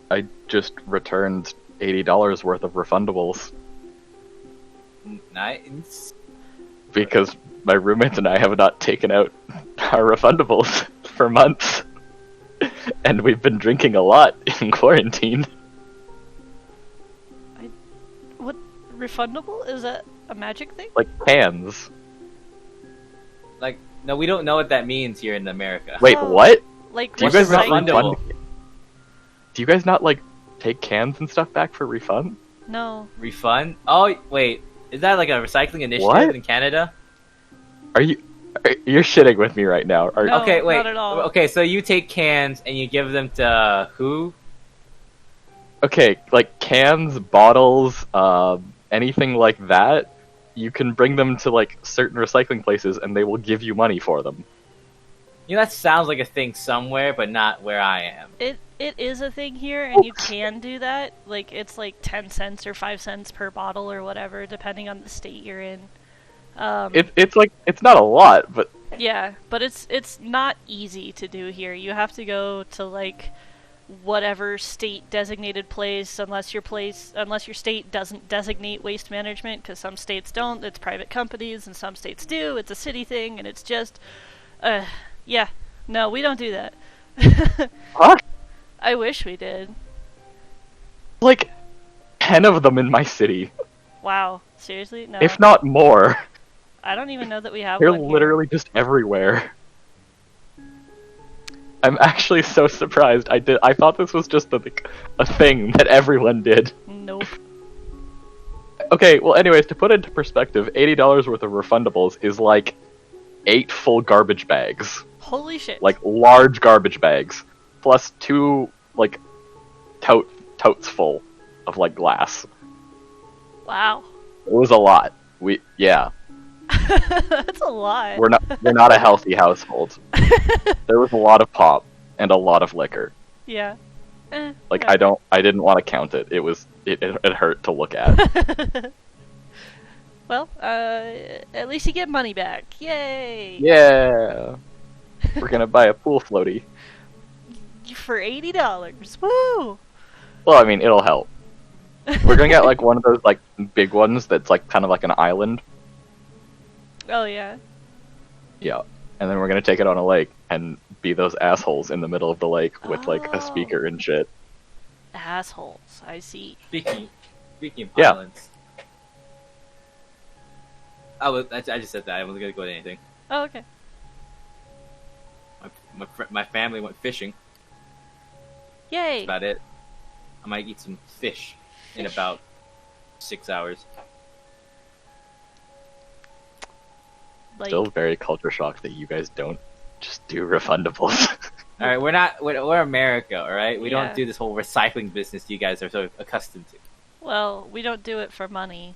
I just returned $80 worth of refundables Nice. because my roommates and I have not taken out our refundables for months, and we've been drinking a lot in quarantine. What refundable? Is that a magic thing? Like cans. Like, no, we don't know what that means here in America. Wait, Oh. what? Like Do you What's guys not refundable? refund? Do you guys not like take cans and stuff back for refund? No. Refund? Oh, wait. Is that like a recycling initiative What? in Canada? You're shitting with me right now? No. Okay, wait. not at all. Okay, so you take cans and you give them to who? Okay, like cans, bottles, anything like that. You can bring them to like certain recycling places, and they will give you money for them. You know, that sounds like a thing somewhere, but not where I am. It is a thing here, and you can do that. Like, it's like 10 cents or 5 cents per bottle or whatever, depending on the state you're in. It's like it's not a lot, but Yeah, but it's not easy to do here. You have to go to like whatever state designated place, unless your state doesn't designate waste management, because some states don't. It's private companies, and some states do. It's a city thing, and it's just, yeah, no, we don't do that. huh? I wish we did. Like 10 of them in my city, Wow, seriously? No, if not more. I don't even know that we have They're one here. literally just everywhere. I'm actually so surprised. I thought this was just a thing that everyone did. Nope. Okay, well, anyways, to put into perspective, $80 worth of refundables is like 8 full garbage bags. Holy shit. Like, large garbage bags. Plus 2, like, totes full of, like, glass. Wow. It was a lot. Yeah. That's a lot. We're not a healthy household. There was a lot of pop and a lot of liquor. Yeah. Like, whatever. I didn't want to count it. It hurt to look at. Well, at least you get money back. Yay! Yeah. We're gonna buy a pool floaty. For $80. Woo! Well, I mean, it'll help. We're gonna get like one of those like big ones that's like kind of like an island. Oh yeah. Yeah. And then we're gonna take it on a lake and be those assholes in the middle of the lake with like a Oh. speaker and shit. Assholes. I see. Speaking of Yeah. islands. I just said that. I wasn't gonna go to anything. Oh, okay. My family went fishing. Yay! That's about it. I might eat some fish in Fish. about 6 hours. Like, Still very culture shocked that you guys don't just do refundables. All right, we're America, all right. We Yeah. don't do this whole recycling business you guys are so accustomed to. well, we don't do it for money.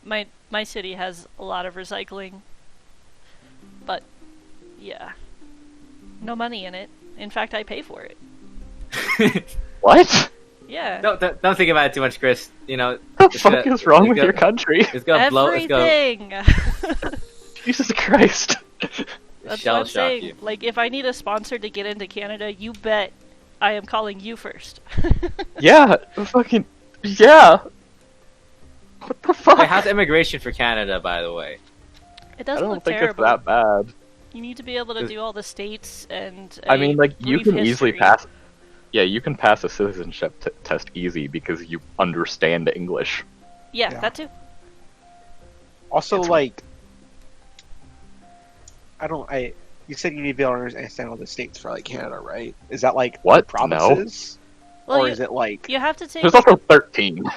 My city has a lot of recycling, but yeah, no money in it. In fact, I pay for it. What? Yeah. Don't think about it too much, Chris. You know, The it's fuck gonna- is wrong it's with gonna- your country? It's gonna blow. It's gonna Everything. Jesus Christ. That's shell what I'm shock saying. you. Like, if I need a sponsor to get into Canada, you bet I am calling you first. Yeah, fucking yeah. What the fuck? Wait, how's immigration for Canada, by the way? It I doesn't don't look think terrible. it's that bad. You need to be able to do all the states and. I mean, like you brief can easily history. pass. Yeah, you can pass a citizenship test easy because you understand English. Yeah, Yeah. that too. Also, It's- like, you said you need to be able to understand all the states for like Canada, right? Is that like What? provinces, Well, or you, is it like? you have to take There's like, also 13. a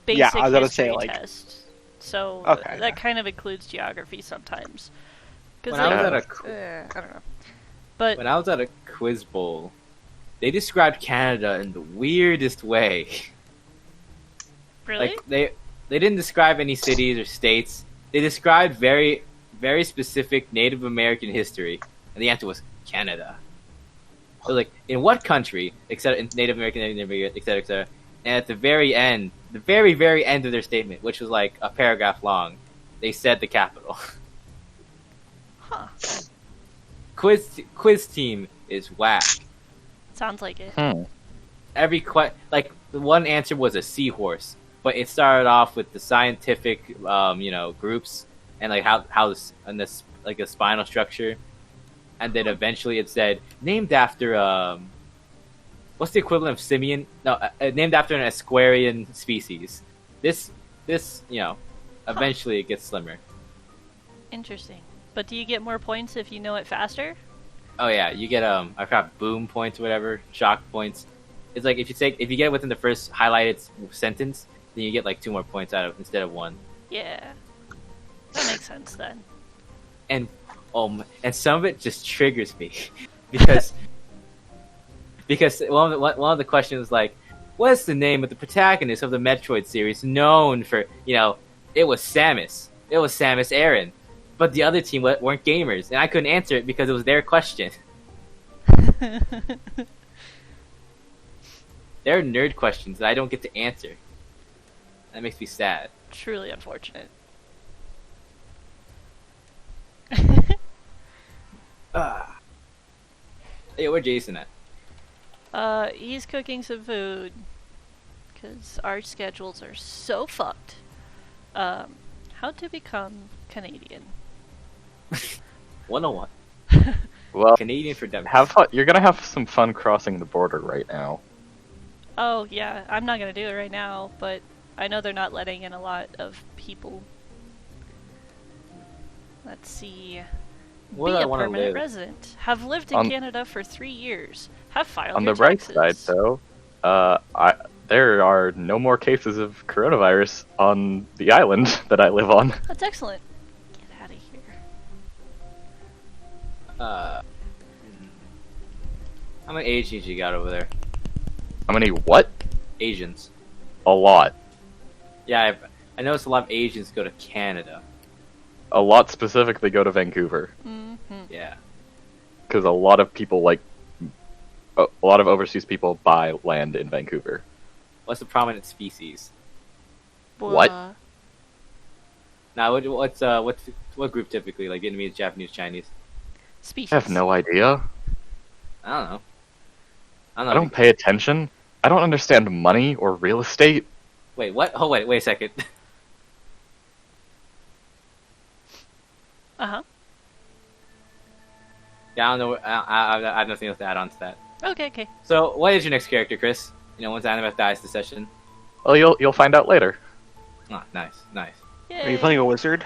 basic Yeah, I was gonna history say, like- test. So Okay, that yeah. kind of includes geography sometimes. 'Cause When I was they- at a I don't know. But when I was at a quiz bowl, they described Canada in the weirdest way. really, Like they didn't describe any cities or states. They described very very specific Native American history, and the answer was Canada. So like, in what country, except in Native American, etc., etc. And at the very end of their statement, which was like a paragraph long, they said the capital. huh? Quiz team is whack. Sounds like it. Hmm. like the one answer was a seahorse, but it started off with the scientific groups and like how this and this like a spinal structure, and then eventually it said named after what's the equivalent of simian? No, named after an Asquarian species. This eventually it gets slimmer. Interesting. But do you get more points if you know it faster? Oh yeah, you get I forgot boom points or whatever, shock points. It's like if you get it within the first highlighted sentence, then you get like 2 more points out of instead of 1. Yeah. That makes sense then. And and some of it just triggers me because one of the questions was like, what's the name of the protagonist of the Metroid series known for, it was Samus. It was Samus Aran. But the other team weren't gamers, and I couldn't answer it because it was their question. They're nerd questions that I don't get to answer. That makes me sad. Truly unfortunate. Hey, where's Jason at? He's cooking some food. Because our schedules are so fucked. How to become Canadian. 101. Well, Canadian for Democrats. have fun. You're gonna have some fun crossing the border right now. Oh, yeah, I'm not gonna do it right now, but I know they're not letting in a lot of people. There see. Where Be do I a wanna permanent live? resident. Have lived in Canada for 3 years. Have filed On your the bright taxes. side, though, there are no more cases of coronavirus on the island that I live on. That's excellent. Get out of here. How many Asians you got over there? How many what? Asians. A lot. Yeah, I noticed a lot of Asians go to Canada. A lot specifically go to Vancouver. Yeah. Because a lot of people, a lot of overseas people buy land in Vancouver. What's the prominent species? What? Now, what group typically? Like Vietnamese, Japanese, Chinese? Species. I have no idea. I don't know. I don't pay attention. I don't understand money or real estate. Wait, what? Oh, wait a second. Uh-huh. Yeah, I don't know. I have nothing else to add on to that. Okay. So, what is your next character, Chris? Once Annabeth dies this session. Well, you'll find out later. Oh, nice. Yay. Are you playing a wizard?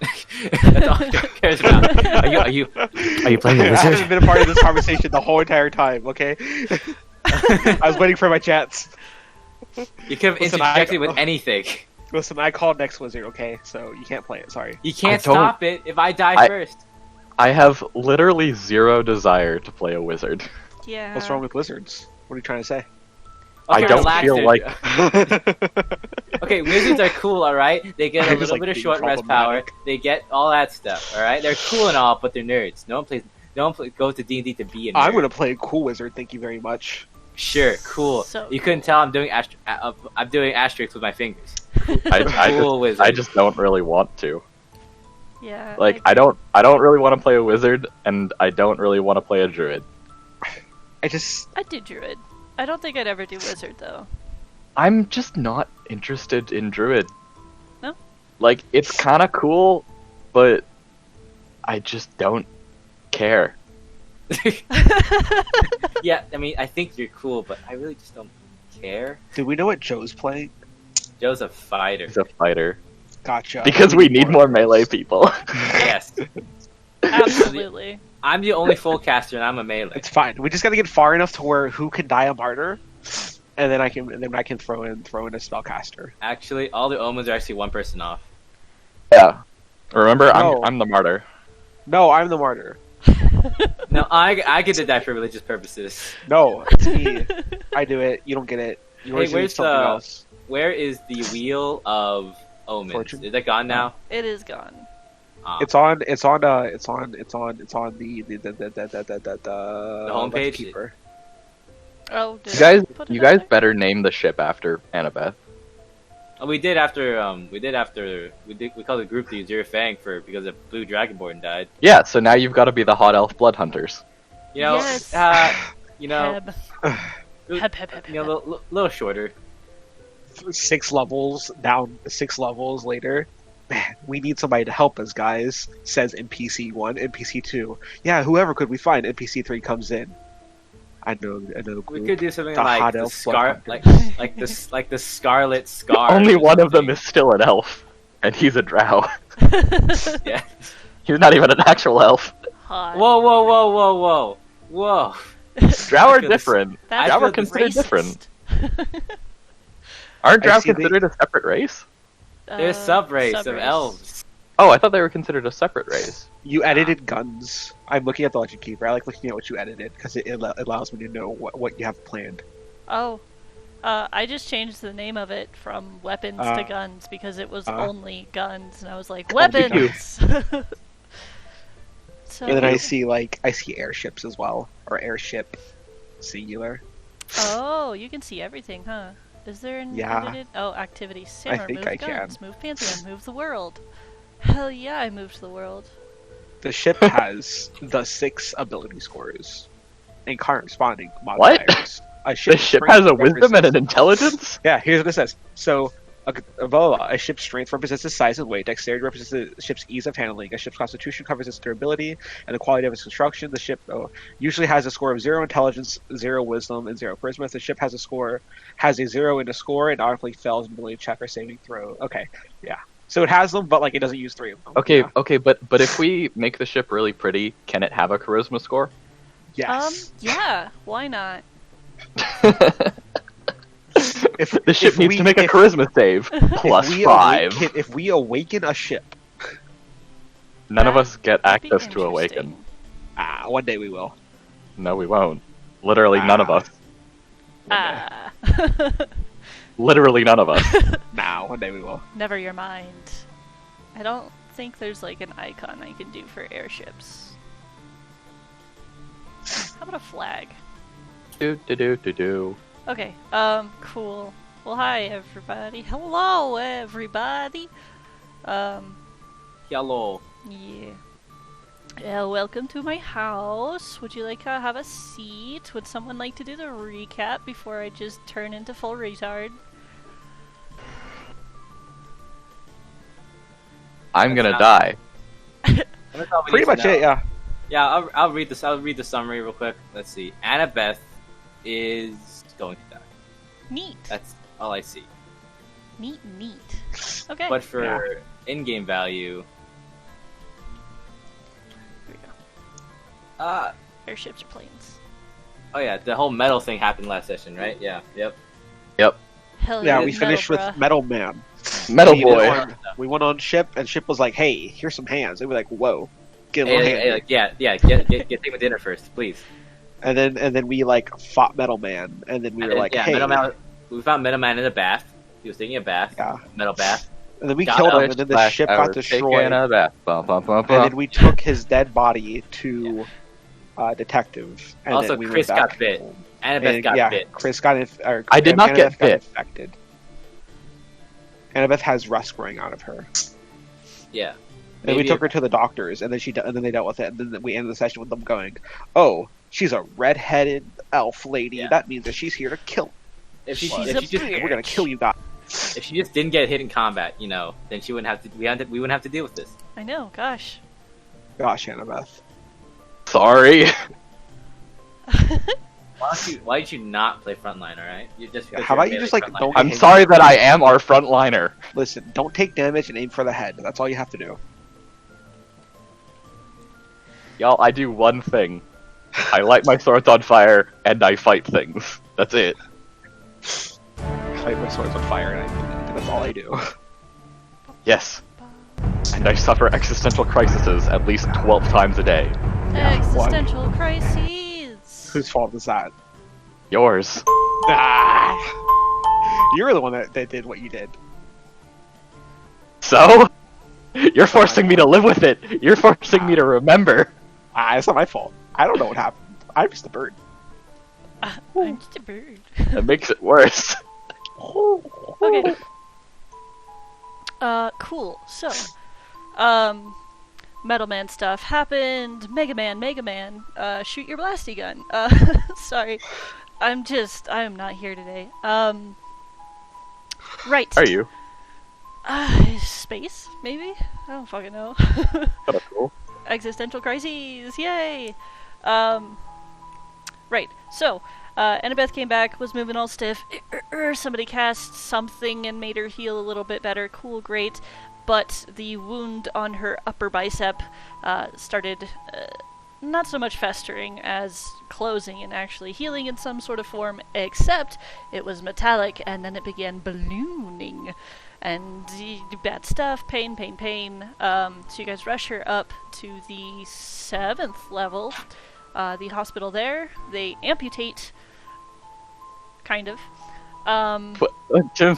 That's all he cares about. Are you playing a I haven't been a part of this conversation the whole entire time, okay? I was waiting for my chats. You could have Listen, interjected with anything. Listen, I called next wizard, okay? So you can't play it, sorry. You can't I don't- stop it if I die first. I have literally zero desire to play a wizard. Yeah. What's wrong with wizards? What are you trying to say? I don't relax feel there. like- Okay, wizards are cool, alright? They get a Just, little like, bit of being short rest power. problematic. They get all that stuff, alright? They're cool and all, but they're nerds. No one goes to D&D to be a nerd. I'm gonna play a cool wizard, thank you very much. Sure, cool. So You couldn't tell I'm doing I'm doing asterisks with my fingers. Cool wizard. I just don't really want to. Yeah. I don't really want to play a wizard, and I don't really want to play a druid. I just... I'd do druid. I don't think I'd ever do wizard though. I'm just not interested in druid. No? It's kind of cool, but I just don't care. Yeah, I mean, I think you're cool, but I really just don't care. Do we know what Joe's playing? Joe's a fighter. He's a fighter. Gotcha. Because we need more melee people. Yes. Absolutely. I'm the only full caster, and I'm a melee. It's fine. We just gotta get far enough to where who can die a martyr, and then I can throw in a spellcaster. Actually, all the omens are actually one person off. Yeah. Remember, No. I'm the martyr. No, I'm the martyr. No, I get to die for religious purposes. No, it's me. I do it. You don't get it. You always do where's something the- else. Where is the wheel of omens? Fortune? Is that gone now? It is gone. It's on the homepage? Keeper. Oh, did You guys, I put it you up guys there? better name the ship after Annabeth. Oh, we called the group the Azure Fang because a blue dragonborn died. Yeah, so now you've got to be the hot elf blood hunters. You know, Yes. you know, Heb. Hep, hep, hep, You know, hep. a little shorter. 6 levels down, 6 levels later. Man, we need somebody to help us, guys. Says NPC 1, NPC 2. Yeah, whoever could we find? NPC 3 comes in. I know group. We could do something The like hot the elf scar, blood like the Scarlet Scar. Only or one of them something. is still an elf, and he's a drow. Yeah. He's not even an actual elf. Hot. Whoa, whoa, whoa, whoa, whoa, whoa! Drow are feel this- different. That's Drow are feel considered racist. different. Aren't I drow see the- considered a separate race? They're a sub-race of sub-race. elves. Oh, I thought they were considered a separate race. You edited guns. I'm looking at the Legend Keeper. I like looking at what you edited because it allows me to know what you have planned. Oh. I just changed the name of it from weapons to guns because it was only guns, and I was like, weapons! So, And then I see airships as well, or airship, singular. oh, you can see everything, huh? Is there an Yeah. edited? Oh, activity. Sailor, think move I can. guns, move Pantheon, move the world. Hell yeah, I moved the world. The ship has the 6 ability scores and corresponding What? modifiers. The ship has a wisdom and an intelligence? Yeah, here's what it says. So, a ship's strength represents its size and weight. Dexterity represents the ship's ease of handling. A ship's constitution covers its durability and the quality of its construction. The ship usually has a score of 0 intelligence, 0 wisdom, and 0 charisma. If the ship has a 0 in a score, it automatically fails an ability check or saving throw. Okay, yeah. So it has them, but it doesn't use 3 of them. Okay, Yeah. okay, but if we make the ship really pretty, can it have a charisma score? Yes. Yeah, why not? If The ship if needs we- to make a if- charisma save. Plus if we 5. if we awaken a ship, None of That us get would be access to awaken. interesting. one day we will. No, we won't. Literally none of us. Ah. Literally none of us. One day we will. Never your mind. I don't think there's an icon I can do for airships. How about a flag? do do do do do. Okay, cool. Well, hi everybody. Hello everybody. Hello. Yeah. Welcome to my house. Would you like to have a seat? Would someone like to do the recap before I just turn into full retard? I'm gonna not- die. That's all we Pretty need to much it, know. yeah. Yeah, I'll read this. I'll read the summary real quick. Let's see. Annabeth is going to die. Neat. That's all I see. Neat. Okay. But for in-game value, Here we go. Airships or planes. oh yeah, the whole metal thing happened last session, right? Yeah. Yep. Hell Yeah, yeah, we metal, finished with bruh. Metal Man. Metal We boy. went on- We went on ship, and ship was like, "Hey, here's some hands." They were like, "Whoa, get a little hand." Hey, get taken with dinner first, please. And then we fought Metal Man, and then we were like, "Hey," Metal Man, we found Metal Man in a bath. He was taking a bath. Yeah. Metal bath. and then we Got killed out. him, and then the ship got destroyed. Taking a bath. Bum, bum, bum, And bum. then we took his dead body to detective. And Also, then we Chris went back got bit. home. Annabeth got yeah, bit. Chris got I did not get Annabeth got bit. infected. Annabeth has rust growing out of her. Yeah. And we Maybe took her to the doctors, and then they dealt with it, and then we ended the session with them going, "Oh, she's a red-headed elf lady. Yeah. That means that she's here to kill. If she, She's if a she just bitch. We're gonna kill you guys." if she just didn't get hit in combat, then she wouldn't have to. We wouldn't have to deal with this. I know, gosh. Gosh, Annabeth. Sorry. Why did you not play frontline? All right, you just. How about you just, Frontline. don't- I'm sorry that I am our frontliner. Listen, don't take damage and aim for the head. That's all you have to do. Y'all, I do one thing. I light my swords on fire and I fight things. That's it. Light my swords on fire, and that's all I do. Yes. And I suffer existential crises at least 12 times a day. Existential crises. Whose fault is that? Yours. Ah, you're the one that did what you did. So? You're forcing me to live with it. You're forcing me to remember. It's not my fault. I don't know what happened. I'm just a bird. I'm just a bird. That makes it worse. Okay. Cool. So, Metal Man stuff happened. Mega Man, shoot your blasty gun. Sorry. I'm not here today. Right. Are you? Space, maybe? I don't fucking know. Kind of cool. Existential crises, yay! Right, so, Annabeth came back, was moving all stiff. Somebody cast something and made her heal a little bit better. Cool, great. But the wound on her upper bicep started not so much festering as closing and actually healing in some sort of form, except it was metallic, and then it began ballooning. And bad stuff, pain, pain, pain. So you guys rush her up to the 7th level, the hospital there. They amputate, kind of. Jim.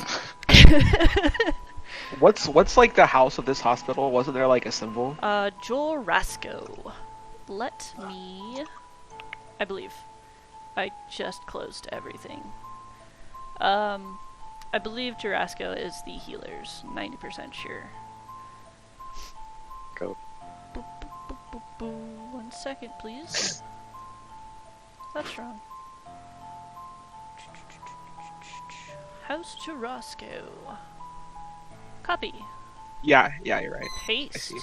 What's like the house of this hospital? Wasn't there like a symbol? Jorasco. Let me... I believe. I just closed everything. I believe Jorasco is the healers. 90% sure. Go. Boop, boop, boop, boop, boop. 1 second, please. That's wrong. House Jorasco. Copy. Yeah, you're right. Paste. I see.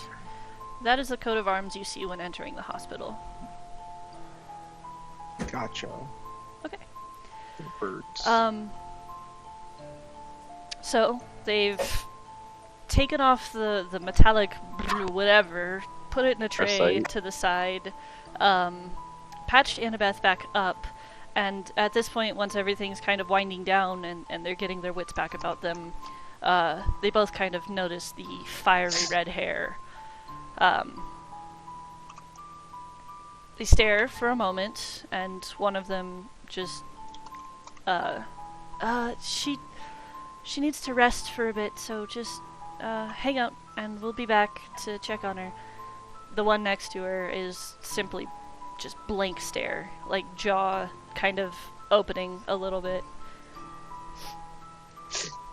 That is the coat of arms you see when entering the hospital. Gotcha. Okay. Birds. So they've taken off the metallic whatever, put it in a tray Parasite. to the side, patched Annabeth back up, and at this point, once everything's kind of winding down and they're getting their wits back about them, they both kind of notice the fiery red hair. They stare for a moment, and one of them just, she needs to rest for a bit, so just, hang out, and we'll be back to check on her. The one next to her is simply just blank stare, like jaw kind of opening a little bit.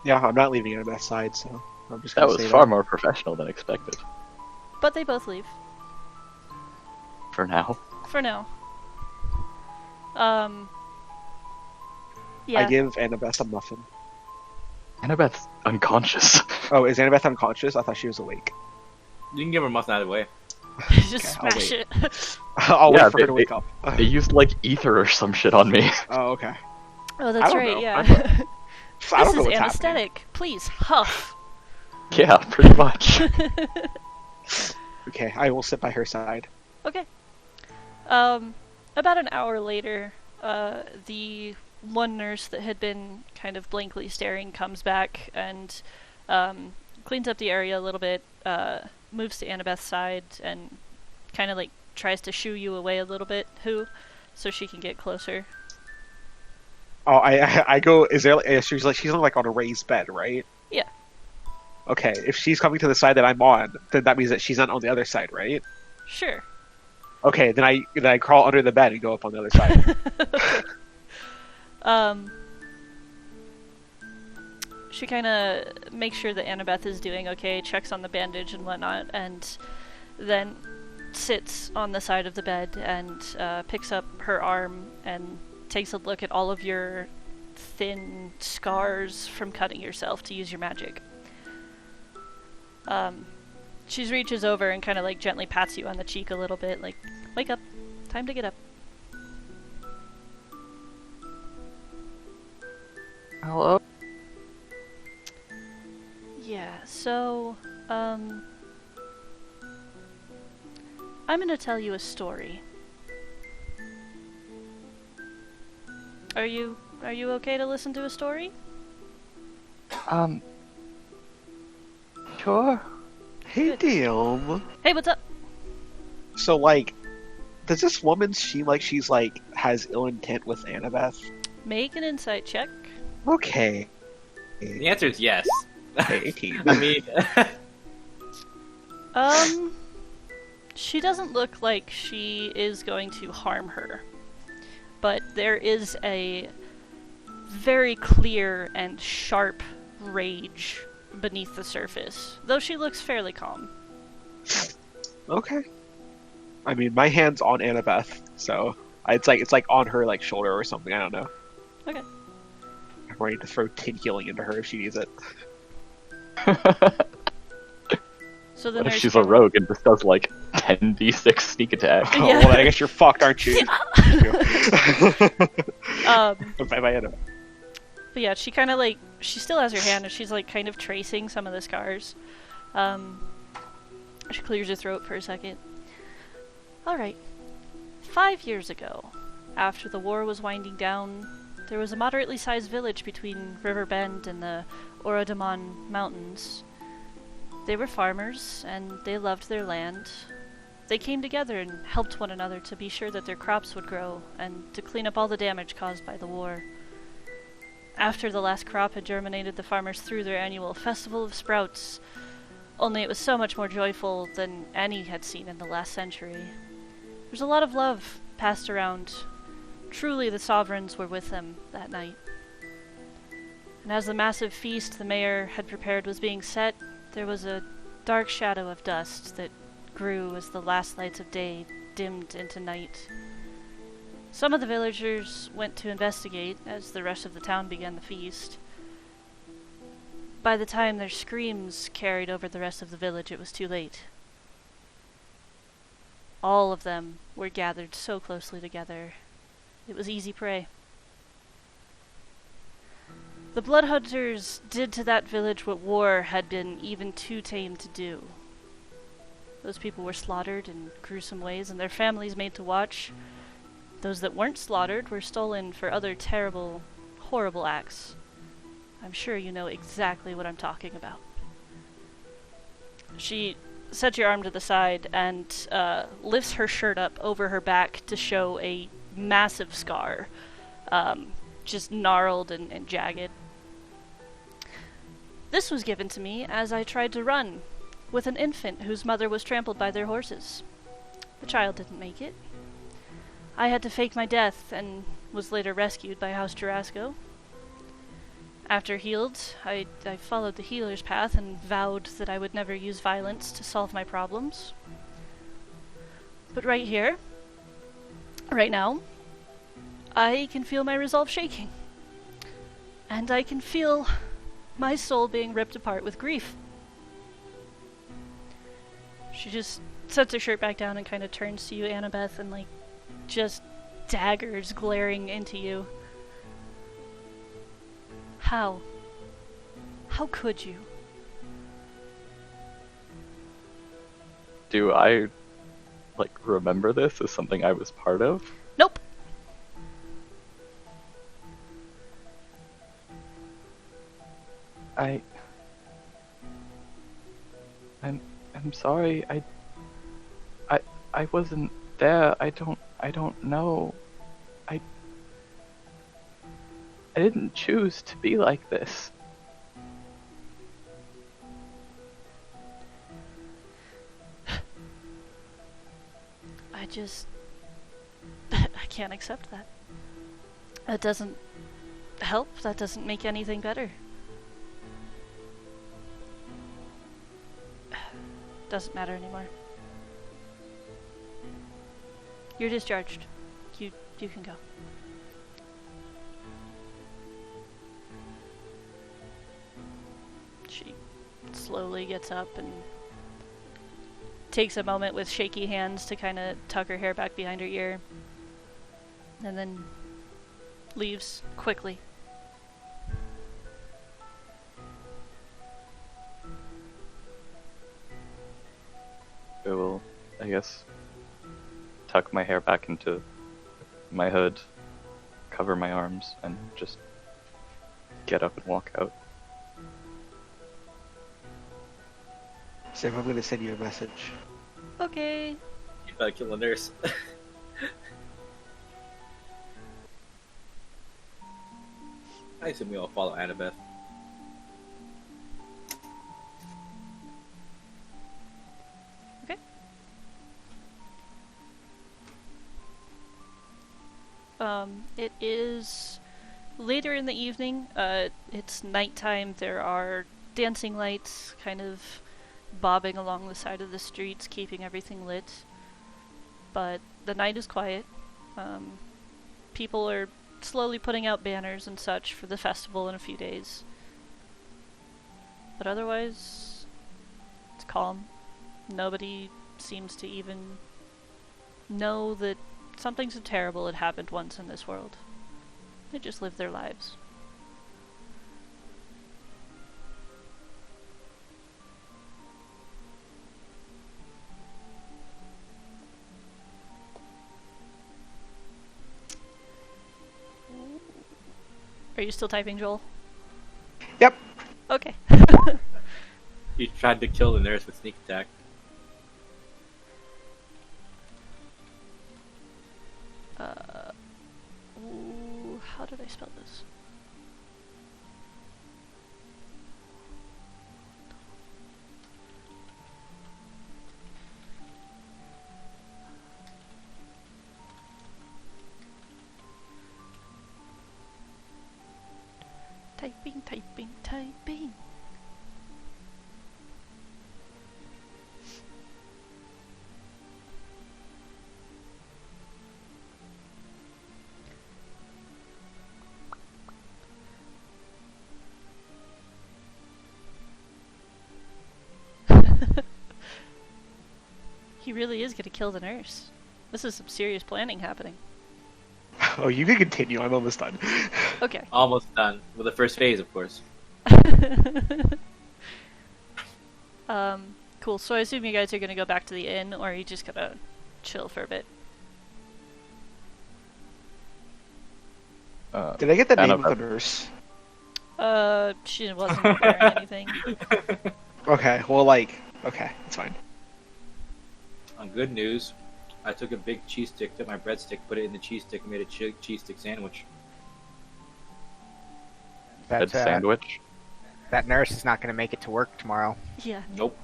Yeah, I'm not leaving it on that side, so I'm just That gonna was say far more professional than expected. But they both leave. For now. For now. I Yeah. give Annabeth a muffin. Annabeth's unconscious. Oh, is Annabeth unconscious? I thought she was awake. You can give her muffin either way. Just Okay, I'll smash wait. it. I'll Yeah, wait for her to they- wake up. They used like ether or some shit on me. Oh, okay. Oh, that's don't right, know. yeah. I This don't know is what's happening. anesthetic. Please, huff. Yeah, pretty much. Okay, I will sit by her side. Okay. About an hour later, the one nurse that had been kind of blankly staring comes back and cleans up the area a little bit, moves to Annabeth's side, and kind of like tries to shoo you away a little bit, so she can get closer. Oh, I go. Is there? She's like on a raised bed, right? Yeah. Okay, if she's coming to the side that I'm on, then that means that she's not on the other side, right? Sure. Okay, then I crawl under the bed and go up on the other side. She kind of makes sure that Annabeth is doing okay, checks on the bandage and whatnot, and then sits on the side of the bed and picks up her arm and takes a look at all of your thin scars from cutting yourself to use your magic. She reaches over and kind of like gently pats you on the cheek a little bit, like, wake up, time to get up. Hello? Yeah, so, I'm gonna tell you a story. Are you okay to listen to a story? Sure. Hey, damn. Hey, what's up? So, like, does this woman seem like she's like has ill intent with Annabeth? Make an insight check. Okay. The answer is yes. Okay, 18. I mean, She doesn't look like she is going to harm her, but there is a very clear and sharp rage beneath the surface, though she looks fairly calm. Okay. I mean, my hand's on Annabeth, so it's like on her like shoulder or something. I don't know. Okay. I'm ready to throw tin healing into her if she needs it. So the What if nurse she's a came- rogue and just does like 10d6 sneak attack? Oh, Yeah. well, I guess you're fucked, aren't you? Um, By Annabeth. but yeah, she kind of like she still has her hand, and she's like kind of tracing some of the scars. She clears her throat for a second. All right. 5 years ago, after the war was winding down, there was a moderately sized village between River Bend and the Orodamon Mountains. They were farmers, and they loved their land. They came together and helped one another to be sure that their crops would grow, and to clean up all the damage caused by the war. After the last crop had germinated, the farmers threw their annual Festival of Sprouts, only it was so much more joyful than any had seen in the last century. There's a lot of love passed around. Truly the sovereigns were with them that night. And as the massive feast the mayor had prepared was being set, there was a dark shadow of dust that grew as the last lights of day dimmed into night. Some of the villagers went to investigate as the rest of the town began the feast. By the time their screams carried over the rest of the village, it was too late. All of them were gathered so closely together. It was easy prey. The blood hunters did to that village what war had been even too tame to do. Those people were slaughtered in gruesome ways, and their families made to watch. Those that weren't slaughtered were stolen for other terrible, horrible acts. I'm sure you know exactly what I'm talking about. She sets your arm to the side and lifts her shirt up over her back to show a massive scar, just gnarled and jagged. This was given to me as I tried to run with an infant whose mother was trampled by their horses. The child didn't make it. I had to fake my death and was later rescued by House Jurasco. After healed, I followed the healer's path and vowed that I would never use violence to solve my problems. But right here, right now, I can feel my resolve shaking. And I can feel my soul being ripped apart with grief. She just sets her shirt back down and kind of turns to you, Annabeth, and like, just daggers glaring into you. How? How could you? Do I, like, remember this as something I was part of? Nope. I'm sorry. I wasn't there. I don't know. I didn't choose to be like this. I can't accept that. That doesn't help. That doesn't make anything better. Doesn't matter anymore. You're discharged. You can go. She slowly gets up and takes a moment with shaky hands to kind of tuck her hair back behind her ear, and then leaves quickly. I will, I guess, tuck my hair back into my hood, cover my arms, and just get up and walk out. Sam, I'm gonna send you a message. Okay. You gotta kill the nurse. I assume we all follow Annabeth. Okay. It is later in the evening. It's nighttime. There are dancing lights kind of bobbing along the side of the streets, keeping everything lit. But the night is quiet. People are slowly putting out banners and such for the festival in a few days. But otherwise, it's calm. Nobody seems to even know that something so terrible had happened once in this world. They just live their lives. Are you still typing, Joel? Yep. Okay. He tried to kill the nurse with sneak attack. Ooh, how did I spell this? Typing, typing, typing. He really is gonna kill the nurse. This is some serious planning happening. Oh, you can continue. I'm almost done. Okay. Almost done. With the first phase, of course. Cool. So I assume you guys are gonna go back to the inn, or are you just gonna chill for a bit? Did I get the name of Annabeth. the nurse? She wasn't wearing anything. Okay, well, like, okay, it's fine. On good news, I took a big cheese stick, took my breadstick, put it in the cheese stick, and made a cheese stick sandwich. Head sandwich. That nurse is not going to make it to work tomorrow. Yeah. Nope.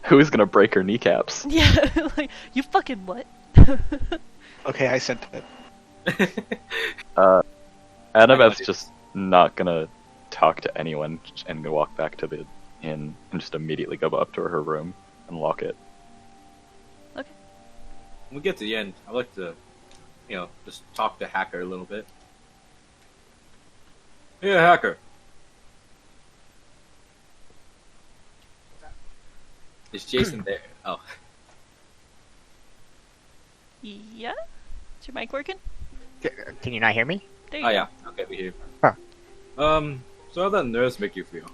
Who's gonna break her kneecaps? Yeah. Like, you fucking what? Okay, I sent it. Annabeth's just not gonna talk to anyone and go walk back to the inn and just immediately go up to her room and lock it. Okay. When we get to the end, I'd like to, just talk to Hacker a little bit. Yeah, Hacker. Is Jason there? Oh. Yeah? Is your mic working? Can you not hear me? There you Oh go. yeah, okay, we hear. Huh. So how'd that nurse make you feel?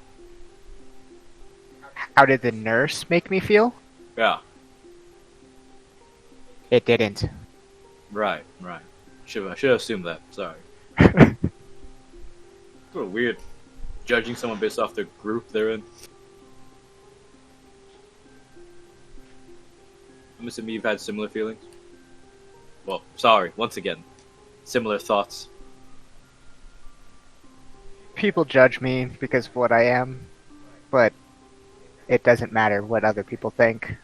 How did the nurse make me feel? Yeah, It didn't. right. Should have assumed that. Sorry. Sort of weird, judging someone based off the group they're in. I'm assuming you've had similar feelings. Well, sorry, once again, similar thoughts. People judge me because of what I am, but it doesn't matter what other people think.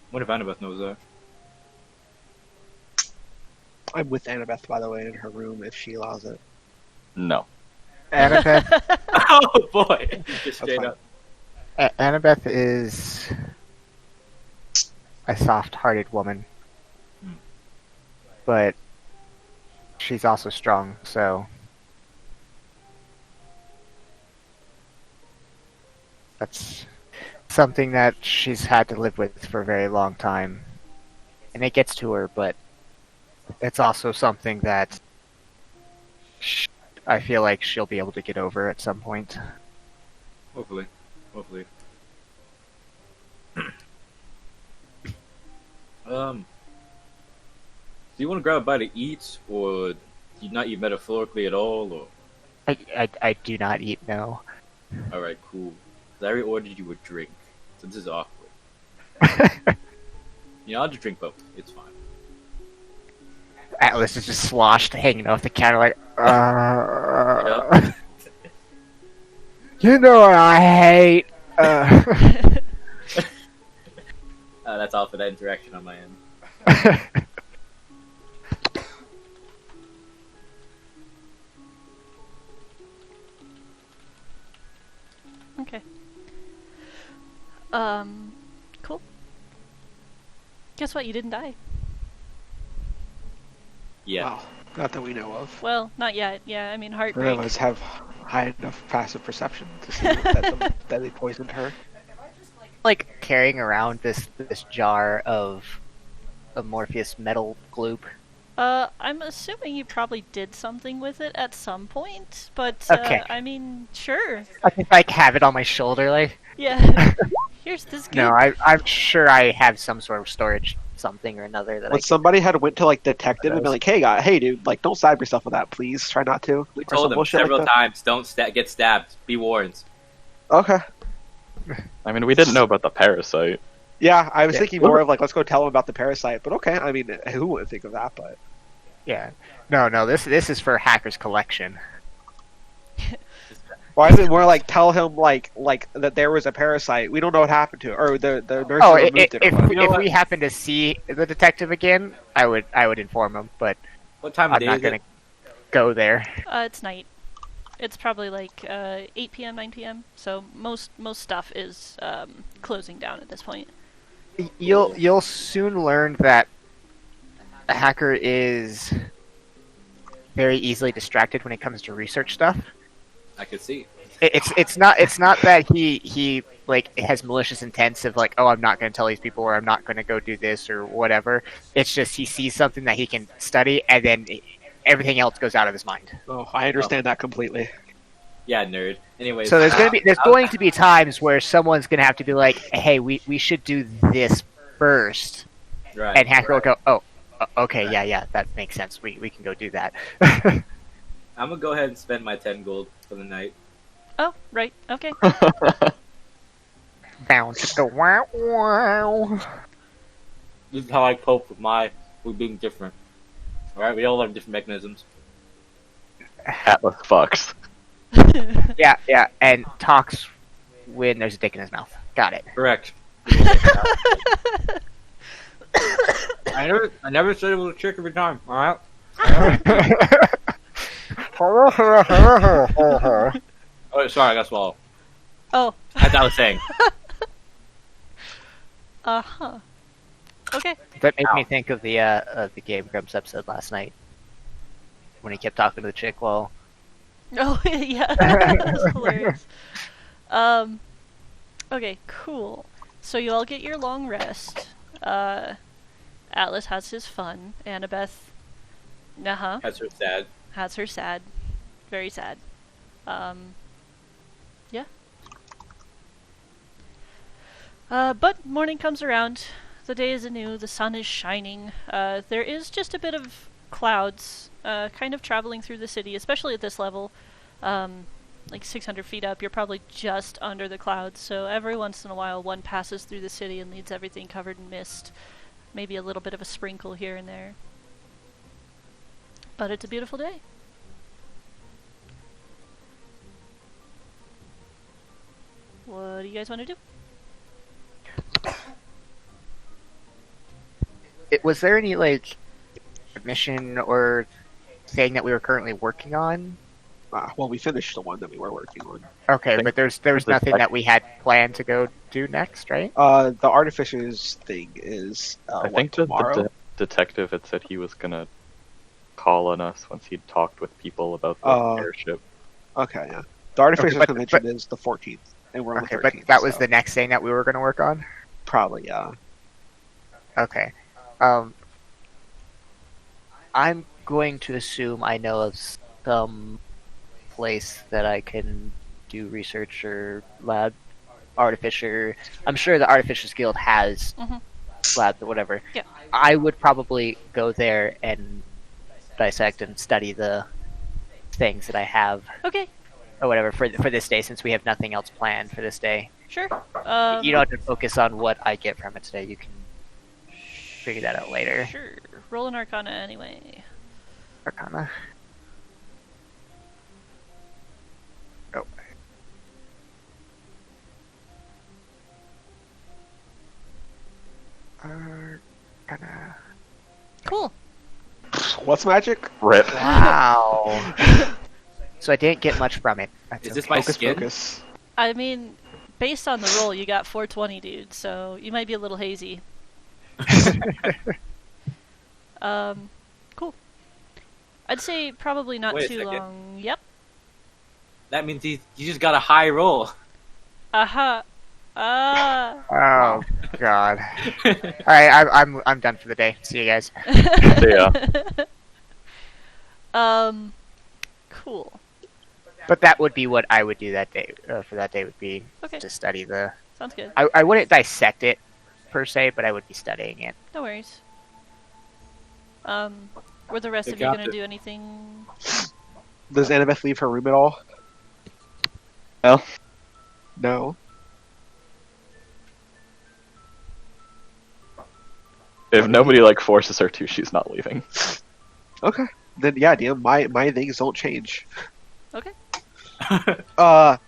What if Annabeth knows that? I'm with Annabeth, by the way, in her room if she allows it. No. Annabeth, Oh boy! Just straight fine. up. Annabeth is a soft-hearted woman, but she's also strong. So that's something that she's had to live with for a very long time, and it gets to her. But it's also something that I feel like she'll be able to get over at some point. Hopefully. Do you want to grab a bite to eat, or do you not eat metaphorically at all, or? I do not eat, no. Alright, cool. I already ordered you a drink, so this is awkward. I'll just drink both. It's fine. Atlas is just sloshed, hanging off the counter like, You know what I hate? That's all for that interaction on my end. Okay. Cool. Guess what? You didn't die. Yeah. Well, not that we know of. Well, not yet. Yeah, I mean, None heartbreak. of us have high enough passive perception to see that they poisoned her. Like carrying around this jar of Morpheus metal gloop. I'm assuming you probably did something with it at some point, but Okay. I mean, sure. I think I have it on my shoulder, like. Yeah. Here's this. No, I'm sure I have some sort of storage, something or another that When somebody had went to like detective and be like, hey dude, like don't stab yourself with that, please. Try not to. We Or told some them bullshit several like that. times, don't get stabbed. Be warned. Okay. I mean, we didn't know about the parasite. Yeah, I was Yeah. thinking more of like, let's go tell him about the parasite. But okay, I mean, who wouldn't think of that? But Yeah. No, this is for Hacker's collection. why is it more like tell him like that there was a parasite? We don't know what happened to it, or the nurse Oh, removed it. or what. You know if what? we happen to see the detective again, I would inform him, but What time of I'm day not is gonna it? go there. It's night. It's probably like 8 p.m., 9 p.m. So most stuff is closing down at this point. You'll soon learn that a hacker is very easily distracted when it comes to research stuff. I could see. It's not that he like has malicious intents of like, oh, I'm not going to tell these people, or I'm not going to go do this or whatever. It's just he sees something that he can study, and then everything else goes out of his mind. Oh, I understand that completely. Yeah, nerd. Anyways. So there's going to be times where someone's going to have to be like, hey, we should do this first, Right. and hacker will go, oh, okay, yeah, that makes sense. We can go do that. I'm gonna go ahead and spend my 10 gold for the night. Oh, right. Okay. Down to the wow. This is how I cope with being different. Alright, we all have different mechanisms. Atlas fucks. Yeah, and talks when there's a dick in his mouth. Got it. Correct. I never said it was a trick every time, alright? Oh, sorry, I got swallowed. Oh. As I was saying. Uh-huh. Okay. That made me think of the Game Grumps episode last night when he kept talking to the chick while. Oh, yeah. That's hilarious. Okay, cool. So you all get your long rest. Atlas has his fun. Annabeth, That's her sad. has her sad. Very sad. Yeah. But morning comes around. The day is anew. The sun is shining. There is just a bit of clouds, kind of traveling through the city, especially at this level. Like 600 feet up, you're probably just under the clouds, so every once in a while one passes through the city and leaves everything covered in mist. Maybe a little bit of a sprinkle here and there. But it's a beautiful day. What do you guys want to do? Was there any like mission or thing that we were currently working on? Well, we finished the one that we were working on. Okay, but there was there's nothing like- that we had planned to go do next, right? The artificers thing is I think the tomorrow. detective had said he was gonna call on us once he'd talked with people about the airship. Okay, yeah. The artificers but- convention is the 14th, and we're on Okay, the but 13th. that was so the next thing that we were going to work on. probably yeah. Okay. I'm going to assume I know of some place that I can do research or lab. Artificer. I'm sure the Artificers Guild has Mhm. labs or whatever. Yeah. I would probably go there and dissect and study the things that I have Okay, or whatever for this day, since we have nothing else planned for this day. sure. You don't have to focus on what I get from it today. You can figure that out later. Sure. Roll an Arcana anyway. Arcana. Oh. Arcana. Cool. What's magic? Rip. Wow. So I didn't get much from it. That's Is this okay. my Focus, skin? focus. I mean, based on the roll, you got 420, dude, so you might be a little hazy. Cool. I'd say probably not Wait a too second. long. Yep. That means you just got a high roll. Aha. Ah. Oh God! All right, I'm done for the day. See you guys. Yeah. Cool. But that would be what I would do that day. For that day would be Okay. to study the. Sounds good. I wouldn't dissect it per se, but I would be studying it. No worries. Were the rest They of you got gonna it. do anything? Does Annabeth leave her room at all? No. No. If nobody like forces her to, she's not leaving. Okay. Then yeah, DM, my things don't change. Okay. At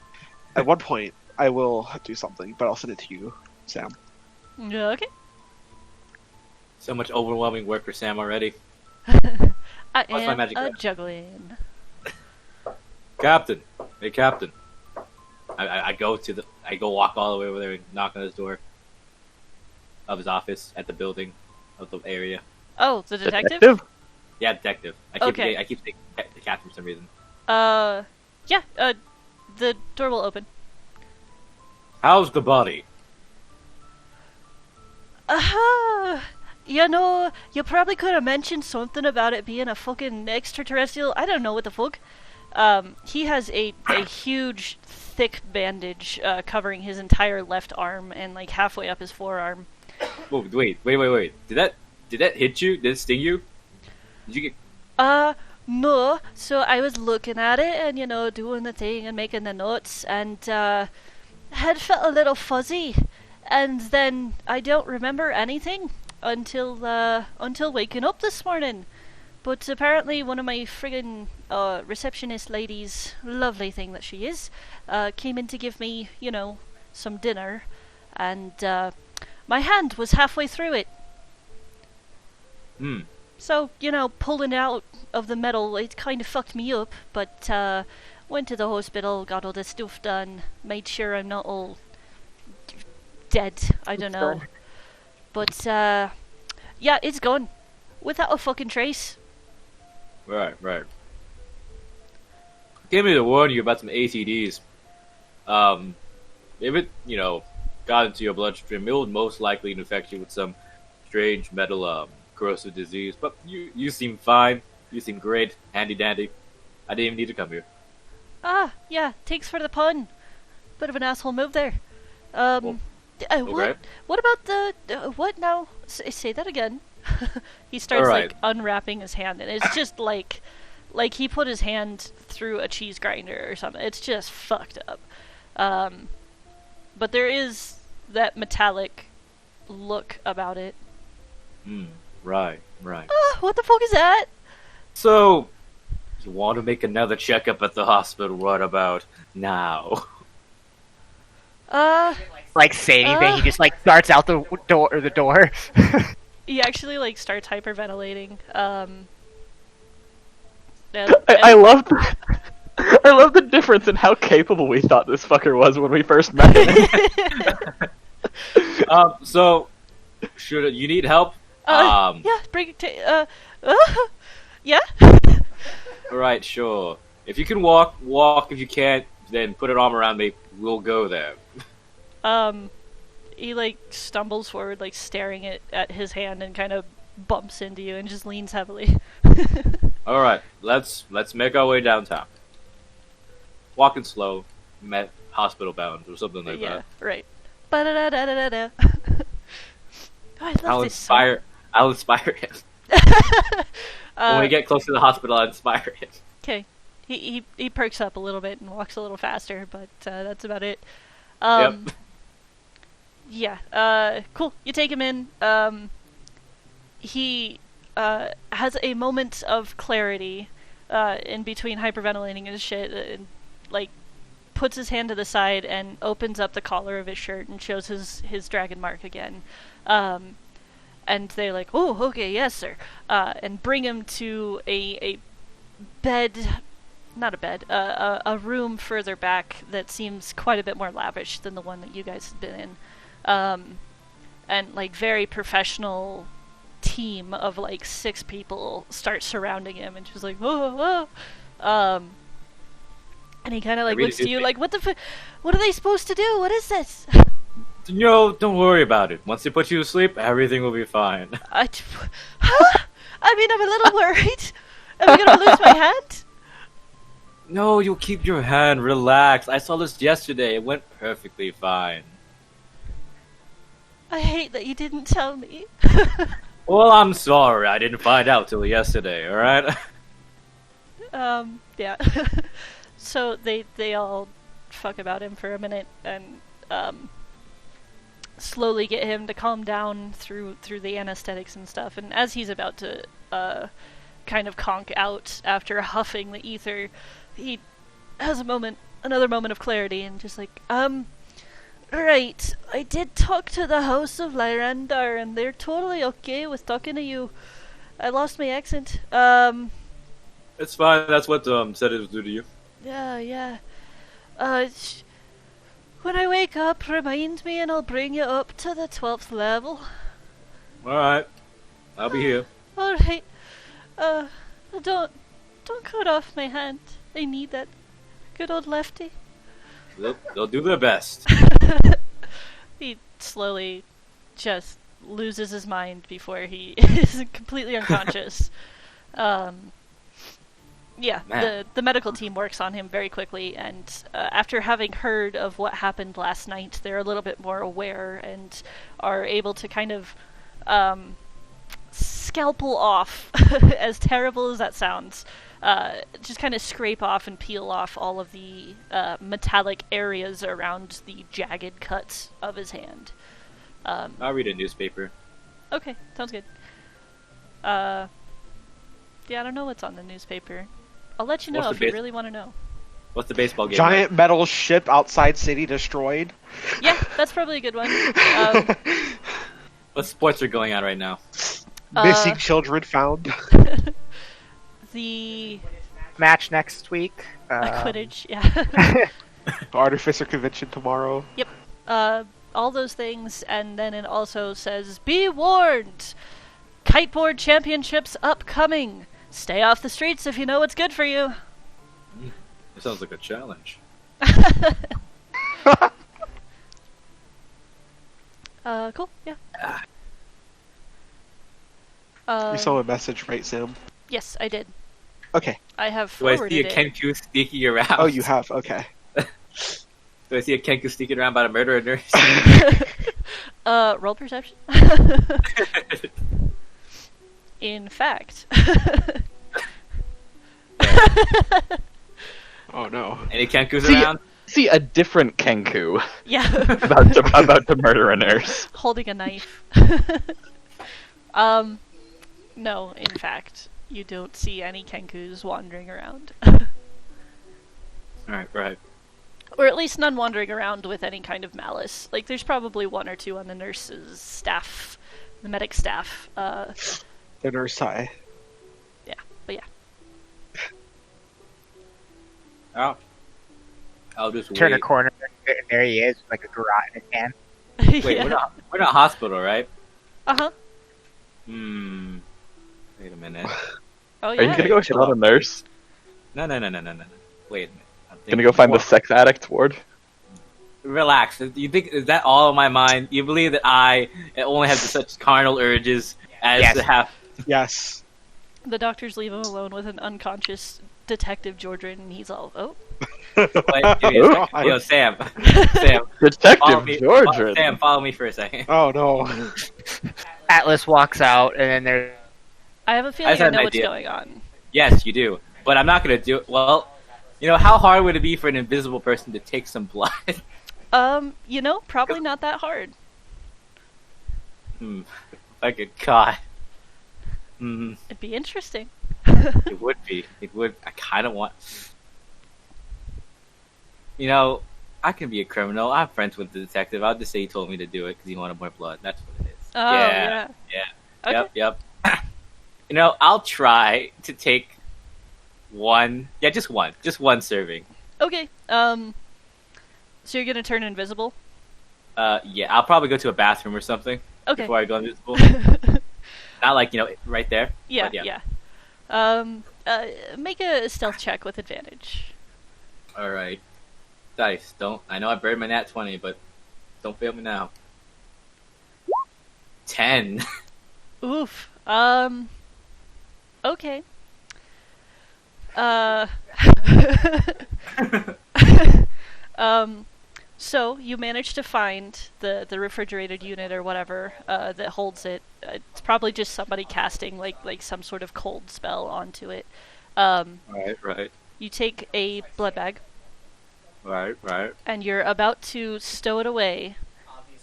one point I will do something, but I'll send it to you, Sam. Okay. So much overwhelming work for Sam already. I my am magic a gun? juggling. Captain, hey Captain. I go walk all the way over there and knock on his door of his office at the building of the area. Oh, the detective? Yeah, detective. Okay. I keep saying the captain for some reason. Yeah. The door will open. How's the body? You know, you probably could have mentioned something about it being a fucking extraterrestrial. I don't know what the fuck. He has a huge, thick bandage covering his entire left arm and like halfway up his forearm. Oh, wait. Did that hit you? Did it sting you? Did you get? No. So I was looking at it and, you know, doing the thing and making the notes and, head felt a little fuzzy. And then I don't remember anything until waking up this morning. But apparently one of my friggin' receptionist ladies, lovely thing that she is, came in to give me, you know, some dinner. And, my hand was halfway through it. Hmm. So, you know, pulling out of the metal, it kind of fucked me up, but, went to the hospital, got all this stuff done, made sure I'm not all dead, I don't know. But, yeah, it's gone. Without a fucking trace. Right. Give me to warn you about some ACDs. If it, you know, got into your bloodstream, it would most likely infect you with some strange metal, corrosive disease. But you seem fine. You seem great, handy dandy. I didn't even need to come here. Ah, yeah, thanks for the pun. Bit of an asshole move there. Okay. What about the, what now? Say that again. He starts, Alright. like, unwrapping his hand, and it's just like he put his hand through a cheese grinder or something. It's just fucked up. But there is that metallic look about it. Right. Ah, what the fuck is that? So, you want to make another checkup at the hospital right about now? Like say anything, he just like darts out the door. He actually, like, starts hyperventilating. I love that. I love the difference in how capable we thought this fucker was when we first met him. So, should you need help? Yeah, bring it to, yeah? Right, sure. If you can walk. If you can't, then put an arm around me. We'll go there. He, like, stumbles forward, like, staring at his hand and kind of bumps into you and just leans heavily. All right, let's make our way downtown. Walking slow, hospital bound or something like Yeah, that. right. Ba-da-da-da-da-da. Oh, I love this I'll inspire him. When we get close to the hospital, I'll inspire him. Okay. He perks up a little bit and walks a little faster, but that's about it. Yep. Yeah. Cool. You take him in. He has a moment of clarity in between hyperventilating and shit, and like puts his hand to the side and opens up the collar of his shirt and shows his dragon mark again. And they're like, "Oh, okay, yes, sir," and bring him to a bed. Not a bed, a room further back that seems quite a bit more lavish than the one that you guys have been in. and like very professional team of like 6 people start surrounding him, and just like, whoa, whoa. And he kind of like really looks to do you think- like, what are they supposed to do? What is this? No, don't worry about it. Once they put you to sleep, everything will be fine. Huh? I mean, I'm a little worried. Am I gonna lose my hand? No, you'll keep your hand. Relax. I saw this yesterday. It went perfectly fine. I hate that you didn't tell me. Well, I'm sorry. I didn't find out till yesterday, alright? Yeah. So they all fuck about him for a minute and slowly get him to calm down through the anesthetics and stuff. And as he's about to kind of conk out after huffing the ether, he has another moment of clarity, and just like, right, I did talk to the House of Lyrandar, and they're totally okay with talking to you. I lost my accent. It's fine. That's what sedatives do to you. Yeah. When I wake up, remind me, and I'll bring you up to the 12th level. Alright. I'll be here. All right. Don't cut off my hand. I need that good old lefty. They'll do their best. He slowly just loses his mind before he is completely unconscious. Yeah, Man. the medical team works on him very quickly, and after having heard of what happened last night, they're a little bit more aware and are able to kind of scalpel off, as terrible as that sounds, just kind of scrape off and peel off all of the metallic areas around the jagged cuts of his hand. I'll read a newspaper. Okay, sounds good. Yeah, I don't know what's on the newspaper. I'll let you know What's the if you base- really want to know. What's the baseball game? Giant metal ship outside city destroyed. Yeah, that's probably a good one. What sports are going on right now? Missing children found. The Match next week. Quidditch, yeah. Artificer convention tomorrow. All those things, and then it also says, "Be warned! Kiteboard championships upcoming. Stay off the streets if you know what's good for you." It sounds like a challenge. Cool, yeah. You saw a message, right, Sam? Yes, I did. Okay. I have Do I forwarded see a it. Kenku sneaking around? Oh, you have. Okay. Do I see a Kenku sneaking around by the murderer nurse? Roll perception. In fact. Oh no. Any Kenkus See- around? See a different Kenku Yeah. about to murder a nurse. Holding a knife. No, in fact, you don't see any Kenkus wandering around. Right. Or at least none wandering around with any kind of malice. Like, there's probably 1 or 2 on the nurse's staff, the medic staff. The nurse high. But yeah. Oh. I'll just Turn a wait. corner, and there he is, like a garrote in his hand. Wait, Yeah. we're not hospital, right? Uh-huh. Wait a minute. Oh, Are you yeah. gonna go hit on a nurse? No. Wait a minute. I'm Gonna thinking go find the more. sex addict ward? Relax. You think is that all in my mind? You believe that I only have such carnal urges as Yes. to have? Yes. The doctors leave him alone with an unconscious Detective Jordan, and he's all, oh. Wait, give me a Oh, second. Yo, Sam. Follow Detective me. George. Sam, follow me for a second. Oh no. Atlas walks out, and then there's I have a feeling just I had know an what's idea. going on. Yes, you do. But I'm not gonna do it. Well, how hard would it be for an invisible person to take some blood? Probably not that hard. Like a god. It'd be interesting. It would be. It would. I kind of want. I can be a criminal. I'm friends with the detective. I'll just say he told me to do it because he wanted more blood. That's what it is. Oh, yeah. Okay. Yep. I'll try to take one. Yeah, just one. Just one serving. Okay. So you're gonna turn invisible? Yeah, I'll probably go to a bathroom or something. Okay. before I go invisible. Not like right there. Yeah, but yeah. Make a stealth check with advantage. All right. Dice, don't. I know I buried my nat 20, but don't fail me now. 10. Oof. Okay. So you managed to find the refrigerated unit or whatever that holds it. It's probably just somebody casting like some sort of cold spell onto it. Right. You take a blood bag Right. and you're about to stow it away,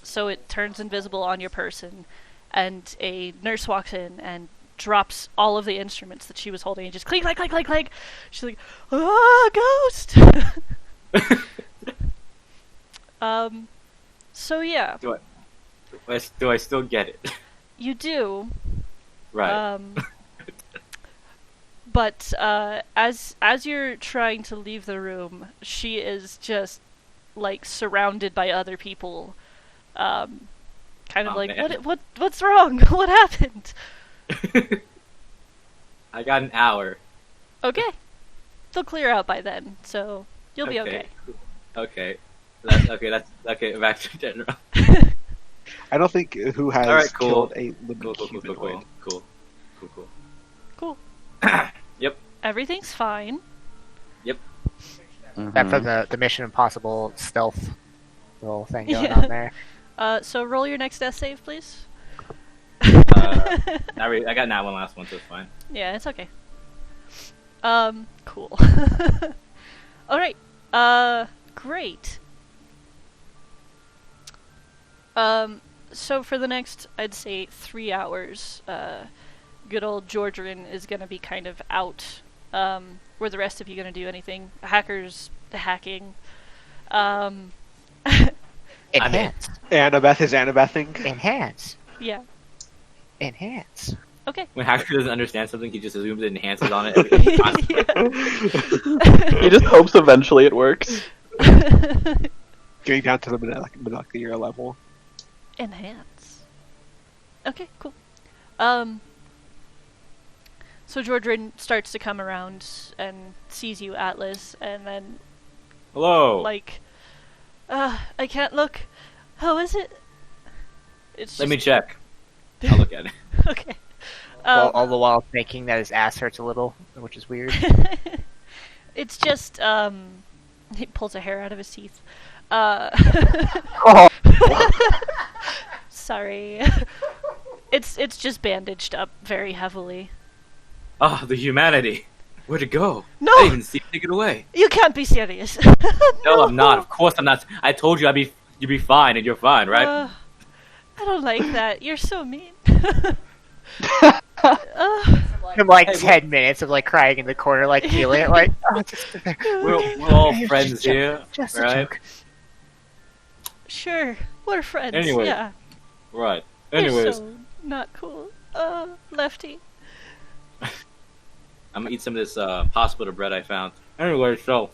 so it turns invisible on your person. And a nurse walks in and drops all of the instruments that she was holding and just clink, clink, clink, clink, clink. She's like, "Ah, ghost!" So yeah, Do I still get it? you do. Right. But as you're trying to leave the room, she is just like surrounded by other people. Kind of Oh, like, man. what's wrong? What happened? I got an hour. Okay, they'll clear out by then, so you'll be okay. Okay. That's okay. Back to general. I don't think who has Alright, cool. killed a living humanoid. Cool. Cool. Yep. Everything's fine. Except for the Mission Impossible stealth little thing going Yeah. on there. So roll your next death save, please. I got that one last one, so it's fine. Yeah, it's okay. Cool. Alright. Great. So for the next, I'd say 3 hours, good old Georgian is gonna be kind of out. Were the rest of you gonna do anything? Hackers hacking. Enhance. Annabeth is Annabething. Enhance. Yeah. Enhance. Okay. When Hacker doesn't understand something, he just assumes it enhances on it. Every time. He just hopes eventually it works. Getting down to the molecular level. Enhance. Okay, cool. So Georgian starts to come around and sees you, Atlas, and then Hello. like, I can't look. How is it? It's Let me just- check. I'll look at it. Okay. All the while thinking that his ass hurts a little, which is weird. It's just he pulls a hair out of his teeth. Oh. Sorry. It's just bandaged up very heavily. Ah, the humanity. Where'd it go? No! I didn't even see it take it away. You can't be serious. No, I'm not. Of course I'm not. I told you you'd be fine, and you're fine, right? I don't like that. You're so mean. In like Hey, 10 minutes of like crying in the corner, like feeling it, like, oh, just, We're all friends Just a here, joke. Just a right? joke. Sure, we're friends. Anyway, yeah. Right. You're Anyways, so not cool. Lefty. I'm gonna eat some of this hospital bread I found. Anyway, so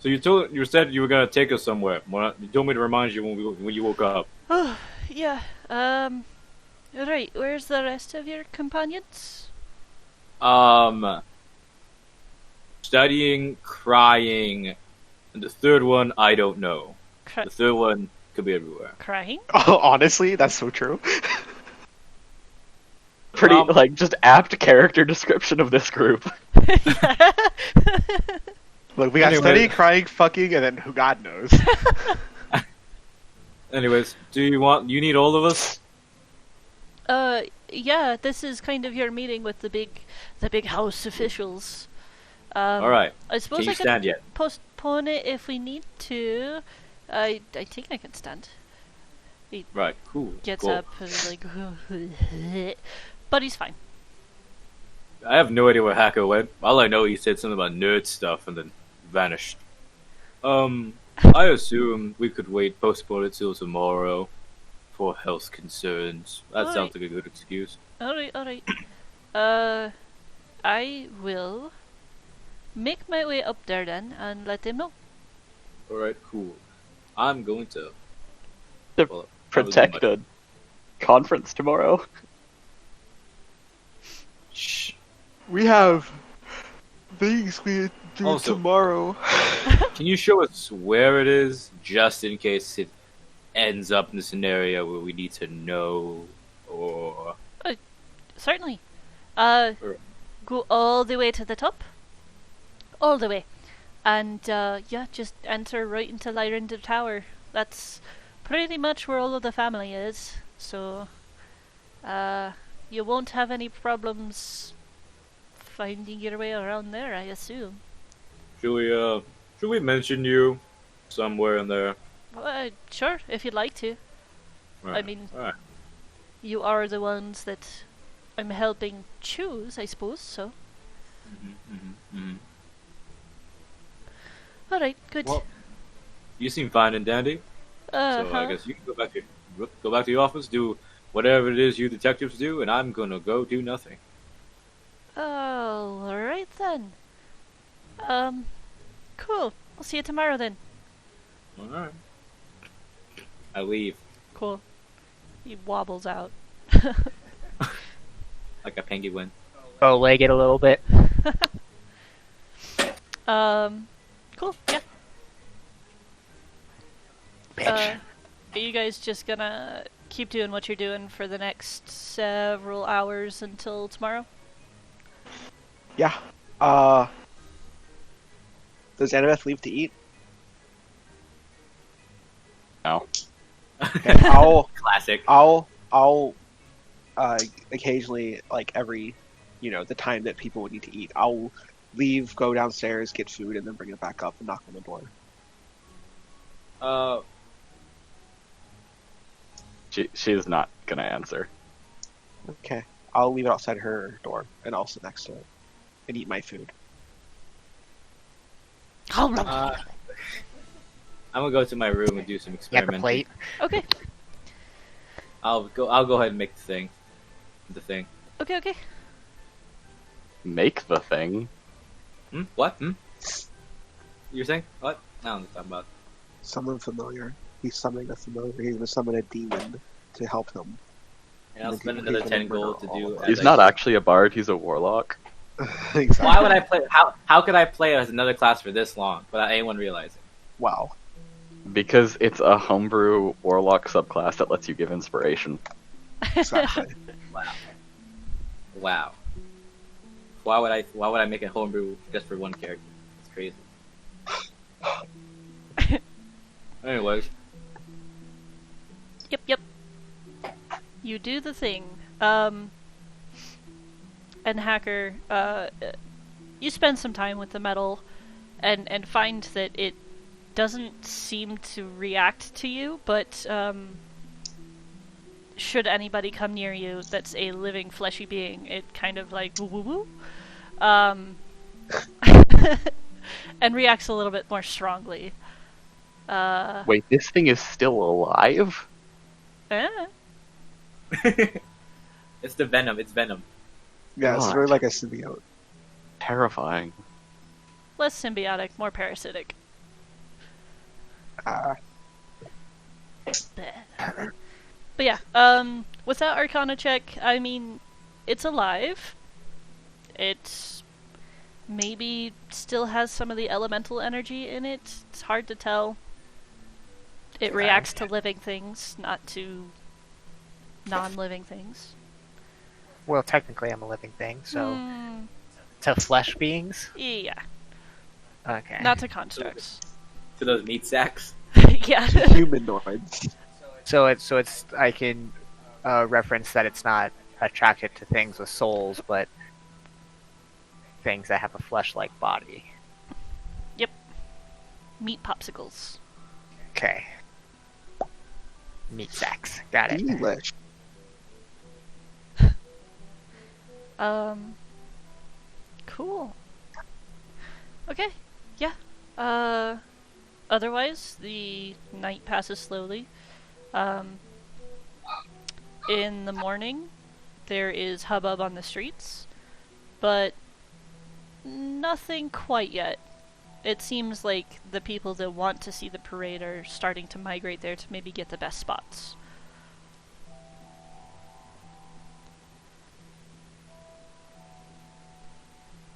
you said you were gonna take us somewhere. You told me to remind you when you woke up. Oh, yeah. Right. Where's the rest of your companions? Studying, crying, and the third one I don't know. Cry- The third one could be everywhere. crying? Oh, honestly, that's so true. Pretty, Um, like, just apt character description of this group. Yeah. Look, we got Anyway. study, crying, fucking, and then who God knows. Anyways, you need all of us? Yeah. This is kind of your meeting with the big house officials. All right. I suppose Can you I could stand yet? postpone it if we need to. I think I can stand. Right. Cool. Gets cool. up and like, but he's fine. I have no idea where Hacker went. All I know, he said something about nerd stuff and then vanished. I assume we could postpone it till tomorrow for health concerns. That Alright. sounds like a good excuse. All right. I will make my way up there then and let them know. Alright, cool. I'm going to To Well, protect a conference tomorrow. Shh. We have things we do Also- tomorrow. Can you show us where it is, just in case it ends up in the scenario where we need to know, or Certainly. Sure. Go all the way to the top. All the way. And, yeah, just enter right into Lyrinda Tower. That's pretty much where all of the family is. So, you won't have any problems finding your way around there, I assume. should we mention you somewhere in there? Sure, if you'd like to. Right. mean- Alright. You are the ones that I'm helping choose, I suppose, so. Alright, good. Well, you seem fine and dandy, so I guess you can go back to your office, do whatever it is you detectives do, and I'm gonna go do nothing. Alright then. Cool. I'll see you tomorrow then. Alright. I leave Cool. He wobbles out. like a penguin. Bow-legged a little bit. Cool, yeah. Bitch. Are you guys just gonna keep doing what you're doing for the next several hours until tomorrow? Yeah. Does Annabeth leave to eat? No. Okay, Classic. I'll occasionally, like every, the time that people would need to eat, I'll leave, go downstairs, get food, and then bring it back up and knock on the door. She's not gonna answer. Okay. I'll leave it outside her door, and I'll sit next to it and eat my food. I'm gonna go to my room and do some You got the experimenting. plate. Okay, I'll go ahead and make the thing. okay. Make the thing. What? You're saying? What? I don't know what you're talking about. Someone familiar. He's summoning a familiar. He's gonna summon a demon to help him. And I'll And spend he's another gonna 10 gold to murder do. all of as He's I not do. actually a bard, he's a warlock. Exactly. Why would I play? How could I play as another class for this long without anyone realizing? Wow. Because it's a homebrew warlock subclass that lets you give inspiration. Exactly. Wow. Why would I make a homebrew just for one character? It's crazy. Anyways, Yep. You do the thing. And Hacker, you spend some time with the metal and find that it doesn't seem to react to you, but should anybody come near you that's a living fleshy being, it kind of like woo woo woo. And reacts a little bit more strongly. Wait, this thing is still alive? Eh. it's the venom. It's venom. Yeah, it's God. really like a symbiote. Terrifying. Less symbiotic, more parasitic. Ah. Bleh. But yeah, with that Arcana check, I mean, it's alive. It maybe still has some of the elemental energy in it. It's hard to tell. It reacts to living things, not to non-living things. Well, technically, I'm a living thing, so Hmm, to flesh beings. yeah, Okay. not to constructs. To those meat sacks. Yeah. Humanoids. So it's I can reference that it's not attracted to things with souls, but things that have a flesh-like body. Meat popsicles. Okay. Meat sacks. Got it. Delish. Cool. Okay, yeah. Otherwise, the night passes slowly. In the morning, there is hubbub on the streets, but nothing quite yet. it seems like the people that want to see the parade are starting to migrate there to maybe get the best spots.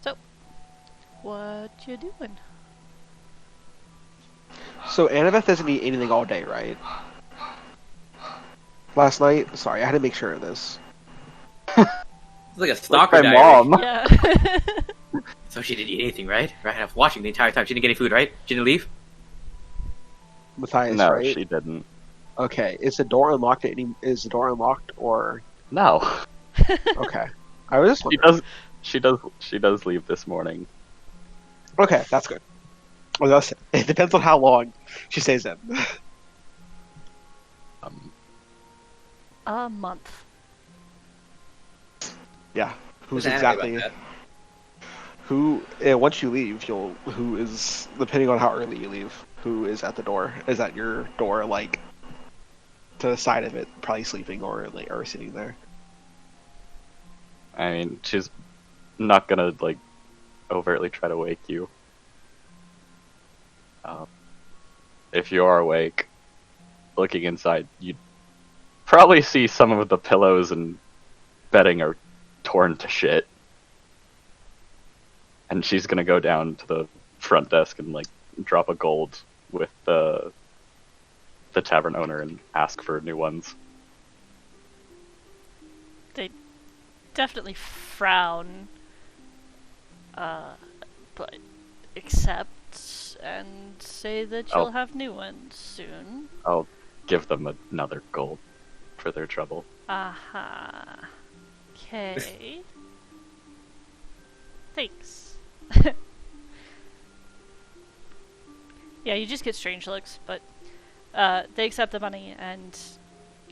So, what you doing? So Annabeth doesn't eat anything all day, right? Last night? Sorry, I had to make sure of this. It's like a stalker my diary. mom. Yeah. So she didn't eat anything, right? Right, I was watching the entire time. She didn't get any food, right? She didn't leave? Matthias, No, right? she didn't. Okay, is the door unlocked? Is the door unlocked or? No. Okay, I was just She wondering. does. She does leave this morning. Okay, that's good. Well, it depends on how long she stays in. A month. Yeah, who's There's an anime exactly about who? Once you leave, who is depending on how early you leave. Who is at the door? Is at your door, like to the side of it, probably sleeping or sitting there. I mean, she's not gonna like overtly try to wake you. If you are awake, looking inside, you'd probably see some of the pillows and bedding are torn to shit. And she's gonna go down to the front desk and like drop a gold with the tavern owner and ask for new ones. They definitely frown, but accept and say that you'll Oh. have new ones soon. I'll give them another gold for their trouble. Aha. Okay. Thanks. Yeah, you just get strange looks, but they accept the money and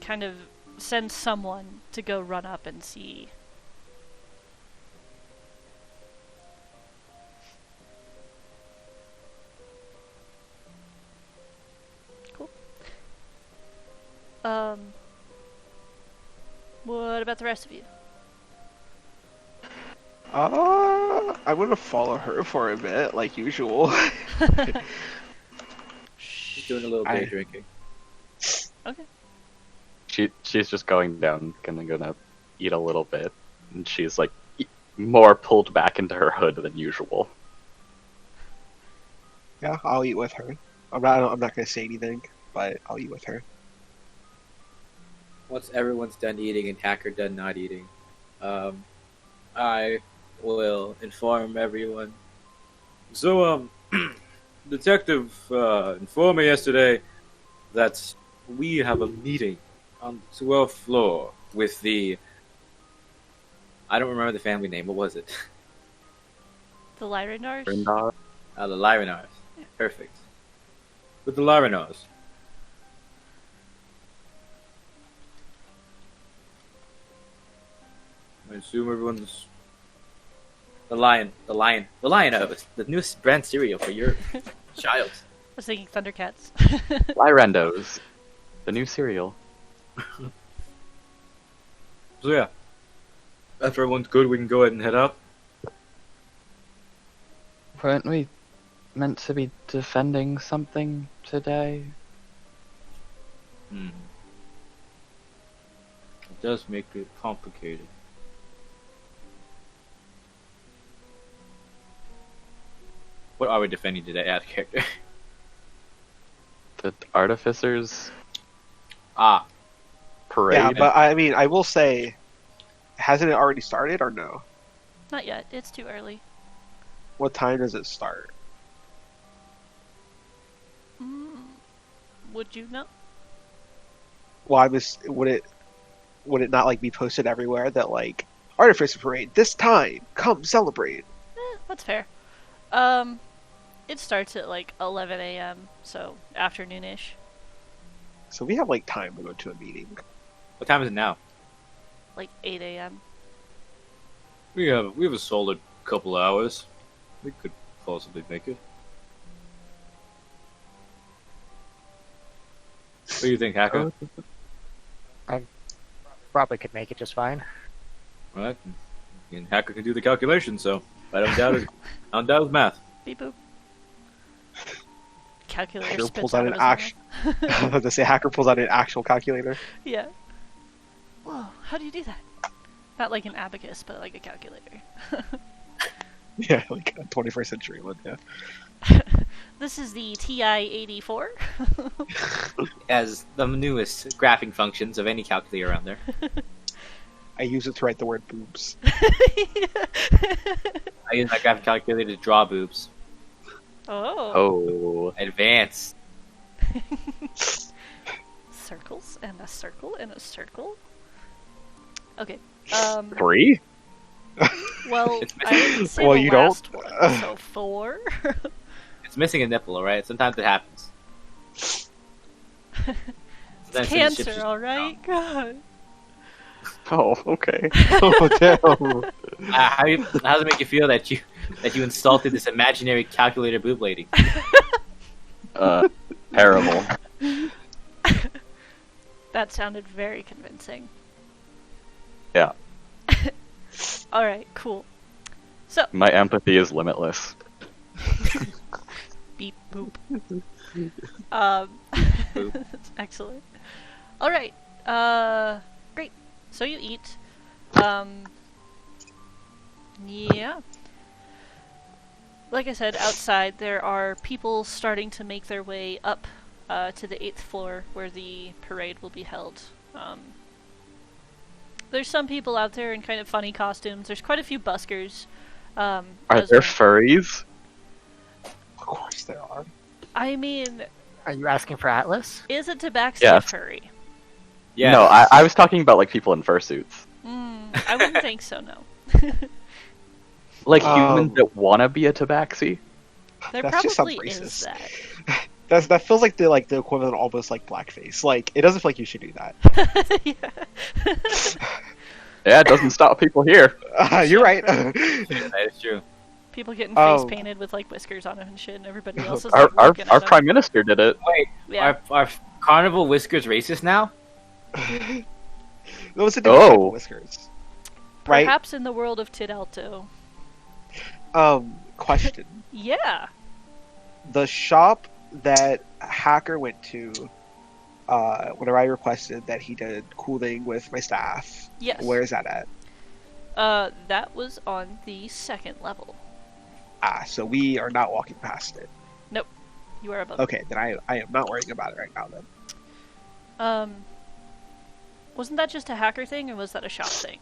kind of send someone to go run up and see. Cool. What about the rest of you? I'm gonna follow her for a bit, like usual. She's doing a little day drinking. Okay. She's just going down, gonna eat a little bit, and she's like more pulled back into her hood than usual. Yeah, I'll eat with her. I'm not gonna say anything, but I'll eat with her. Once everyone's done eating and Hacker done not eating, I will inform everyone. So, Detective informed me yesterday that we have a meeting on the 12th floor with the... I don't remember the family name. What was it? The Lyranars? Brindar? The Lyranars. Perfect. With the Lyranars. I assume everyone's... The Lionos. The newest brand cereal for your child. I was thinking Thundercats. Lyrandos. The new cereal. So yeah. After everyone's good, we can go ahead and head out. Weren't we meant to be defending something today? It does make it complicated. What are we defending today, out of character? The artificers Ah, parade. Yeah, but I mean, I will say, hasn't it already started or no? Not yet. It's too early. What time does it start? Would you know? Well, would it not like be posted everywhere that like Artificer Parade this time, come celebrate? That's fair. It starts at like 11 a.m., so afternoonish. So we have like time to go to a meeting. what time is it now? Like 8 a.m. We have a solid couple hours. We could possibly make it. What do you think, Hacker? Probably could make it just fine. Right? And Hacker can do the calculation, so I don't doubt it. I don't doubt his math. Beep boop. calculator Hacker spits pulls out out of an his action. mouth. I was gonna say hacker pulls out an actual calculator. Yeah. Whoa, how do you do that? Not like an abacus, but like a calculator. Yeah, like a 21st century one. Yeah. This is the TI-84. As the newest graphing functions of any calculator around there. I use it to write the word boobs. I use my graphic calculator to draw boobs. Oh. Oh. Advanced. Circles and a circle and a circle. Okay. 3? Well, It's I didn't say Well, the you don't. last one, so 4. It's missing a nipple, alright? Sometimes it happens. It's Sometimes cancer, ships just- alright? God. Oh, okay. Oh damn! How does it make you feel that you insulted this imaginary calculator boob lady? Terrible. That sounded very convincing. Yeah. Alright, cool. So, My empathy is limitless. beep boop. Boop. That's excellent. Alright, great. So you eat. Yeah. Like I said, outside there are people starting to make their way up to the 8th floor where the parade will be held. There's some people out there in kind of funny costumes. There's quite a few buskers. Are as there well. furries? Of course there are. I mean, Are you asking for Atlas? is a tabaxi Yes. furry? Yeah. No, I was talking about like people in fursuits. I wouldn't think so, no. Like humans Um, that wanna be a tabaxi? There That just sounds probably is racist. that. That feels like the equivalent almost like blackface. Like it doesn't feel like you should do that. Yeah. Yeah, it doesn't stop people here. You're right. That is true. People getting face Oh. painted with like whiskers on them and shit, and everybody Our- else is Our like our, looking our at them. prime minister did it. Wait, Yeah. are carnival whiskers racist now? Those are different type of Oh. whiskers, right? Perhaps in the world of Tidalto. Question: Yeah. the shop that Hacker went to, whenever I requested that he did cooling with my staff, Yes. where is that at? That was on the 2nd level. So we are not walking past it. You are above. Okay, then I am not worrying about it right now then. Wasn't that just a hacker thing, or was that a shop thing?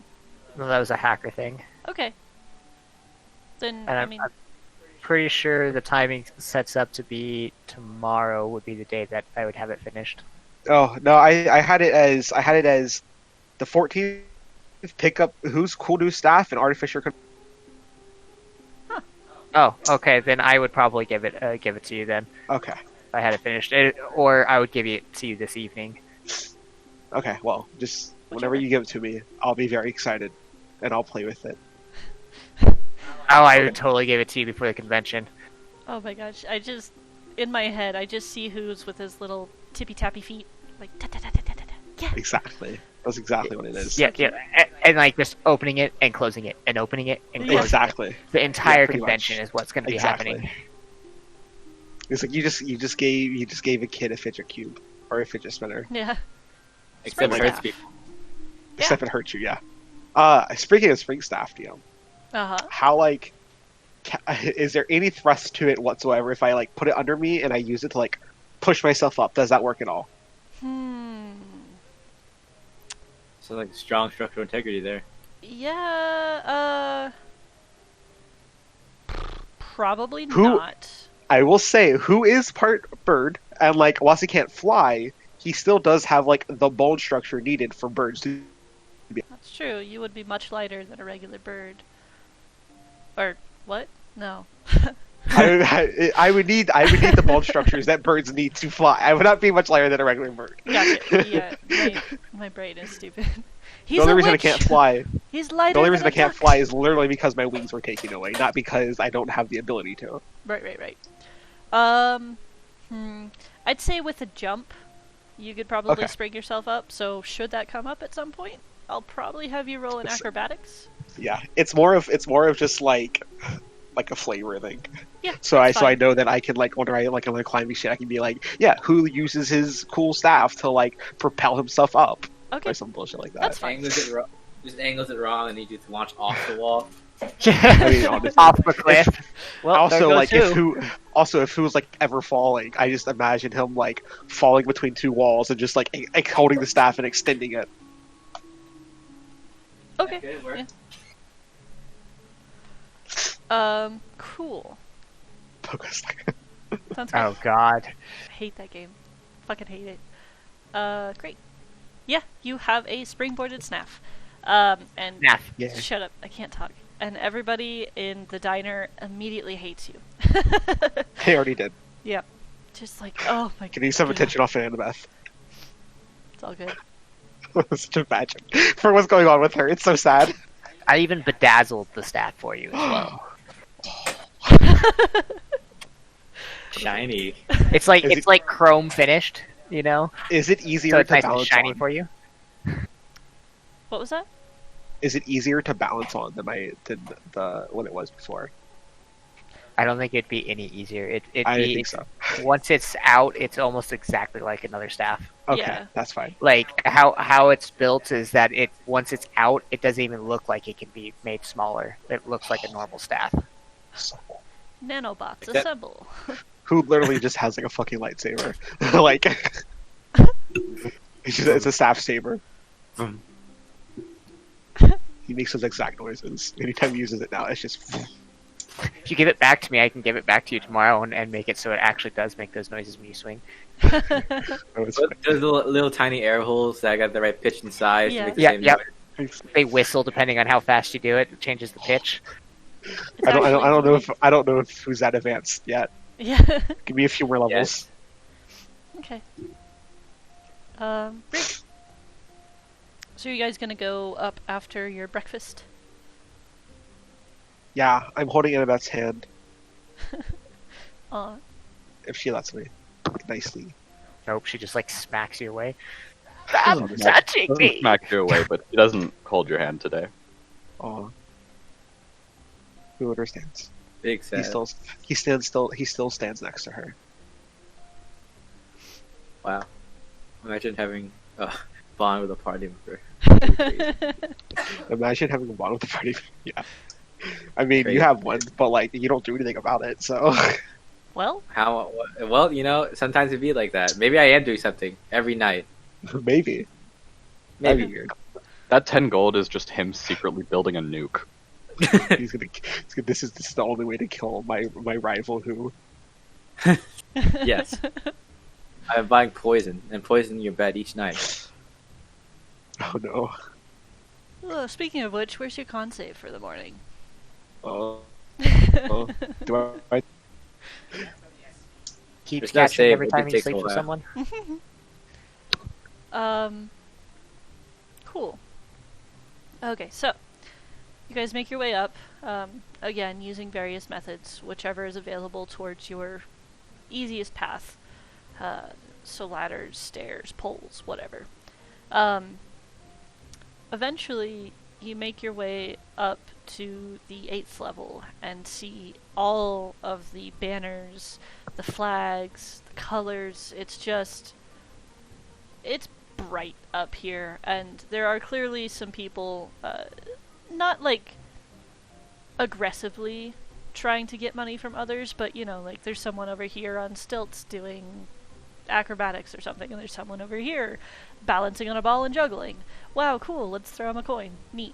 No, that was a hacker thing. Okay. Then, And I I'm, mean, I'm pretty sure the timing sets up to be tomorrow would be the day that I would have it finished. Oh no, I had it as the 14th. Pick up who's cool new staff and artificial. Oh, okay, then I would probably give it to you then. Okay. If I had it finished, or I would give it to you this evening. Okay. Well, just whenever you give it to me, I'll be very excited, and I'll play with it. Oh, I would totally give it to you before the convention. oh my gosh, in my head, I just see who's with his little tippy-tappy feet, like, ta-ta-ta-ta-ta-ta. Yeah. Exactly. That's exactly what it is. Yeah, yeah, and like just opening it and closing it and opening it and Yeah. closing it. Exactly. The entire pretty convention much. is what's going to be Exactly. happening. It's like you just gave a kid a fidget cube or a fidget spinner, Yeah. Except Spring hurts staff. people. except it hurts you. Yeah. Speaking of spring staff, Uh-huh. how is there any thrust to it whatsoever? If I like put it under me and I use it to like push myself up, does that work at all? So like strong structural integrity there. Yeah, probably Who- not. I will say, who is part bird, and like whilst he can't fly, he still does have like the bone structure needed for birds to. That's true. You would be much lighter than a regular bird. Or what? No. I would need the bone structures that birds need to fly. I would not be much lighter than a regular bird. Gotcha. Yeah, my brain is stupid. He's The only a reason I witch. can't fly, He's lighter. the only reason than I a can't duck. fly is literally because my wings were taken away, not because I don't have the ability to. Right. I'd say with a jump, you could probably Okay. spring yourself up. So should that come up at some point, I'll probably have you roll in It's- acrobatics. Yeah, it's more of just like like a flavor thing. Yeah. So I that's fine. know that I can like when I'm climbing shit, I can be like, yeah, who uses his cool staff to like propel himself up Okay. or some bullshit like that. That's fine. Angles it wrong. Just angles it wrong, and he just launch off the wall. I mean, honestly, Off the cliff. Well, there also goes like two. if who's like ever falling, I just imagine him like falling between two walls and just like holding the staff and extending it. Okay. Good work. Cool. Focus. Sounds good. Oh God. I hate that game. Fucking hate it. Great. Yeah, you have a springboarded snaff. And Nah. Yeah. shut up, I can't talk. And everybody in the diner immediately hates you. He already did. Yeah. Just like, oh my god. Can you some attention off of Annabeth? It's all good. Such a magic for what's going on with her. It's so sad. I even bedazzled the staff for you as well. Shiny. It's like Is it's like chrome finished, you know. Is it So easier it's to nice and balance shiny on? for you. What was that? Is it easier to balance on than the when it was before? I don't think it'd be any easier. I think so. Once it's out, it's almost exactly like another staff. Okay, Yeah. that's fine. Like how it's built is that it once it's out, it doesn't even look like it can be made smaller. It looks like a normal staff. So, Nanobots Like that- assemble. who literally just has like a fucking lightsaber? Like it's a staff saber. Vroom. He makes those exact noises anytime he uses it now. It's just If you give it back to me, I can give it back to you tomorrow and make it so it actually does make those noises when you swing. oh, it's Those little tiny air holes that got the right pitch and size. Yeah. To make the Yeah, same yep. noise. They whistle depending on how fast you do it. It changes the pitch. It's I don't know actually if who's that advanced yet. Yeah. Give me a few more levels. Yes. Okay. Great. So you guys gonna go up after your breakfast? Yeah, I'm holding Annabeth's hand Aw. if she lets me nicely. Nope, she just like smacks you away. Doesn't Stop touching Doesn't me! smack you away, but he doesn't hold your hand today. Oh, who understands? Big sad. He still stands next to her. Wow. Imagine having a bond with a party member. Imagine having a bond with the party. Yeah, I mean Crazy. you have one, but like you don't do anything about it. So Well, How? Well, you know, sometimes it'd be like that. Maybe I am doing something every night. maybe. That'd be weird. That 10 gold is just him secretly building a nuke. He's gonna. This is the only way to kill my rival. Who? Yes. I'm buying poison and poisoning your bed each night. Oh no. oh, speaking of which, where's your con save for the morning? Oh. Oh. Do I? Keeps There's no catching save, every it time he takes a sleeps with while. someone. Cool. Okay, so you guys make your way up, again, using various methods, whichever is available towards your easiest path. So ladders, stairs, poles, whatever. Eventually, you make your way up to the 8th level and see all of the banners, the flags, the colors. It's bright up here, and there are clearly some people, not like aggressively trying to get money from others, but you know, like there's someone over here on stilts doing acrobatics or something, and there's someone over here balancing on a ball and juggling. Wow, cool, let's throw him a coin. Neat.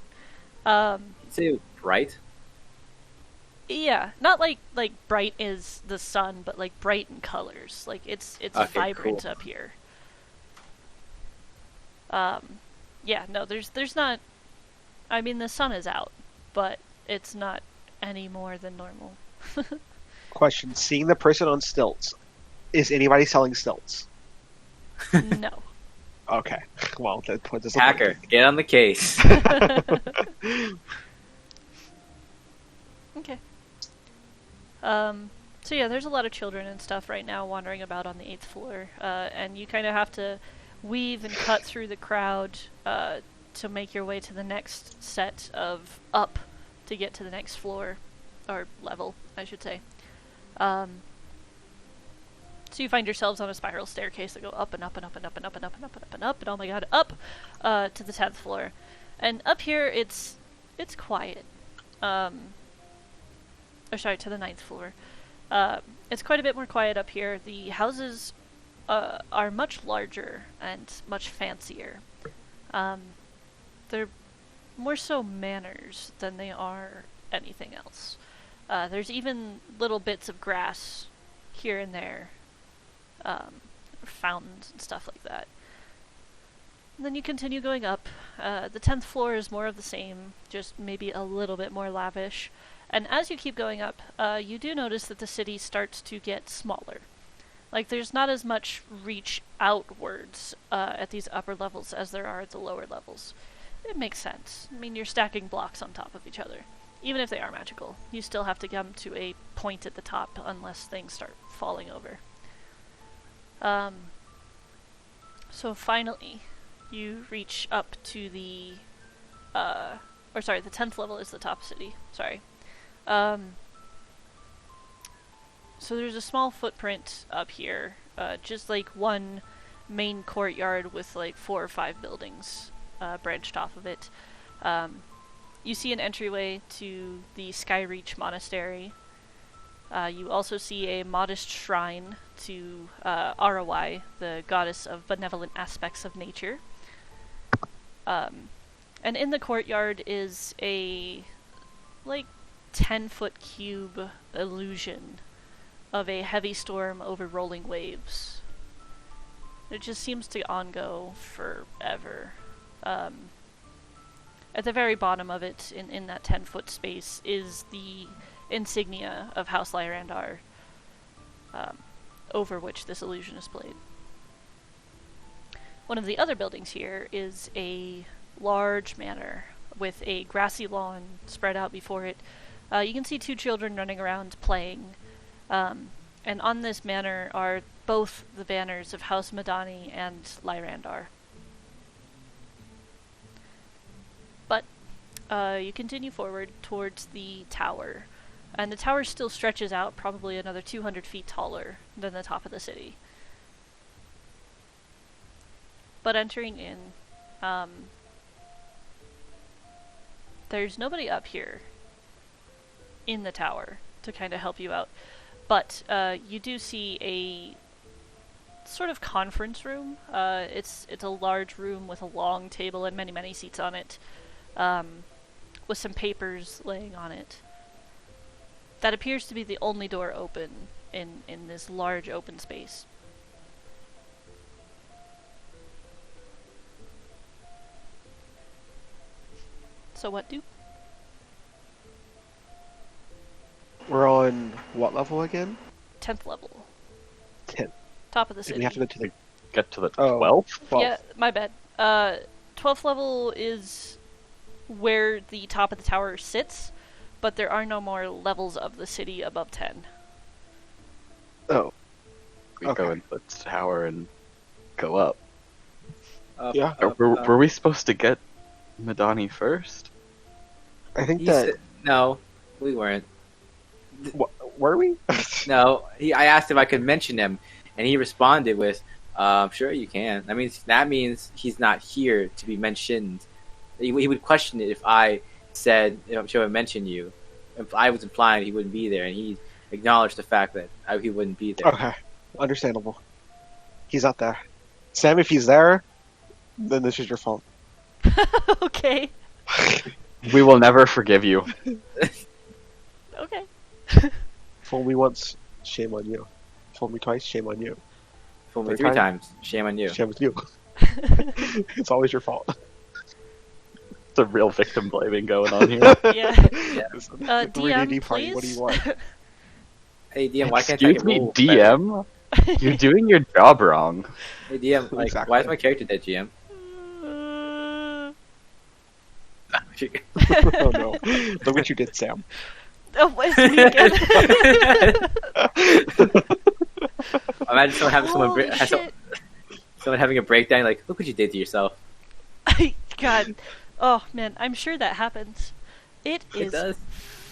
You say it was bright? Yeah, not like bright is the sun, but like bright in colors. Like it's Okay, vibrant cool. up here. Yeah, no, there's not. I mean, the sun is out, but it's not any more than normal. Question: seeing the person on stilts, is anybody selling stilts? No. Okay. Well, that point is Hacker, get on the case. Okay. So yeah, there's a lot of children and stuff right now wandering about on the 8th floor, and you kind of have to weave and cut through the crowd to make your way to the next set of up to get to the next floor. or level, I should say. So you find yourselves on a spiral staircase that go up and up and up and up and up and up and up and up and up, and oh my god, up to the 10th floor. And up here, it's quiet. Or sorry, to the 9th floor. It's quite a bit more quiet up here. The houses are much larger and much fancier. They're more so manors than they are anything else. There's even little bits of grass here and there, fountains and stuff like that. And then you continue going up. The 10th floor is more of the same, just maybe a little bit more lavish. And as you keep going up, you do notice that the city starts to get smaller. Like, there's not as much reach outwards at these upper levels as there are at the lower levels. It makes sense. I mean, you're stacking blocks on top of each other. Even if they are magical, you still have to come to a point at the top unless things start falling over. So finally, you reach up to the... the 10th level is the top city. Sorry. So there's a small footprint up here, just like one main courtyard with like 4 or 5 buildings branched off of it. You see an entryway to the Skyreach Monastery. You also see a modest shrine to Arawai, the goddess of benevolent aspects of nature. And in the courtyard is a, like, 10-foot cube illusion of a heavy storm over rolling waves. It just seems to on-go forever. At the very bottom of it, in that 10-foot space, is the insignia of House Lyrandar, over which this illusion is played. One of the other buildings here is a large manor with a grassy lawn spread out before it. You can see 2 children running around playing, and on this manor are both the banners of House Madani and Lyrandar. But you continue forward towards the tower, and the tower still stretches out probably another 200 feet taller than the top of the city. But entering in, there's nobody up here in the tower to kind of help you out. But you do see a sort of conference room. It's a large room with a long table and many, many seats on it, with some papers laying on it. That appears to be the only door open in this large open space. So what do? We're on what level again? 10th level. 10. Top of the Did city. we have to go to the Get to the 12th? 12th? Yeah, my bad. 12th level is where the top of the tower sits, but there are no more levels of the city above 10. Oh. We Okay. go into the tower and go up. Yeah. Were we supposed to get Madani first? I think He that... said, no, we weren't. Were we? No, I asked if I could mention him, and he responded with, "Sure, you can." That means he's not here to be mentioned. He would question it if I said, "Should I mention you?" If I was implying he wouldn't be there, and he acknowledged the fact that he wouldn't be there. Okay. Understandable. He's not there. Sam, if he's there, then this is your fault. Okay. We will never forgive you. Okay. Fool me once, shame on you. Fool me twice, shame on you. Fool me Third 3 time? times. Shame on you. Shame on you. It's always your fault. It's a real victim blaming going on here. Yeah. It's a DM, 3D party. please. What do you want? Hey DM, why can't I Excuse get me, roll? DM? You're doing your job wrong. Hey DM, like, Exactly. why is my character dead, GM? Oh no. Look what you did, Sam. Oh, it's me again. Imagine someone having Holy shit. someone having a breakdown. Like, look what you did to yourself. God. Oh, man. I'm sure that happens. It It is does.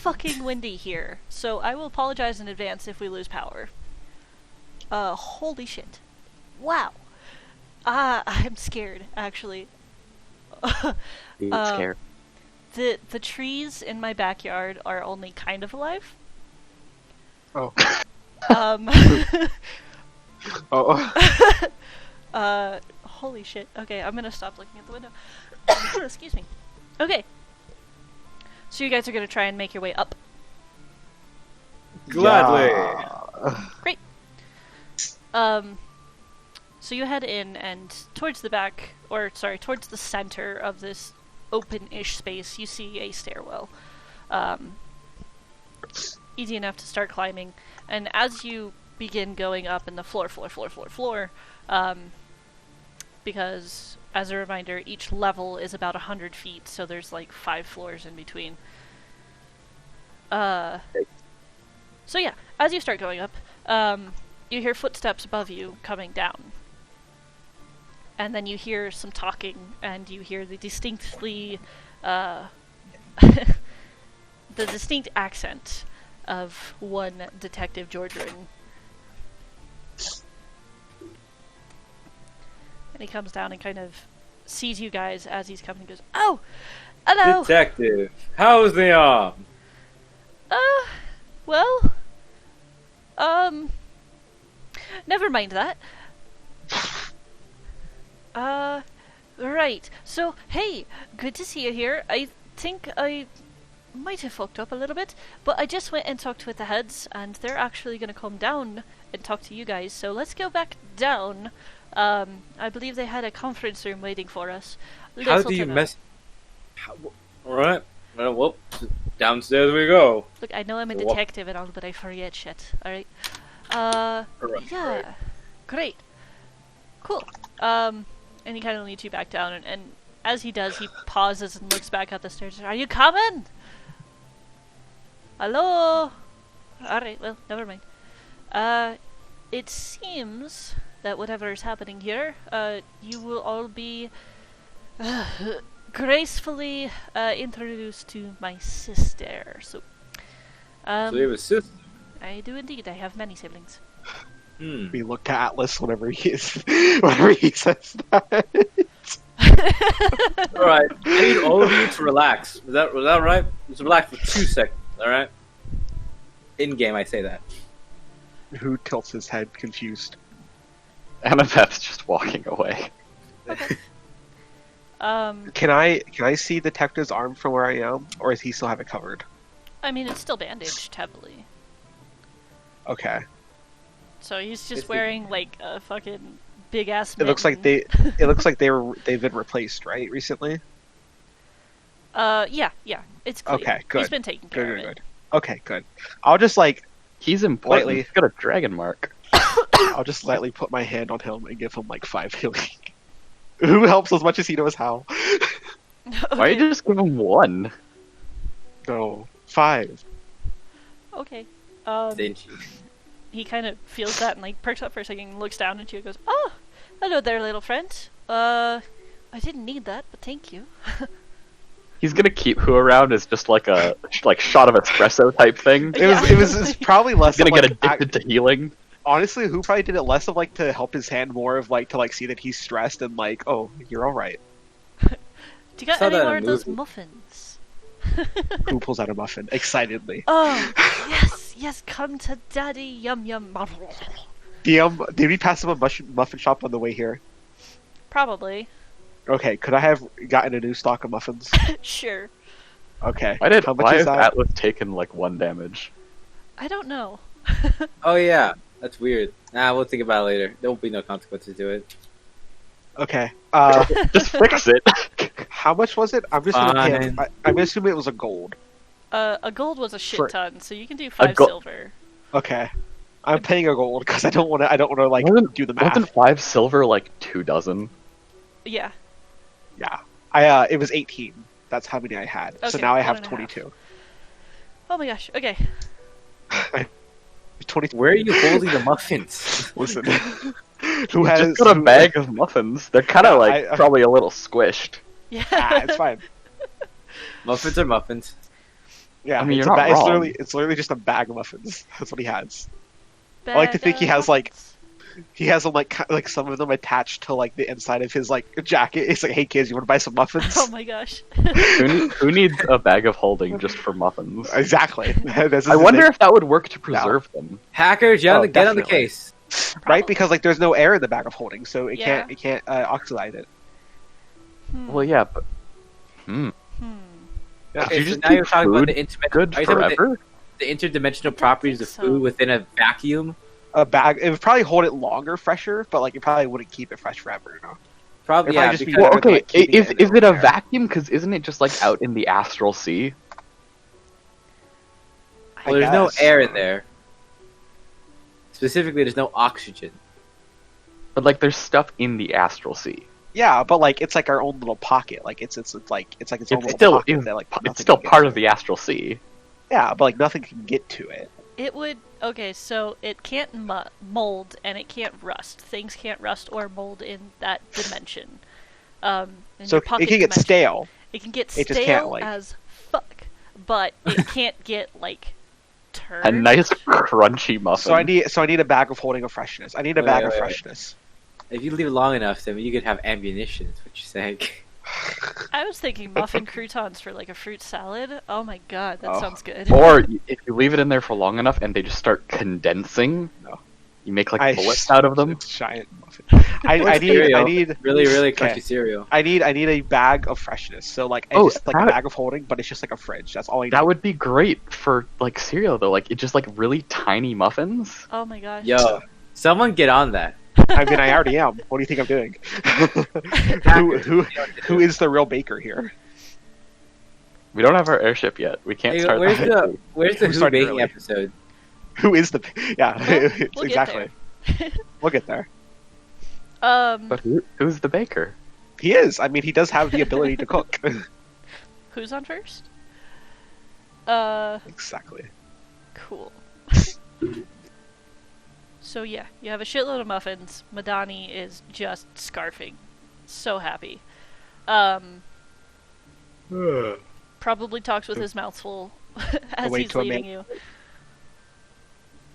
fucking windy here, so I will apologize in advance if we lose power. Holy shit. Wow. I'm scared, actually. Be Uh, scared. The trees in my backyard are only kind of alive. Oh. Um, Oh. holy shit. Okay, I'm gonna stop looking at the window. Excuse me. Okay. So you guys are gonna try and make your way up. Gladly. Great. So you head in, and towards the back, or sorry, towards the center of this open-ish space, you see a stairwell. Easy enough to start climbing, and as you begin going up in the floor, because, as a reminder, each level is about 100 feet, so there's like 5 floors in between. So yeah, as you start going up, you hear footsteps above you coming down. And then you hear some talking, and you hear the distinctly, the distinct accent of one Detective Georgian. And he comes down and kind of sees you guys as he's coming and goes, "Oh! Hello! Detective, how's the arm? Well, never mind that. Right. So, hey, good to see you here. I think I might have fucked up a little bit, but I just went and talked with the heads, and they're actually going to come down and talk to you guys, so let's go back down. I believe they had a conference room waiting for us. How do you mess... Alright, well, downstairs we go. Look, I know I'm a Wha- detective and all, but I forget shit, alright? Yeah. Great. Cool. And he kind of leads you back down, and as he does, he pauses and looks back at the stairs. Are you coming? Hello? Alright, well, never mind. It seems that whatever is happening here, you will all be gracefully introduced to my sister. So So you have a sister? I do indeed. I have many siblings. We look to Atlas whenever he says that. Alright, I need all of you to relax. Was that right? Just relax for 2 seconds, alright? In game, I say that. Who tilts his head confused? Annabeth's just walking away. Okay. Can I see Detective's arm from where I am, or does he still have it covered? I mean, it's still bandaged heavily. Okay. So he's just wearing like a fucking big ass. It looks like they've been replaced, right, recently? Yeah. It's clean. Okay, good. He's been taking care of it. Okay, good. I'll just He's important. Lightly. He's got a dragon mark. I'll just lightly put my hand on him and give him 5 healing. Who helps as much as he knows how? Why you just give him 1? No, 5. Okay. Didn't you? He kind of feels that and like perks up for a second and looks down at you and goes, "Oh, hello there, little friend. I didn't need that, but thank you." He's gonna keep who around as just like a shot of espresso type thing. It was probably less. He's gonna of, get addicted to healing. Honestly, who probably did it less of to help his hand, more of to see that he's stressed and oh, you're all right. Do you got Saw any that in more a of those movie. muffins? Who pulls out a muffin excitedly? Oh, yes, come to daddy, yum yum. Did we pass him a muffin shop on the way here? Probably. Okay, could I have gotten a new stock of muffins? Sure. Okay. Why is has that? Atlas taken 1 damage? I don't know. Oh yeah, that's weird. Nah, we'll think about it later. There won't be no consequences to it. Okay. Just fix it. How much was it? I'm just gonna pay him. Fine. I'm assuming it was a gold. A gold was a shit For- ton, so you can do 5 go- silver. Okay. I'm paying a gold because I don't want to do the math. Wasn't 5 silver 2 dozen? Yeah. Yeah. It was 18. That's how many I had. So Okay, now I 1 have and a half. 22. Oh my gosh. Okay. 22. Where are you holding the muffins? Listen. You Who has just got a bag of muffins. They're kind of I- probably a little squished. Yeah. Ah, it's fine. Muffins are muffins. Yeah, I mean, it's you're not it's wrong. literally just a bag of muffins. That's what he has. Bag like to think he of has, like, muffins. He has them like some of them attached to like the inside of his like jacket. It's like, hey kids, you want to buy some muffins? Oh my gosh. Who needs a bag of holding just for muffins? Exactly. This is I the wonder thing, if that would work to preserve them. Hackers, get on Oh, get on the definitely. case. right? Because like there's no air in the bag of holding, so it Yeah. can't oxidize it. Well, yeah, but Hmm. Yeah. Okay, you so just now keep you're talking about food the intimate. good Are you talking about forever? the interdimensional properties of think so. food within a vacuum? A bag, it would probably hold it longer, fresher, but like it probably wouldn't keep it fresh forever. You know? Probably, It'd yeah. probably just be Because, Well, better than, okay, like, keeping is it in it a air. vacuum? Because isn't it just like out in the astral sea? well, there's no guess. air in there. Specifically, there's no oxygen. But like, there's stuff in the astral sea. Yeah, but like it's like our own little pocket. Like it's like its own It's little still pocket that like it's nothing still can get part to of it. the astral sea. Yeah, but like nothing can get to it. It would. Okay, so it can't mold and it can't rust. Things can't rust or mold in that dimension. In So your pocket it can get dimension. stale. It can get It just stale can't, like- as fuck, but it can't get like turned. A nice crunchy muffin. So I need a bag of holding of freshness. I need a Wait, bag wait, of wait. freshness. If you leave it long enough, then you could have ammunition. Is what you're saying? I was thinking muffin croutons for like a fruit salad. Oh my god, that Oh. sounds good. Or if you leave it in there for long enough and they just start condensing, No. you make like I bullets out of them. It's giant muffin. I Cereal. need Really, really crunchy Okay. cereal. I need a bag of freshness. So like it's Oh, just like a that- bag of holding, but it's just like a fridge. That's all I need. That would be great for like cereal though. Like it's just like really tiny muffins. Oh my gosh. Yo, someone get on that. I mean, I already am. What do you think I'm doing? who is the real baker here? We don't have our airship yet. We can't Hey, start. where's that. the We're Who starting baking early. episode? Who is the? Yeah, We'll get exactly. We'll get there. But who's the baker? He is. I mean, he does have the ability to cook. Who's on first? Exactly. Cool. So yeah, you have a shitload of muffins. Madani is just scarfing. So happy. Probably talks with his mouth full as Away he's to a leading man- you.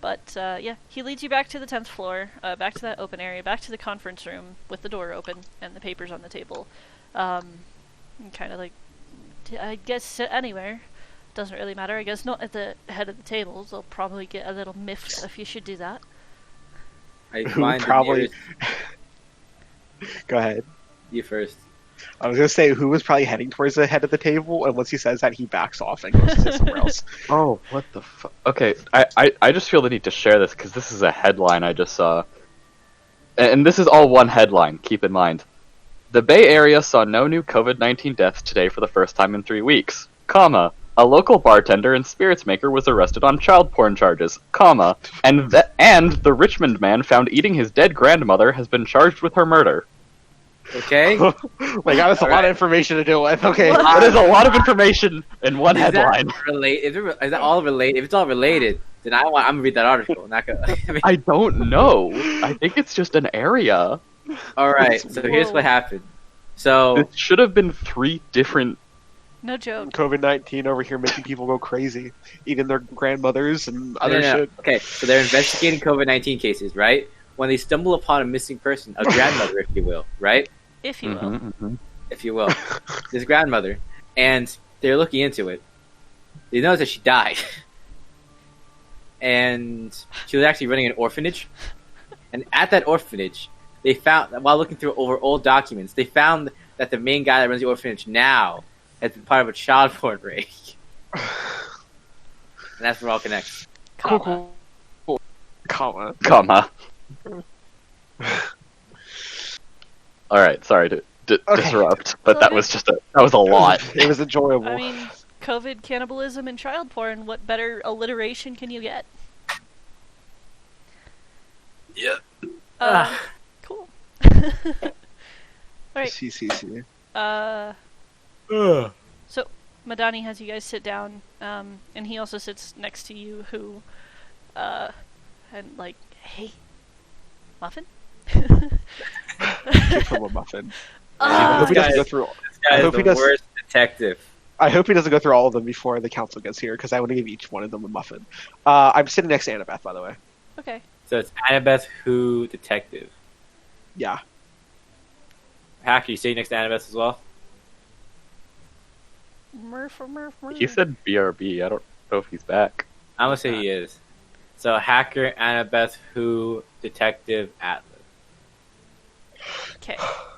But yeah, he leads you back to the 10th floor, back to that open area, back to the conference room with the door open and the papers on the table. Kind of like, I guess sit anywhere. Doesn't really matter. I guess not at the head of the table. They'll probably get a little miffed if you should do that. I Who find probably- the nearest- Go ahead. you first. I was gonna say who was probably heading towards the head of the table, and once he says that, he backs off and goes to sit somewhere else. Oh, what the fuck? Okay, I just feel the need to share this because this is a headline I just saw. And this is all one headline, keep in mind. The Bay Area saw no new COVID-19 deaths today for the first time in 3 weeks, comma. A local bartender and spirits maker was arrested on child porn charges, comma. And the Richmond man found eating his dead grandmother has been charged with her murder. Okay. My God, that's a lot of information to deal with. Okay. That is a lot of information in one headline. Is that all related? If it's all related, then I'm gonna read that article. Not gonna. I mean, I don't know. I think it's just an area. all right. So here's Whoa. what happened. So It should have been 3 different. No joke. COVID-19 over here making people go crazy, eating their grandmothers and other no. shit. Okay, so they're investigating COVID-19 cases, right? When they stumble upon a missing person, a grandmother, if you will, right? If you will. Mhm, mhm. If you will, this grandmother, and they're looking into it. They notice that she died, and she was actually running an orphanage. And at that orphanage, they found, while looking through over old documents, they found that the main guy that runs the orphanage now has been part of a child porn ring. And that's where it all connects. Comma. Comma. Comma. All right, sorry to Okay. disrupt, but that was a lot. It was enjoyable. I mean, COVID, cannibalism, and child porn. What better alliteration can you get? Yeah. Cool. Alright. CCC. So Madani has you guys sit down, and he also sits next to you. Who, and like, hey, muffin. Give him a muffin. I Ah, hope he doesn't guy go is- through. This guy I is hope he the does- worst detective. I hope he doesn't go through all of them before the council gets here, because I want to give each one of them a muffin. I'm sitting next to Annabeth, by the way. Okay. So it's Annabeth, who, detective. Yeah. Hacker, you sitting next to Annabeth as well? Murph. He said BRB. I don't know if he's back. I'm gonna say he is. So Hacker, Annabeth, who, detective, Atlas. Okay. Oh,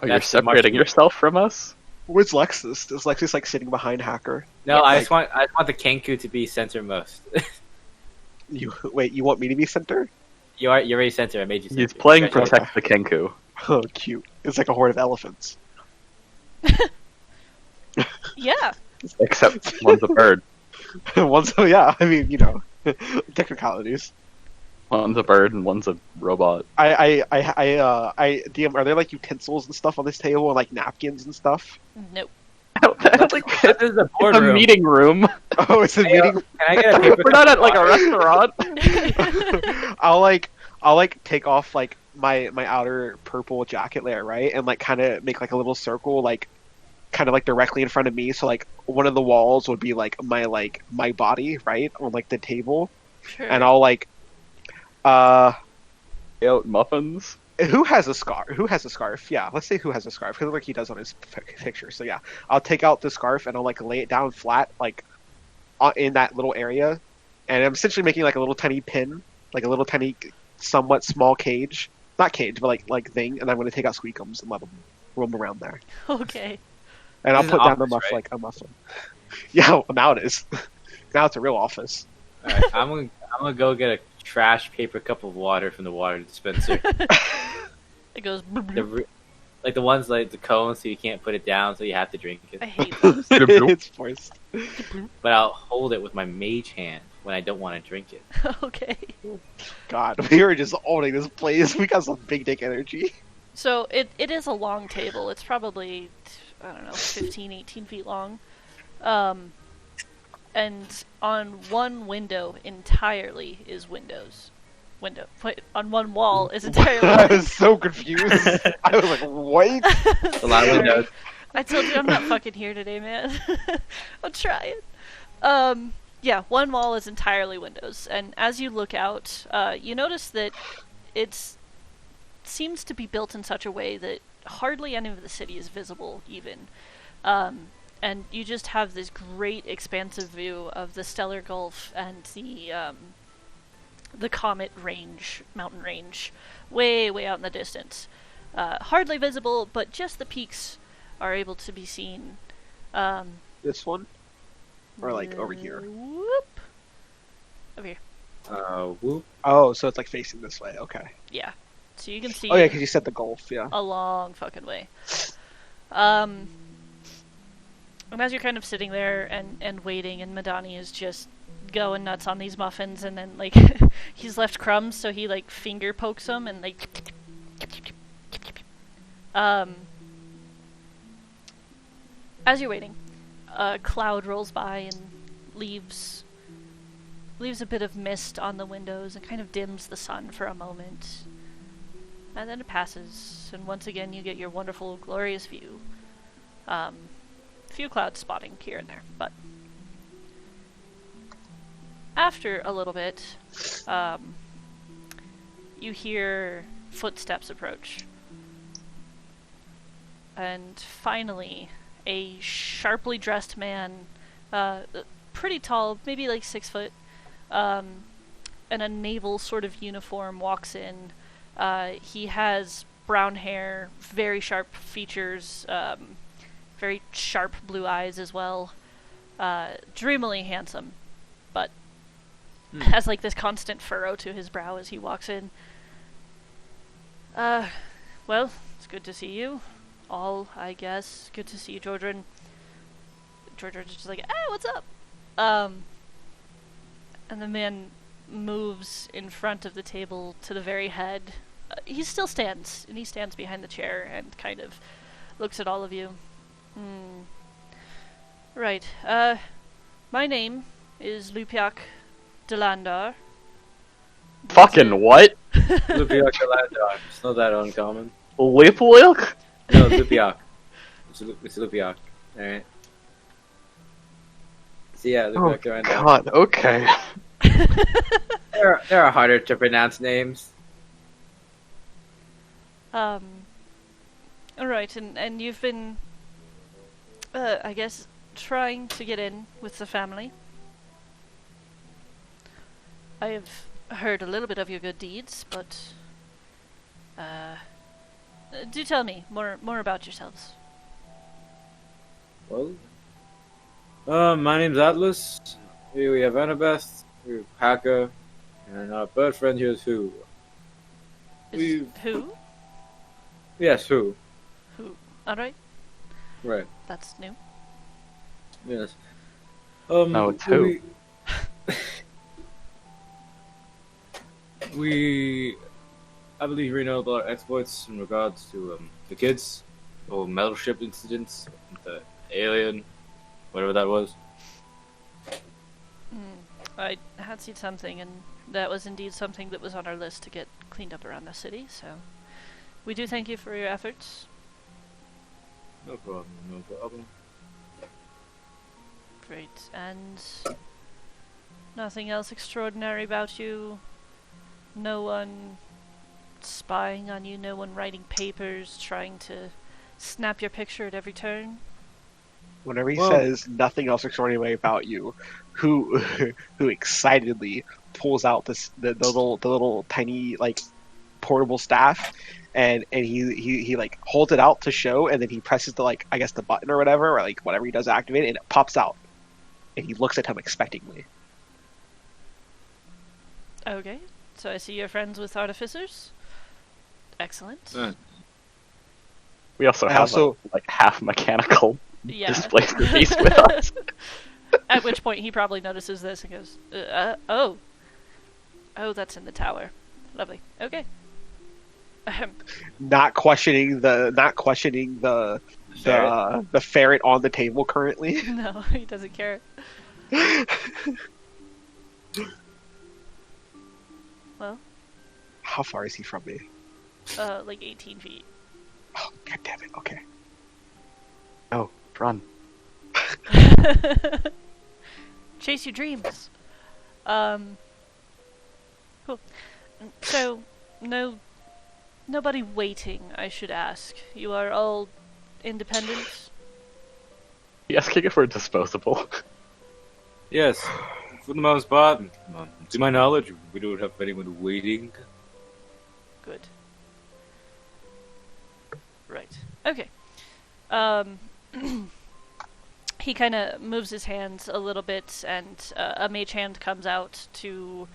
you're That's the separating mushroom. yourself from us? Where's Lexus? Is Lexus like sitting behind Hacker? No, Yes. I just want the Kenku to be centermost. You want me to be center? you're already center. I made you center. He's playing You guys- Protect the Kenku. Oh, cute. It's like a horde of elephants. Yeah. Except one's a bird. I mean, you know, technicalities. One's a bird and one's a robot. DM, are there like utensils and stuff on this table, and like napkins and stuff? Nope. Like, This is a it's a boardroom. meeting room. Oh, it's a Hey, meeting. Can I get a paper? We're not at like a restaurant. I'll take off like my outer purple jacket layer, right, and like kind of make like a little circle, like kind of like directly in front of me. So like one of the walls would be like my body, right, on like the table, Sure. and I'll like Out muffins. who has a scarf? Who has a scarf? Yeah, let's say who has a scarf, because like he does on his picture. So yeah, I'll take out the scarf and I'll like lay it down flat, like in that little area, and I'm essentially making like a little tiny pin, like a little tiny, somewhat small cage, not cage, but like thing, and I'm gonna take out Squeakums and let them roam around there, Okay. and I'll This is put an down the office, muffin, right? like a muffin. Yeah, now it is. Now it's a real office. Alright, I'm gonna go get a trash paper cup of water from the water dispenser. It goes. Like the ones like the cones, so you can't put it down, so you have to drink I it. hate those. It's forced. But I'll hold it with my mage hand when I don't want to drink it. Okay. God, we were just owning this place. We got some big dick energy. So it is a long table. It's probably, I don't know, 15, 18 feet long. And on one window entirely is windows. On one wall is entirely I was so confused. I was like, what? A lot of windows. I told you I'm not fucking here today, man. I'm trying. Yeah, one wall is entirely windows, and as you look out, you notice that it seems to be built in such a way that hardly any of the city is visible, even. And you just have this great expansive view of the Stellar Gulf and the Comet Range, mountain range, way, way out in the distance. Hardly visible, but just the peaks are able to be seen. This one? Or like over here? Whoop. Over here. Whoop. Oh, so it's like facing this way. Okay. Yeah. So you can see Oh yeah, because you said the Gulf. Yeah. a long fucking way. And as you're kind of sitting there and waiting, and Madani is just going nuts on these muffins, and then like he's left crumbs, so he like finger pokes them and like as you're waiting, a cloud rolls by and leaves a bit of mist on the windows and kind of dims the sun for a moment. And then it passes, and once again you get your wonderful, glorious view. Few clouds spotting here and there, but after a little bit, you hear footsteps approach. And finally, a sharply dressed man, pretty tall, maybe like 6 foot, in a naval sort of uniform walks in. He has brown hair, very sharp features, very sharp blue eyes as well. Dreamily handsome, but has like this constant furrow to his brow as he walks in. Well, it's good to see you. All, I guess. Good to see you, Jordan. Jordan's just like, what's up? And the man moves in front of the table to the very head. He still stands, and he stands behind the chair and kind of looks at all of you. Right. My name is Lupiak Delandar. Fucking what? Lupiak Galandar. It's not that uncommon. Whip Wilk? No, Lupiak. It's Lupiak. Alright. Yeah, look Oh back there right now. God. Okay. There are harder to pronounce names. All right, and you've been, I guess, trying to get in with the family. I have heard a little bit of your good deeds, but do tell me more about yourselves. Well, my name's Atlas. Here we have Annabeth, we have Haka, and our bird friend here is Who. Who? Yes, Who. Who? All right, Right. that's new. Yes. No, it's Who. I believe we know about our exploits in regards to the kids, or metal ship incidents, the alien, whatever that was. I had seen something, and that was indeed something that was on our list to get cleaned up around the city, so we do thank you for your efforts. No problem, no problem. Great, and nothing else extraordinary about you? No one spying on you, no one writing papers, trying to snap your picture at every turn? Whenever he Well- says nothing else extraordinary about you, who excitedly pulls out the little tiny like portable staff, and he like holds it out to show, and then he presses the like I guess the button or whatever, or like whatever he does to activate it, and it pops out, and he looks at him expectingly. Okay, so I see you're friends with artificers. Excellent. We also I have also- like half mechanical Yeah. display space with us. At which point he probably notices this and goes, oh. Oh, that's in the tower. Lovely. Okay. Not questioning the ferret on the table currently. No, he doesn't care. Well, How far is he from me? like 18 feet. Oh, God damn it. Okay. Oh, run. Chase your dreams. Cool. So, nobody waiting, I should ask. You are all independent? You asking if we're disposable? Yes, for the most part. To my knowledge, we don't have anyone waiting. Good. Right. Okay. He kind of moves his hands a little bit, and a mage hand comes out to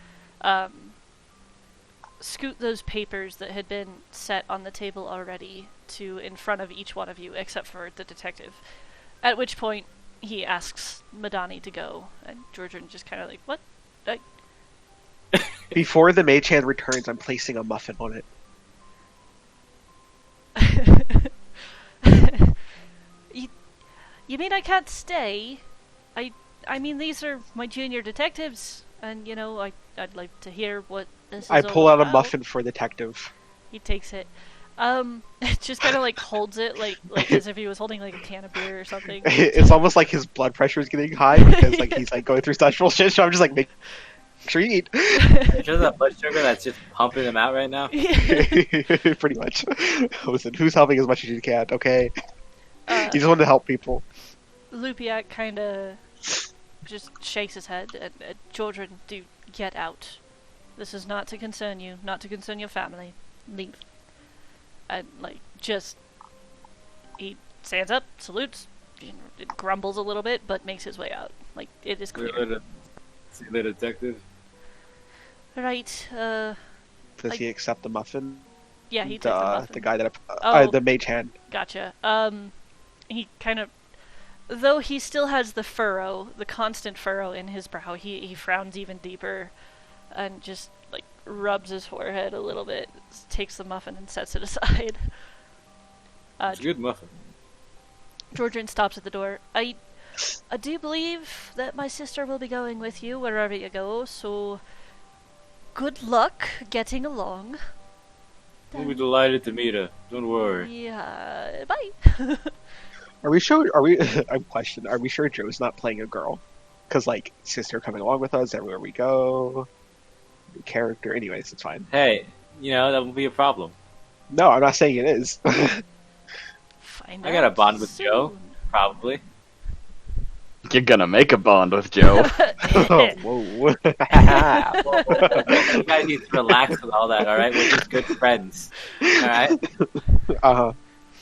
scoot those papers that had been set on the table already to in front of each one of you, except for the detective. At which point, he asks Madani to go, and Georgian just kind of like, what? Before the mage hand returns, I'm placing a muffin on it. You mean I can't stay? I mean, these are my junior detectives, and, you know, I'd like to hear what this is I pull all out a about. muffin for detective. He takes it. Just kind of, like, holds it, like as if he was holding, like, a can of beer or something. It's almost like his blood pressure is getting high because like he's like going through sexual shit. So I'm just like, make sure you eat. Sure that blood sugar that's just pumping them out right now? Pretty much. Listen, who's helping as much as you can? Okay, you just want to help people. Lupiak kind of just shakes his head, and Georgian, do get out. This is not to concern you, not to concern your family. Leave. And, like, just... He stands up, salutes, grumbles a little bit, but makes his way out. Like, it is clear. See the detective? Right, Does like- he accept the muffin? yeah, he takes the muffin. The guy that Oh. the mage hand. Gotcha. He kind of... Though he still has the furrow, the constant furrow in his brow, he frowns even deeper and just, like, rubs his forehead a little bit, takes the muffin and sets it aside. It's a good muffin. Georgian stops at the door. I do believe that my sister will be going with you wherever you go, so good luck getting along. We'll be delighted to meet her. Don't worry. Yeah, bye. Are we sure? Are we? I'm questioning. Are we sure Joe's not playing a girl? because like sister coming along with us everywhere we go, new character. Anyways, it's fine. Hey, that won't be a problem. No, I'm not saying it is. Find I got a out bond with soon. Joe. Probably. You're gonna make a bond with Joe. Oh, whoa. You guys need to relax with all that, alright? We're just good friends. Alright? Uh-huh.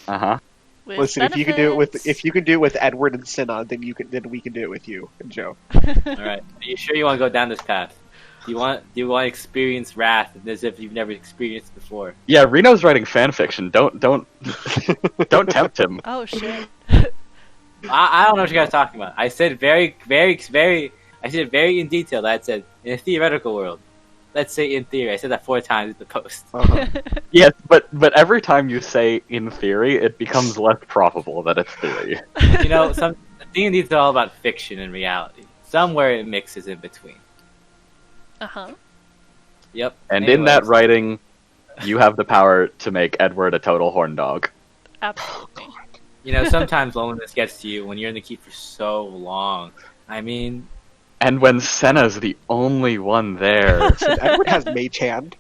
Uh-huh. With Listen, if you can do benefits. it with Edward and Cinna, then we can do it with you and Joe. Alright. Are you sure you want to go down this path? Do you want to experience wrath as if you've never experienced before? Yeah, Reno's writing fan fiction. Don't don't tempt him. Oh shit. I don't know what you guys are talking about. I said very in detail that I said, in a theoretical world. Let's say in theory. I said that 4 times in the post. Uh-huh. Yes, but every time you say in theory, it becomes less probable that it's theory. D&D is all about fiction and reality. Somewhere it mixes in between. Uh-huh. Yep. And in that writing, you have the power to make Edward a total horn dog. Absolutely. Sometimes loneliness gets to you when you're in the keep for so long. I mean, And when Senna's the only one there. So Edward has Mage Hand.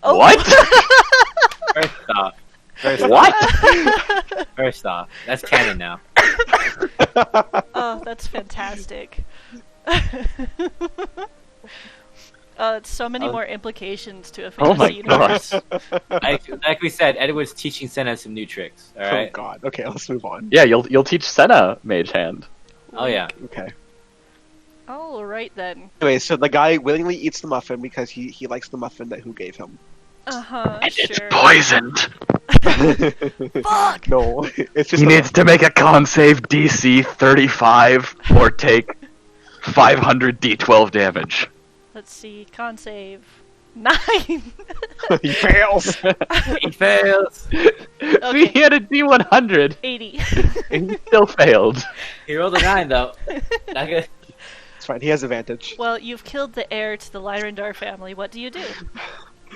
Oh. What? First off, that's canon now. Oh, that's fantastic. It's so many more implications to a Oh my fantasy universe. Like we said, Edward's teaching Senna some new tricks. All Oh right. god. Okay, let's move on. Yeah, you'll teach Senna Mage Hand. Oh yeah. Okay. All right then. Anyway, so the guy willingly eats the muffin because he likes the muffin that who gave him. Sure. Poisoned. Fuck! No, it's just He needs to make a con save DC 35 or take 500 D12 damage. Let's see. Con save 9. he fails. He fails. Okay. He had a D100 80. and he still failed. He rolled a 9 though. Not good. It's fine. He has advantage. Well, you've killed the heir to the Lyrandar family. What do you do?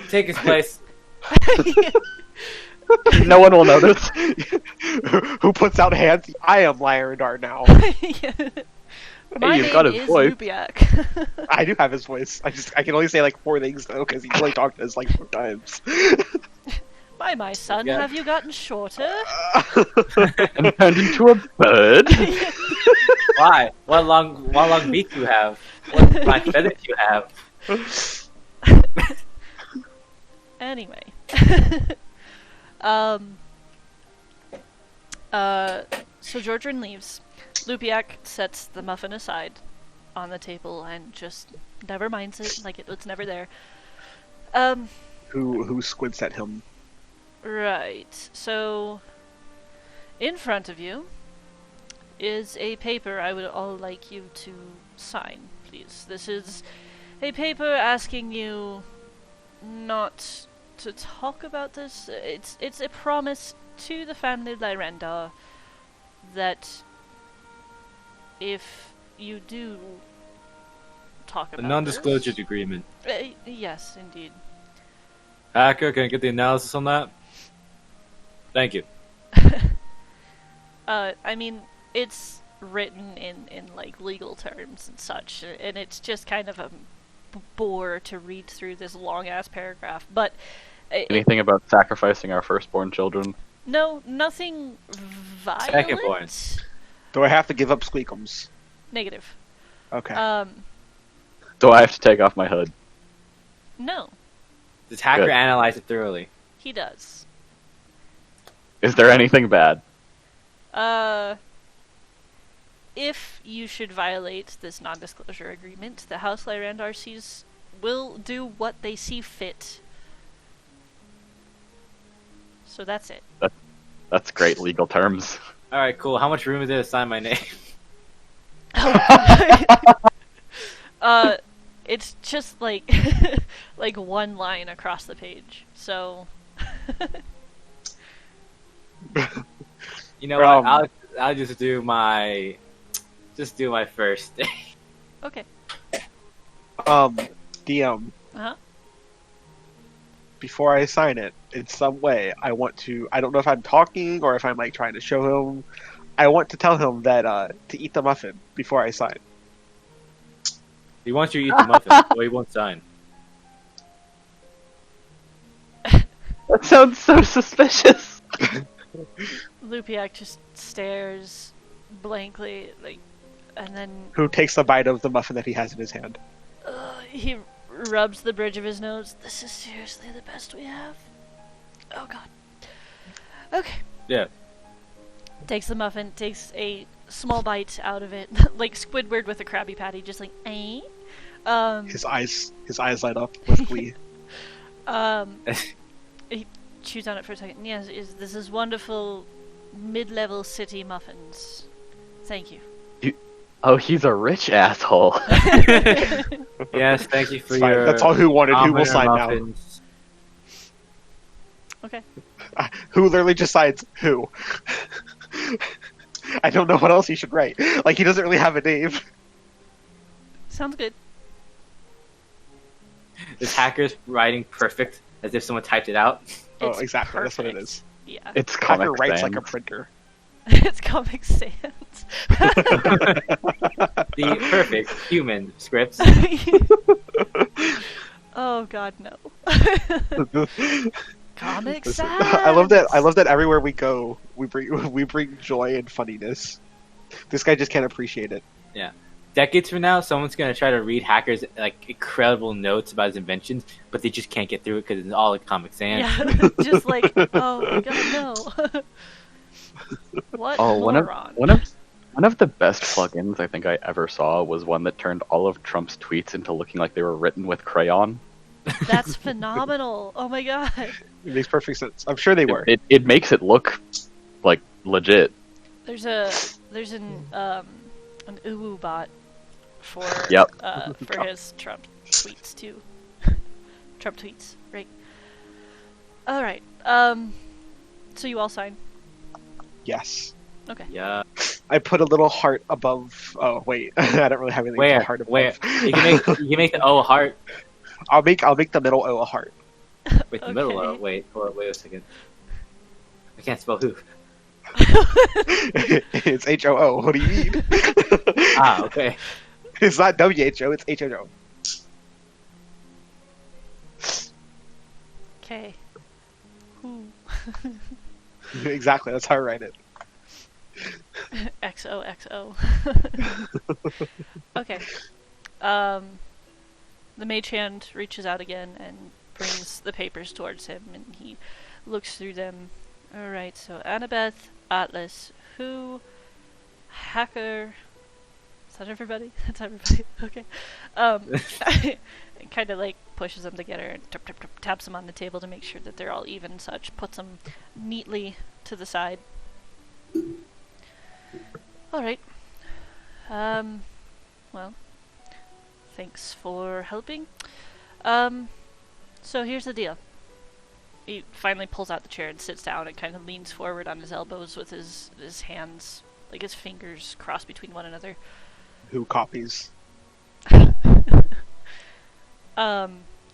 Take his place. No one will notice. Who puts out hands? I am Lyradar now. My you've name got his is voice. Lubiak. I do have his voice. I can only say like 4 things though because he's only talked to us like 4 times. My son, Yeah. have you gotten shorter? And turned into a bird. Why? What long beak do you have? What black feathers do you have? Anyway. So Georgian leaves. Lupiak sets the muffin aside on the table and just never minds it, like it's never there. Who squints at him? Right. So, in front of you is a paper I would all like you to sign, please. This is a paper asking you not to talk about this. It's a promise to the family Lyrandar that if you do talk A about non-disclosure this, agreement. yes, indeed. Hacker, can I get the analysis on that? Thank you. I mean, it's written in like legal terms and such, and it's just kind of a bore to read through this long ass paragraph. But Anything about sacrificing our firstborn children? no, nothing violent. Secondborn. Do I have to give up Squeakums? Negative. Okay. Do I have to take off my hood? No, Does Hacker Good. analyze it thoroughly? he does. Is there anything bad? If you should violate this non-disclosure agreement, the House Lyrandar sees will do what they see fit. So that's it. That's great legal terms. Alright, cool. How much room is there to sign my name? It's just like like one line across the page. So You know Um, what? I'll just do my first day. okay. DM. Uh-huh. Before I sign it, in some way, I want to. I don't know if I'm talking or if I'm like trying to show him. I want to tell him that to eat the muffin before I sign. He wants you to eat the muffin, or he won't sign. That sounds so suspicious. Lupiak just stares blankly, like, and then Who takes a bite of the muffin that he has in his hand? he rubs the bridge of his nose. This is seriously the best we have. Oh god. Okay. Yeah. Takes the muffin, takes a small bite out of it, like Squidward with a Krabby Patty, just like, eh? His eyes light up with glee. He chews on it for a second. Yes, this is wonderful mid-level city muffins. Thank you. Oh, he's a rich asshole. Yes, thank you for It's fine. your. That's all who wanted. Who will almond sign now? muffins. Okay. Who literally just signs who? I don't know what else he should write. Like, he doesn't really have a name. Sounds good. This hacker's writing perfect, as if someone typed it out. Oh, It's exactly. That's what it perfect. is. Yeah. It's Hacker Comic writes Sans. like a printer. It's Comic Sans. The perfect human scripts. Oh god, no. Comic Sans. I love that. I love that everywhere we go, we bring joy and funniness. This guy just can't appreciate it. Decades from now, someone's gonna try to read hackers like incredible notes about his inventions, but they just can't get through it because it's all like Comic Sans. Yeah, just like, oh my god, no. What Oh, moron. one of the best plugins I think I ever saw was one that turned all of Trump's tweets into looking like they were written with crayon. That's phenomenal. Oh my god. It makes perfect sense. I'm sure they were. It makes it look like legit. There's an uwu bot for Yep. for his Trump tweets too. Trump tweets, right? All right. So you all sign. Yes. Okay. Yeah. I put a little heart above. Oh wait, I don't really have anything to Where? put heart above. Where? You can make the O a heart. I'll make the middle O a heart. Wait, the middle O. Okay. Wait a second. I can't spell who. It's HOO. What do you mean? Ah, okay. It's not WHO. It's HOO. Okay. Who? Exactly. That's how I write it. XOXO. Okay. The mage hand reaches out again and brings the papers towards him, and he looks through them. Alright, so Annabeth, Atlas, who, Hacker. Is that everybody? That's everybody. Okay. Kind of like pushes them together and taps them on the table to make sure that they're all even and such. Puts them neatly to the side. Alright. Well, thanks for helping. So here's the deal. He finally pulls out the chair and sits down and kind of leans forward on his elbows with his hands, like his fingers crossed between one another. Who copies?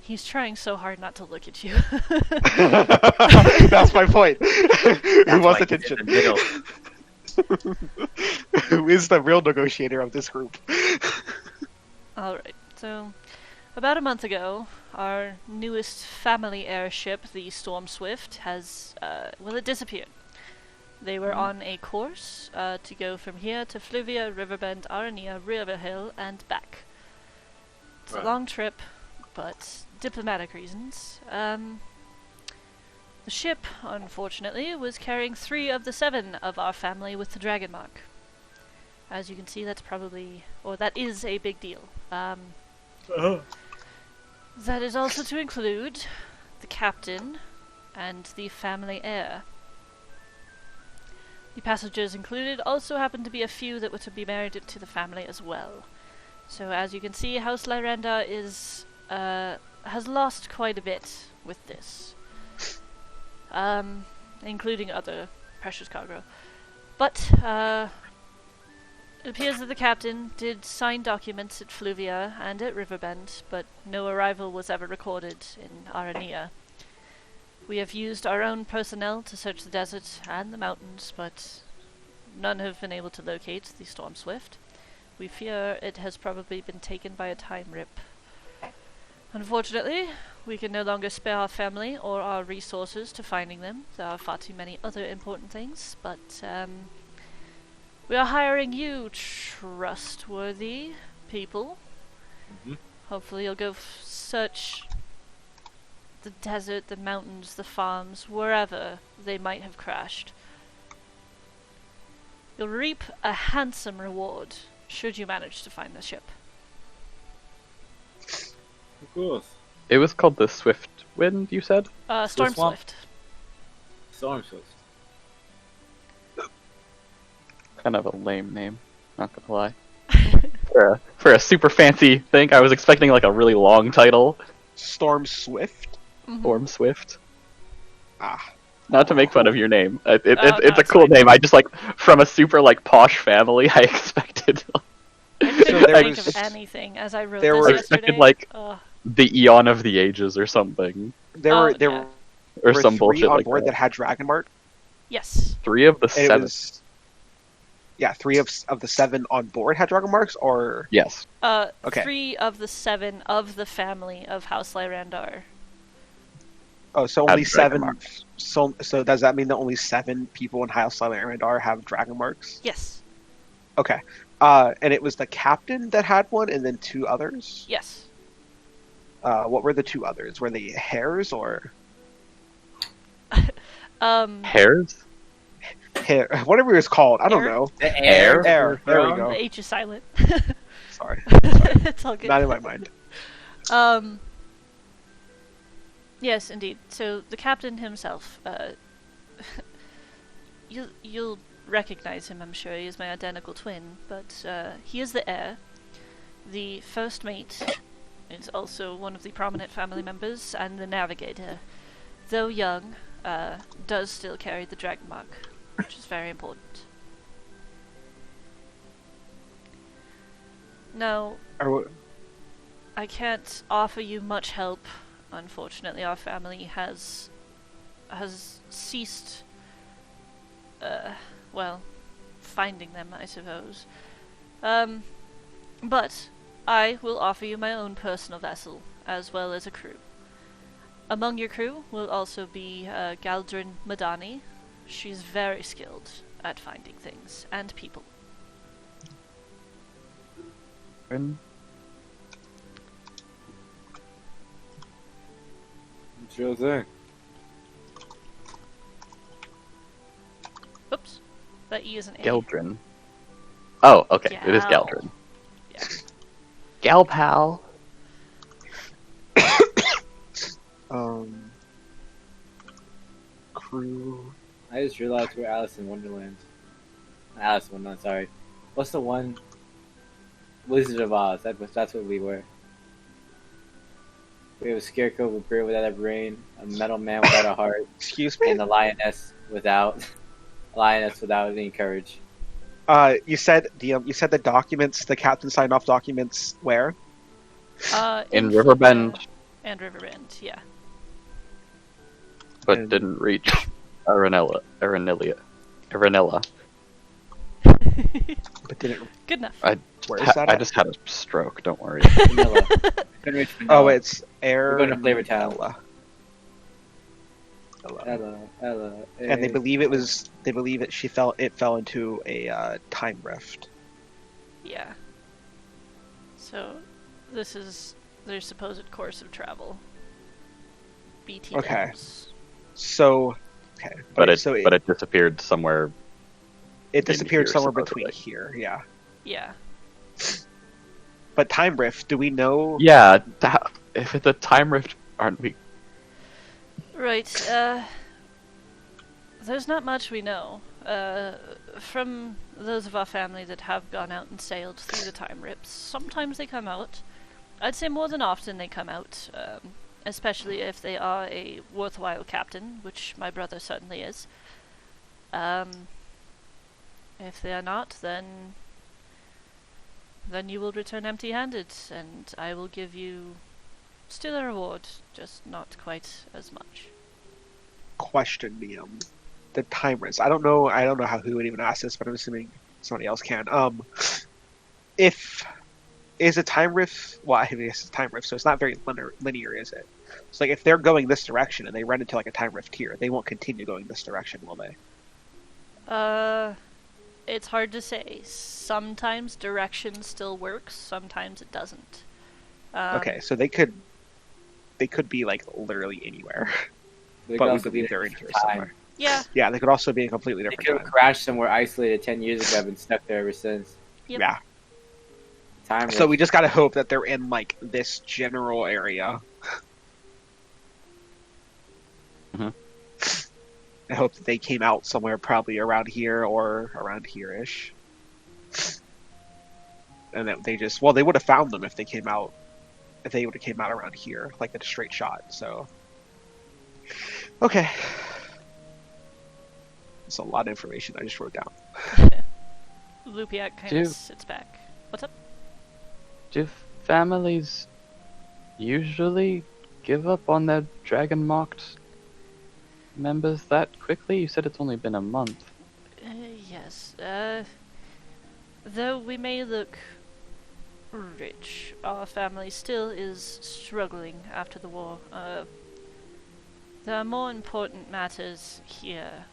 He's trying so hard not to look at you. That's my point. Who That's wants why he's in attention? the middle. Who is the real negotiator of this group? Alright, so about a month ago, our newest family airship, the Storm Swift, has, it disappeared. They were on a course to go from here to Fluvia, Riverbend, Aranea, Riverhill, and back. It's Right. a long trip, but diplomatic reasons. The ship, unfortunately, was carrying 3 of the 7 of our family with the dragon mark. As you can see, that is a big deal. That is also to include the captain and the family heir. The passengers included also happened to be a few that were to be married to the family as well. So as you can see, House Lyranda has lost quite a bit with this. Including other precious cargo. But, it appears that the captain did sign documents at Fluvia and at Riverbend, but no arrival was ever recorded in Aranea. We have used our own personnel to search the desert and the mountains, but none have been able to locate the Storm Swift. We fear it has probably been taken by a time rip. Unfortunately, we can no longer spare our family or our resources to finding them. There are far too many other important things, but we are hiring you, trustworthy people. Mhm. Hopefully you'll go search the desert, the mountains, the farms, wherever they might have crashed. You'll reap a handsome reward should you manage to find the ship. Of course. It was called the Swift Wind, you said? Storm swamp. Swift. Storm Swift. Kind of a lame name, not gonna lie. For a super fancy thing, I was expecting like a really long title. Storm Swift. Storm Swift. Ah, Not to make fun of your name. It's no, a it's cool fine. name. I just like from a super like posh family. I expected I couldn't So there think was- of anything as I wrote there this were- I yesterday. expected like Ugh. the Eon of the Ages or something, there Oh, were there yeah. or were some three bullshit on like board that. that had Dragon Mark. Yes. 3 of the And it 7. was, yeah, 3 of the 7 on board had Dragon Marks, or Yes. Okay. 3 of the 7 of the family of House Lyrandar. oh, so Had only Dragon 7. Marks. So does that mean that only 7 people in House Lyrandar have Dragon Marks? Yes. Okay. And it was the captain that had one, and then 2 others. Yes. What were the 2 others? Were they hares or Hairs? hair? Whatever it was called. I don't Air? know. The Air? Air. There we The go. H is silent. Sorry. It's all good. Not in my mind. Yes, indeed. So the captain himself, you'll recognize him, I'm sure. He is my identical twin, but he is the heir. The first mate is also one of the prominent family members, and the navigator, though young, does still carry the dragon mark, which is very important. Now, I can't offer you much help. Unfortunately, our family has ceased, finding them, I suppose. But I will offer you my own personal vessel, as well as a crew. Among your crew will also be Galdrin Madani. She's very skilled at finding things and people. Sure thing. Oops. That E is an A. Geldrin. Oh, okay. It is Gal. Geldrin. Yeah. Gal pal. Crew. I just realized we're Alice in Wonderland. Not Alice in Wonderland, sorry. What's the one? Wizard of Oz. That's what we were. We have a scarecrow with a beard without a brain, a metal man without a heart, Excuse me. and a lioness without any courage. You said the documents, the captain signed off documents. Where? In Florida Riverbend, and Riverbend, yeah. but And- didn't reach Aranella. But didn't. Good enough. Where is that? I at? just had a stroke. Don't worry. Vanilla. Couldn't reach Oh, vanilla. it's air. We're going to Flavor Town. Ella. Ella. And they believe it fell into a time rift. Yeah. So, this is their supposed course of travel. BT Okay. dubs. So, okay, but so it disappeared somewhere. it disappeared here, somewhere supposedly. between here. Yeah, Yeah. but time rift. Do we know? Yeah, if it's a time rift, aren't we? Right, there's not much we know. From those of our family that have gone out and sailed through the time rips, sometimes they come out. I'd say more than often they come out, especially if they are a worthwhile captain, which my brother certainly is. If they are not, then you will return empty-handed, and I will give you still a reward, just not quite as much. Question me. The time rift. I don't know how who would even ask this, but I'm assuming somebody else can. if is a time rift. Well, I guess it's a time rift, so it's not very linear, is it? So like if they're going this direction and they run into like a time rift here, they won't continue going this direction, will they? It's hard to say. Sometimes direction still works, sometimes it doesn't. Okay, so they could be like literally anywhere, They could but we also believe be they're in in here time. somewhere. Yeah. Yeah, they could also be a completely They different could have time. crashed somewhere isolated 10 years ago and been stuck there ever since. Yep. Yeah. Time So we just gotta hope that they're in like this general area. Mhm. I hope that they came out somewhere probably around here or around here-ish. And that they just they would have found them if they came out around here, like a straight shot, so okay. That's a lot of information I just wrote down. Lupiak kind Dude. of sits back. What's up? Do families usually give up on their dragon-marked members that quickly? You said it's only been a month. Yes. Though we may look rich, our family still is struggling after the war. There are more important matters here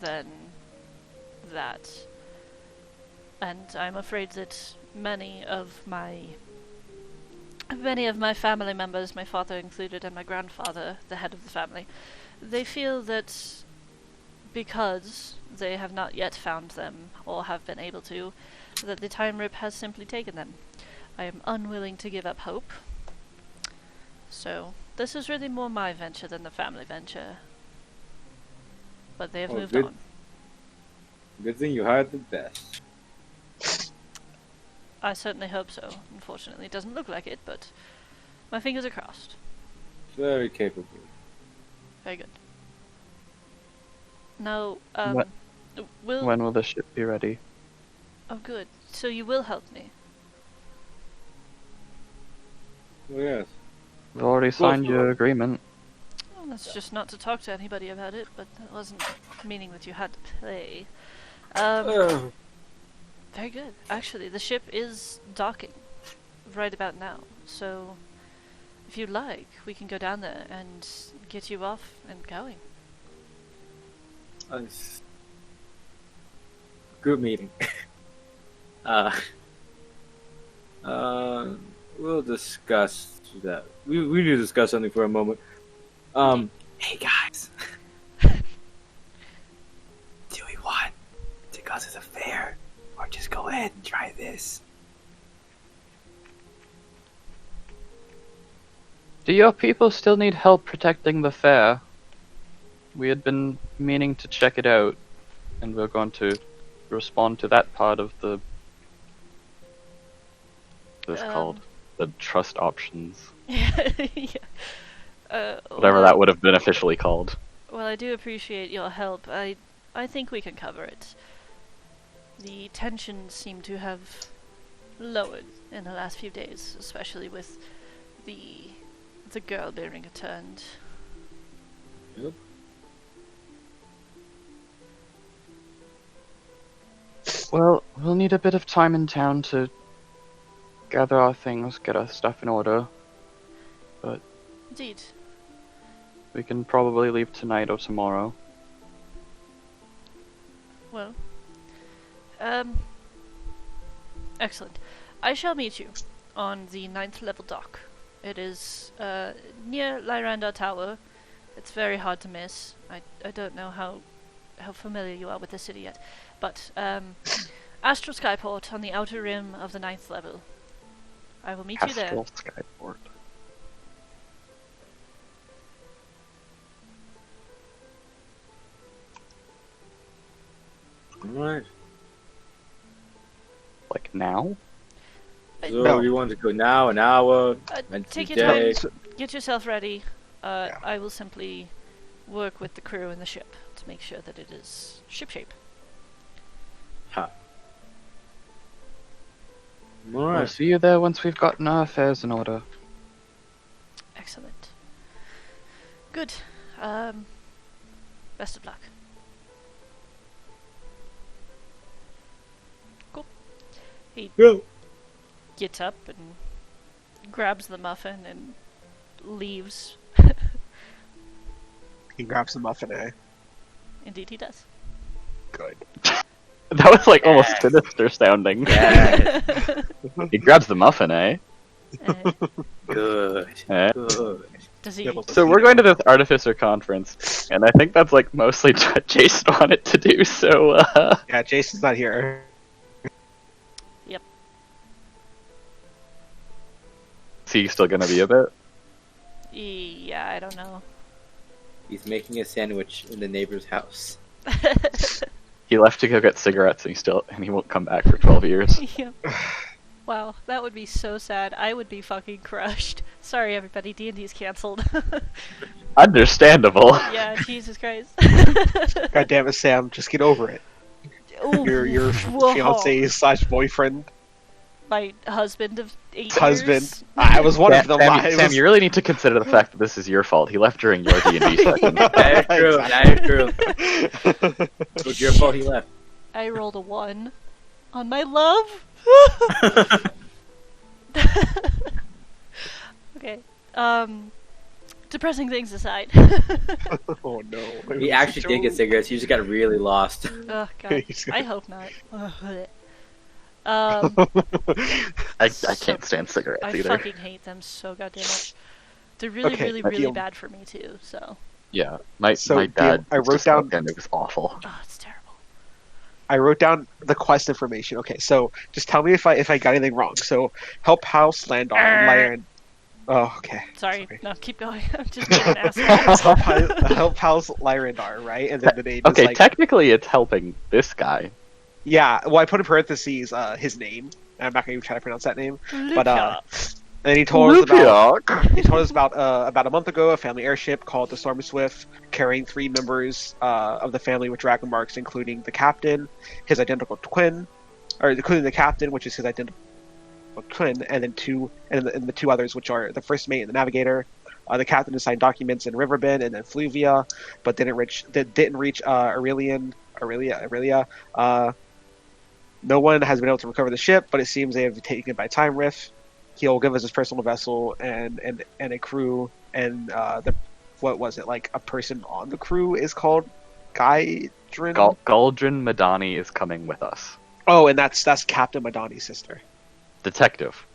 than that. And I'm afraid that many of my family members, my father included, and my grandfather, the head of the family, they feel that because they have not yet found them, or have been able to, that the time rip has simply taken them. I am unwilling to give up hope. So, this is really more my venture than the family venture. But they have moved good. on. Good thing you hired the best. I certainly hope so. Unfortunately, it doesn't look like it, but my fingers are crossed. Very capable. Very good. Now, What- will... When will the ship be ready? Oh, good. So you will help me. Oh, yes. We've already signed your agreement. Well, that's just not to talk to anybody about it, but that wasn't meaning that you had to play. Very good. Actually, the ship is docking right about now, so if you'd like, we can go down there and get you off and going. Group meeting. We'll discuss that. We need to discuss something for a moment. Hey guys. Do we want to go to the fair? Or just go ahead and try this? Do your people still need help protecting the fair? We had been meaning to check it out, and we're going to respond to that part of the... What's this called? The trust options. Yeah. Whatever that would have been officially called. Well, I do appreciate your help. I think we can cover it. The tensions seem to have lowered in the last few days, especially with the girl being returned. Yep. Well, we'll need a bit of time in town to gather our things, get our stuff in order. But Indeed. we can probably leave tonight or tomorrow. Well, excellent. I shall meet you on the 9th level dock. It is near Lyranda Tower. It's very hard to miss. I don't know how familiar you are with the city yet, but Astral Skyport on the outer rim of the 9th level. I will meet you there. Astral Skyport. Alright. Like now? So No. you want to go now, an hour, Take your day? time. Get yourself ready. Yeah. I will simply work with the crew and the ship to make sure that it is shipshape. Ha. We'll Alright. see you there once we've gotten our affairs in order. Excellent. Good. Best of luck. Cool. He Go. gets up and grabs the muffin and leaves. He grabs the muffin, eh? Indeed, he does. Good. That was like almost sinister sounding. He grabs the muffin, eh? Good. Eh? Good. Does he? Yeah, but- So we're going to this artificer conference, and I think that's like mostly what Jason wanted to do. So Yeah, Jason's not here. is he still gonna be a bit? Yeah, I don't know. He's making a sandwich in the neighbor's house. He left to go get cigarettes, and he won't come back for 12 years. Yep. Wow, that would be so sad. I would be fucking crushed. Sorry, everybody. D&D's canceled. Understandable. Yeah, Jesus Christ. God damn it, Sam! Just get over it. Ooh, Your whoa. fiance/boyfriend, My husband of 8 husband. years. I was one of them. Sam, you really need to consider the fact that this is your fault. He left during your D&D session. That is true. That is true. It was your fault he left. I rolled a 1 on my love. Okay. Depressing things aside. Oh no! He actually did get cigarettes. He just got really lost. Oh god. He's I hope not. I can't stand cigarettes I either. fucking hate them so goddamn much. They're really, Okay, really, I really feel- bad for me too. So, Yeah, my So, my dad. I wrote just down- smoked and it was awful. oh, it's terrible. I wrote down the quest information. Okay, so just tell me if I got anything wrong. So help House Landar Lyran. Oh, okay. Sorry. No, keep going. I'm just being an asshole. help House Lyrandar, right? And then the name Okay, is like technically it's helping this guy. yeah. Well, I put in parentheses his name. And I'm not going to try to pronounce that name. But Luca. and he told us about Lupiak. he told us about a month ago a family airship called the Storm Swift carrying 3 members of the family with dragon marks, including the captain, his identical twin, or including the captain, which is his identical twin, and then the 2 others, which are the first mate and the navigator. The captain signed documents in Riverbend and then Fluvia, but didn't reach Aurelia. No one has been able to recover the ship, but it seems they have taken it by Time Rift. He'll give us his personal vessel and a crew, and what was it, like a person on the crew is called Gaidrin? Galdrin Madani is coming with us. Oh, and that's Captain Madani's sister. Detective.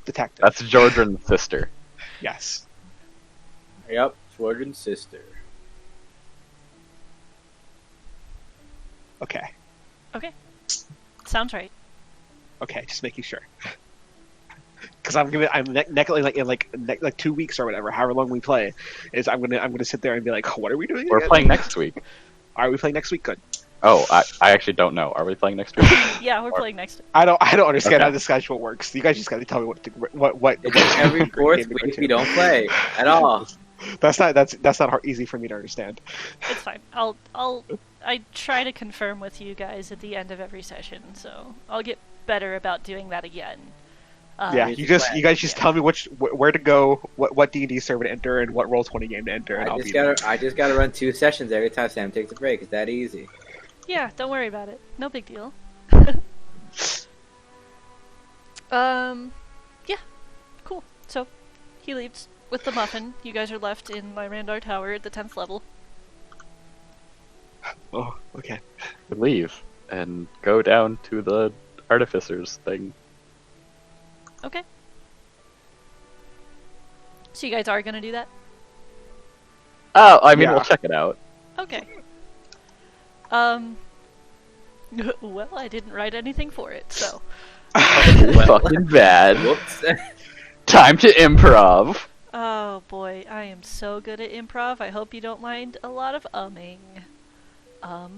Detective. That's Jordran's sister. Yes. Yep, Jordan's sister. Okay. Sounds right. Okay, just making sure. Because I'm like 2 weeks or whatever, however long we play, is I'm gonna sit there and be like, what are we doing? We're again? playing next week. Are we playing next week? Good. Oh, I actually don't know. Are we playing next week? Yeah, we're playing next. I don't understand Okay. how this schedule works. You guys just gotta tell me what It's just every fourth week we don't play at all. That's not hard, easy for me to understand. It's fine. I try to confirm with you guys at the end of every session, so I'll get better about doing that again. Yeah, Here's you the guys just yeah. tell me where to go, what D&D server to enter, and what Roll20 game to enter, and I'll be there. I just gotta run 2 sessions every time Sam takes a break. It's that easy. Yeah, don't worry about it. No big deal. Yeah, cool. So, he leaves with the muffin. You guys are left in my Randar Tower at the 10th level. Oh, okay. Leave and go down to the artificers thing. Okay. So you guys are gonna do that? Oh, I mean, Yeah. we'll check it out. Okay. Well, I didn't write anything for it, so. Fucking bad. Whoops. Time to improv. Oh boy, I am so good at improv. I hope you don't mind a lot of umming. I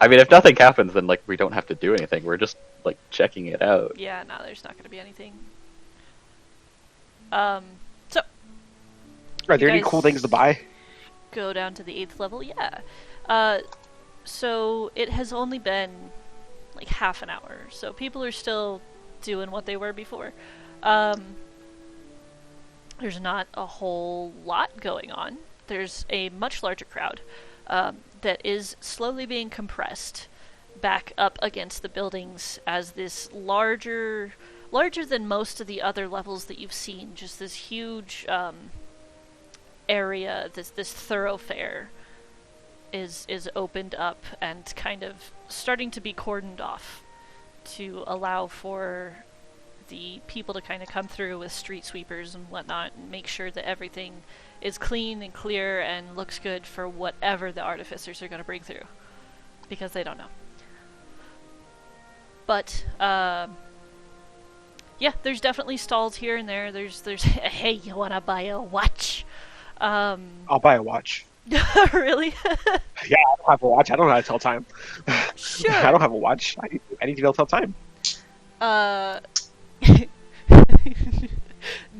mean, if nothing happens, then like we don't have to do anything. We're just like checking it out. Yeah, no, there's not gonna be anything. So, Are there any guys- cool things to buy? go down to the 8th level, yeah. So it has only been like half an hour, so people are still doing what they were before. There's not a whole lot going on. There's a much larger crowd that is slowly being compressed back up against the buildings as this larger than most of the other levels that you've seen. Just this huge area, this thoroughfare is opened up and kind of starting to be cordoned off to allow for the people to kind of come through with street sweepers and whatnot and make sure that everything is clean and clear and looks good for whatever the artificers are going to bring through, because they don't know. But yeah, there's definitely stalls here and there. There's hey, you want to buy a watch? I'll buy a watch. Really? Yeah, I don't have a watch. I don't know how to tell time. Sure. I don't have a watch. I need to be able to tell time.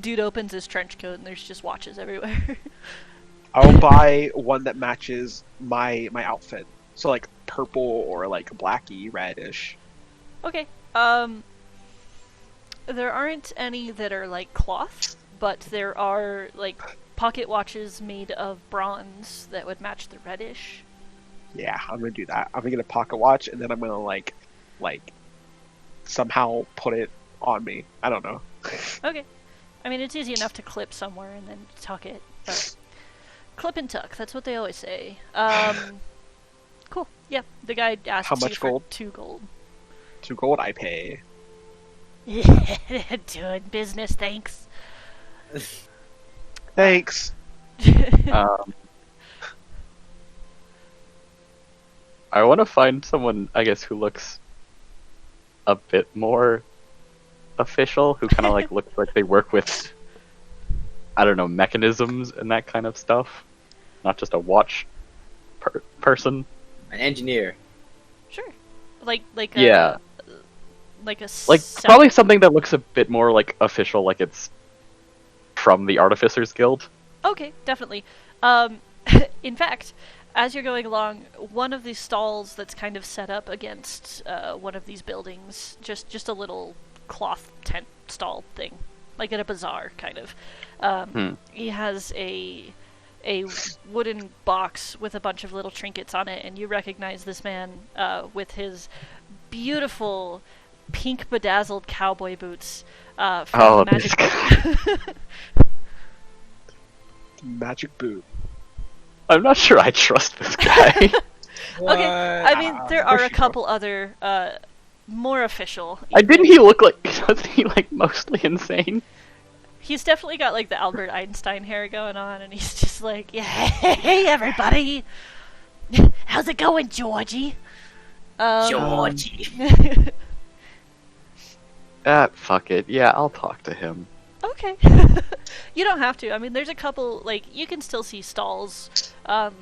Dude opens his trench coat and there's just watches everywhere. I'll buy one that matches my outfit. So like purple or like blacky reddish. Okay. There aren't any that are like cloth, but there are like pocket watches made of bronze that would match the reddish. Yeah, I'm gonna do that. I'm gonna get a pocket watch and then I'm gonna like somehow put it on me. I don't know. Okay. I mean, it's easy enough to clip somewhere and then tuck it. But clip and tuck, that's what they always say. Cool. Yeah, the guy asked How you much for gold? 2 gold. 2 gold I pay. Doing business, thanks. Thanks. I want to find someone, I guess, who looks a bit more official, who kind of like looks like they work with, I don't know, mechanisms and that kind of stuff, not just a watch person. An engineer. Sure. Like Yeah. like a Like set- probably something that looks a bit more like official, like it's from the Artificers Guild. Okay, definitely. In fact, as you're going along, one of these stalls that's kind of set up against one of these buildings, just a little cloth tent stall thing, like at a bazaar, kind of. He has a wooden box with a bunch of little trinkets on it, and you recognize this man with his beautiful pink bedazzled cowboy boots from this Magic. guy. Magic boot. I'm not sure I trust this guy. Okay, I mean, there are a Official. couple other more official. Didn't he look like, wasn't he like mostly insane? He's definitely got like the Albert Einstein hair going on, and he's just like, yeah, hey everybody, how's it going, Georgie? Georgie. Fuck it. Yeah, I'll talk to him. Okay. You don't have to. I mean, there's a couple, like, you can still see stalls But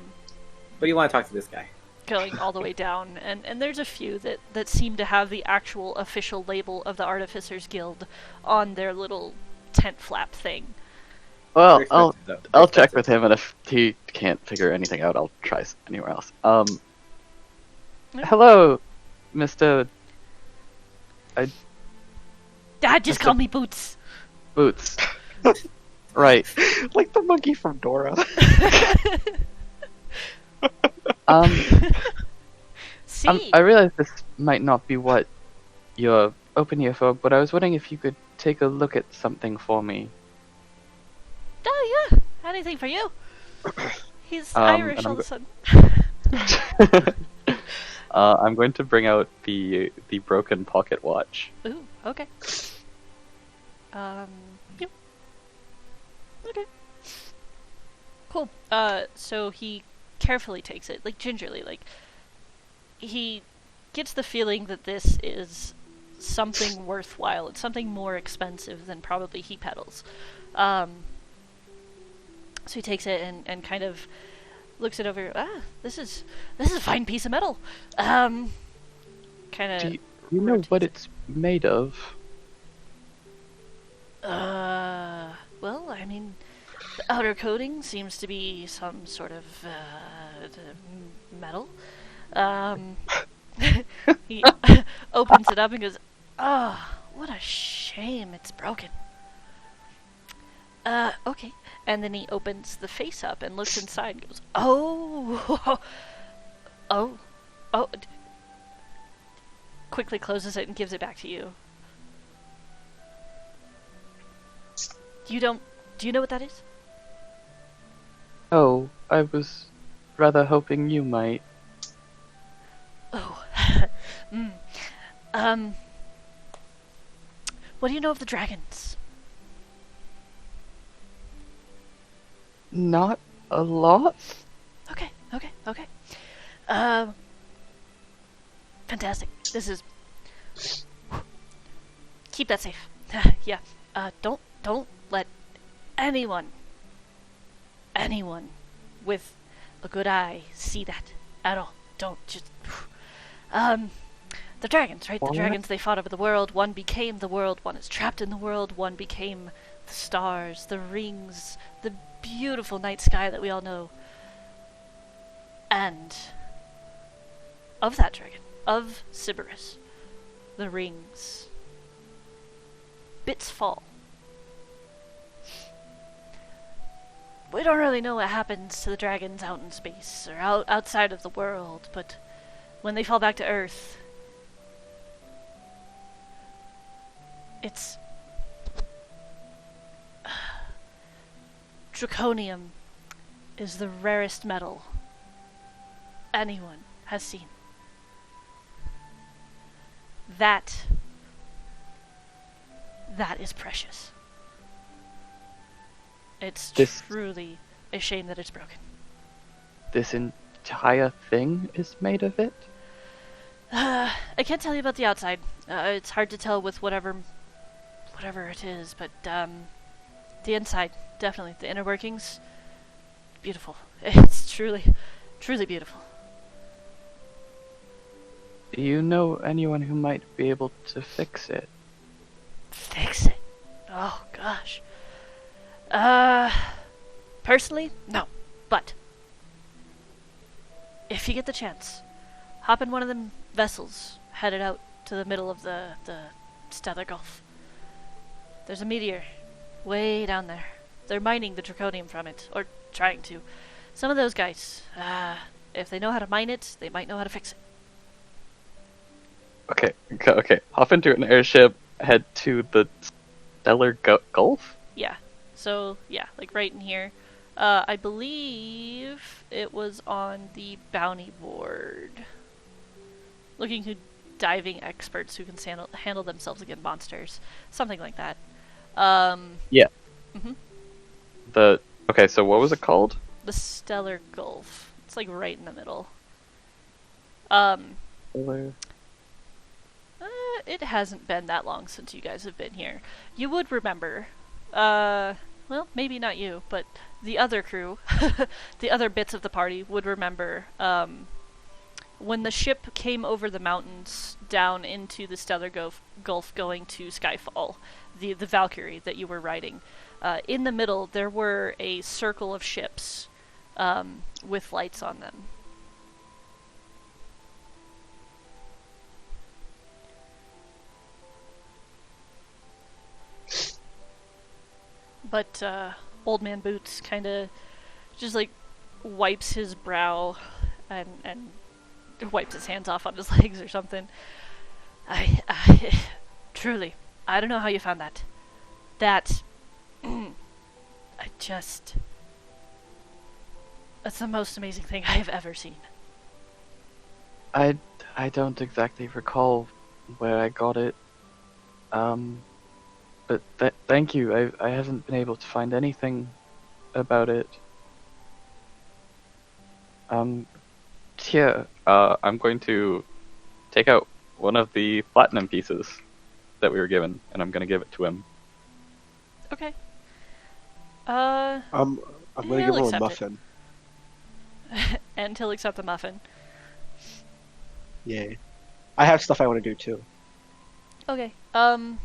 you want to talk to this guy? going all the way down, and there's a few that seem to have the actual official label of the Artificers Guild on their little tent flap thing. Well, Very I'll expensive, though. I'll Very check expensive. with him, and if he can't figure anything out, I'll try anywhere else. Yeah. Hello, Mr. Dad, just That's call a- me Boots. Boots. Right. Like the monkey from Dora. See? I realize this might not be what you're open here for, but I was wondering if you could take a look at something for me. Oh, yeah. Anything for you. He's Irish and all I'm of a sudden. I'm going to bring out the broken pocket watch. Ooh, okay. Yep. Okay. Cool. So he carefully takes it, like gingerly, like he gets the feeling that this is something worthwhile. It's something more expensive than probably he peddles. So he takes it and kind of looks it over. This is a fine piece of metal. Kind of. Do you know what it's made of? Well, I mean, the outer coating seems to be some sort of metal. He opens it up and goes, "Oh, what a shame! It's broken." Okay. And then he opens the face up and looks inside and goes, "Oh, oh, oh, quickly closes it and gives it back to you. You don't. Do you know what that is? Oh, I was rather hoping you might. Oh. mm. What do you know of the dragons? Not a lot? Okay. Fantastic. This is. Keep that safe. Yeah. Don't let anyone with a good eye see that at all. Don't just. The dragons, right? What? The dragons, they fought over the world. One became the world. One is trapped in the world. One became the stars, the rings, the beautiful night sky that we all know. And of that dragon, of Sybaris, the rings, bits fall. We don't really know what happens to the dragons out in space or outside of the world, but when they fall back to Earth, it's draconium is the rarest metal anyone has seen. That is precious. It's truly a shame that it's broken. This entire thing is made of it? I can't tell you about the outside. It's hard to tell with whatever it is, but the inside, definitely. The inner workings, beautiful. It's truly beautiful. Do you know anyone who might be able to fix it? Fix it? Oh, gosh. Personally, no. But if you get the chance, hop in one of them vessels headed out to the middle of the stellar gulf. There's a meteor way down there. They're mining the draconium from it, or trying to. Some of those guys, if they know how to mine it, they might know how to fix it. Okay. Hop into an airship, head to the stellar gulf? Yeah. So, yeah, like right in here. I believe it was on the bounty board. Looking to diving experts who can handle themselves against monsters. Something like that. Yeah. Mhm. Okay, so what was it called? The Stellar Gulf. It's like right in the middle. Stellar. It hasn't been that long since you guys have been here. You would remember. Well, maybe not you, but the other crew, the other bits of the party would remember, when the ship came over the mountains down into the Stellar Gulf going to Skyfall, the Valkyrie that you were riding. In the middle, there were a circle of ships, with lights on them. But Old Man Boots kind of just like wipes his brow and wipes his hands off on his legs or something. I truly, I don't know how you found that. That's the most amazing thing I have ever seen. I don't exactly recall where I got it. But thank you. I haven't been able to find anything about it. Here, I'm going to take out one of the platinum pieces that we were given, and I'm going to give it to him. Okay. I'm gonna he'll give him a accept muffin. And he'll accept the muffin. Yay. I have stuff I want to do too. Okay. Yeah.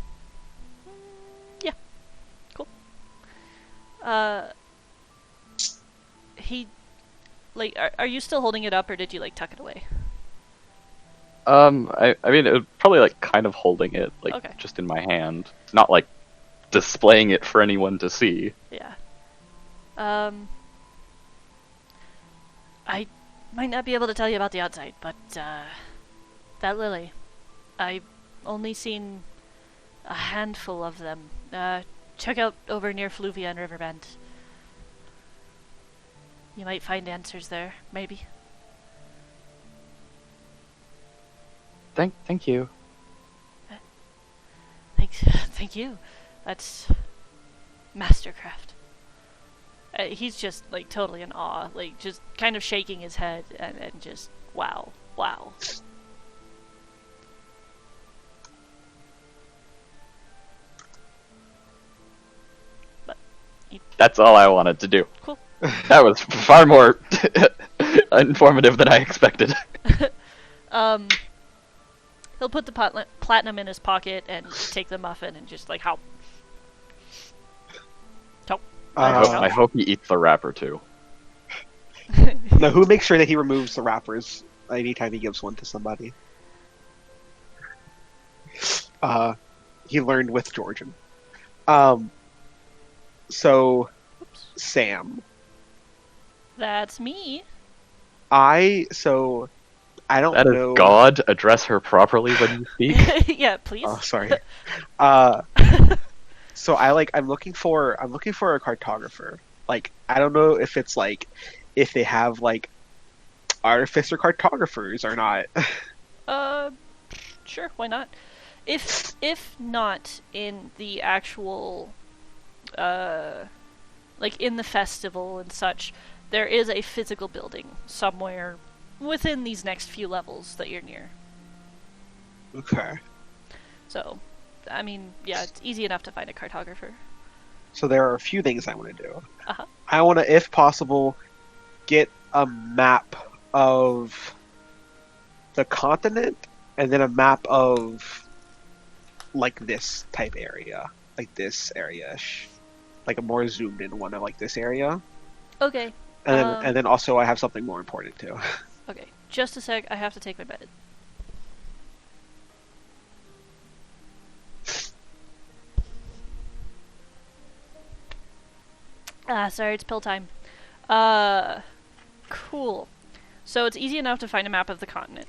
Cool. He, like, are you still holding it up, or did you like tuck it away? I mean, it was probably like kind of holding it, like Okay. just in my hand, not like displaying it for anyone to see. Yeah. I might not be able to tell you about the outside, but that lily, I've only seen a handful of them. Check out over near Fluvia and Riverbend. You might find answers there, maybe. Thank you. Thanks, thank you. That's mastercraft. He's just like totally in awe, like just kind of shaking his head and just wow. But That's all I wanted to do. cool. That was far more informative than I expected. He'll put the platinum in his pocket and take the muffin and just like how. I hope he eats the wrapper too. No, who makes sure that he removes the wrappers anytime he gives one to somebody? He learned with Georgian. So, Sam. That's me. I don't That is know. God. Address her properly when you speak. Yeah, please. Oh, sorry. So I'm looking for a cartographer. Like, I don't know if it's like if they have like artificer cartographers or not. Sure, why not? If not in the actual like in the festival and such, there is a physical building somewhere within these next few levels that you're near. Okay. So, I mean, yeah, it's easy enough to find a cartographer. So there are a few things I want to do. Uh-huh. I want to, if possible, get a map of the continent and then a map of like this type area, like this area-ish, like a more zoomed in one of like this area. Okay. And then also I have something more important too. Okay, just a sec. I have to take my med. Sorry, it's pill time. Cool. So it's easy enough to find a map of the continent.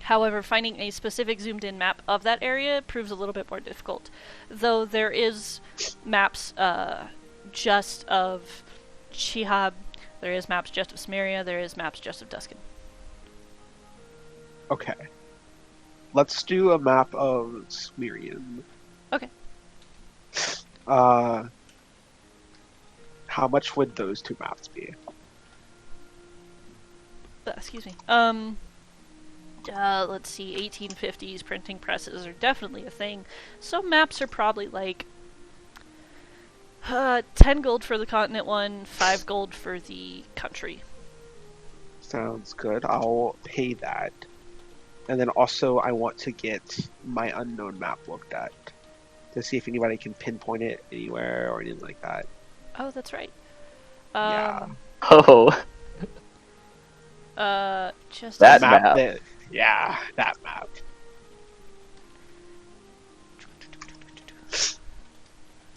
However, finding a specific zoomed-in map of that area proves a little bit more difficult. Though there is maps just of Chihab, there is maps just of Samaria, there is maps just of Duskin. Okay. Let's do a map of Smirian. Okay. How much would those two maps be? Excuse me. Let's see, 1850s printing presses are definitely a thing. So maps are probably like 10 gold for the continent one, 5 gold for the country. Sounds good. I'll pay that. And then also I want to get my unknown map looked at to see if anybody can pinpoint it anywhere or anything like that. Oh, that's right. Yeah. Oh, Just That a- map. Yeah, that map.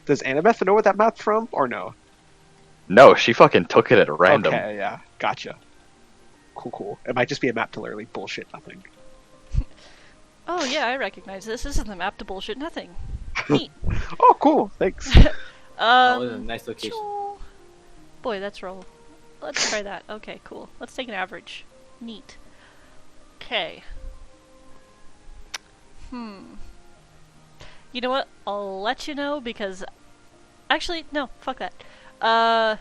Does Annabeth know what that map's from, or no? no, she fucking took it at random. Okay, yeah, gotcha. Cool. It might just be a map to literally bullshit nothing. Oh yeah, I recognize this. This is the map to bullshit nothing. Neat. Oh, cool. Thanks. That was a nice location. choo. Boy, that's roll. Let's try that. Okay, cool. Let's take an average. Neat. Okay. You know what? I'll let you know because... Actually, no. Fuck that.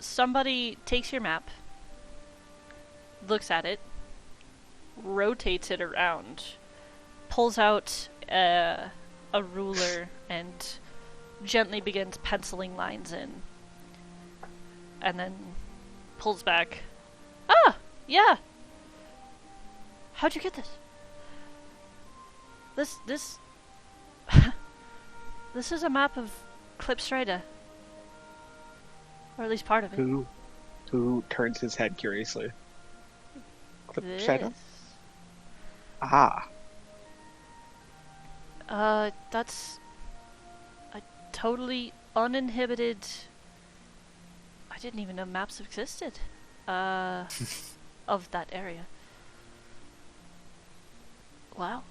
Somebody takes your map, looks at it, rotates it around, pulls out a ruler, and gently begins penciling lines in. And then pulls back. Ah! Yeah! How'd you get this? This this is a map of Klipstrida. Or at least part of it. Who turns his head curiously? This. Shadow? Ah. That's a totally uninhibited... I didn't even know maps existed. Of that area. Wow.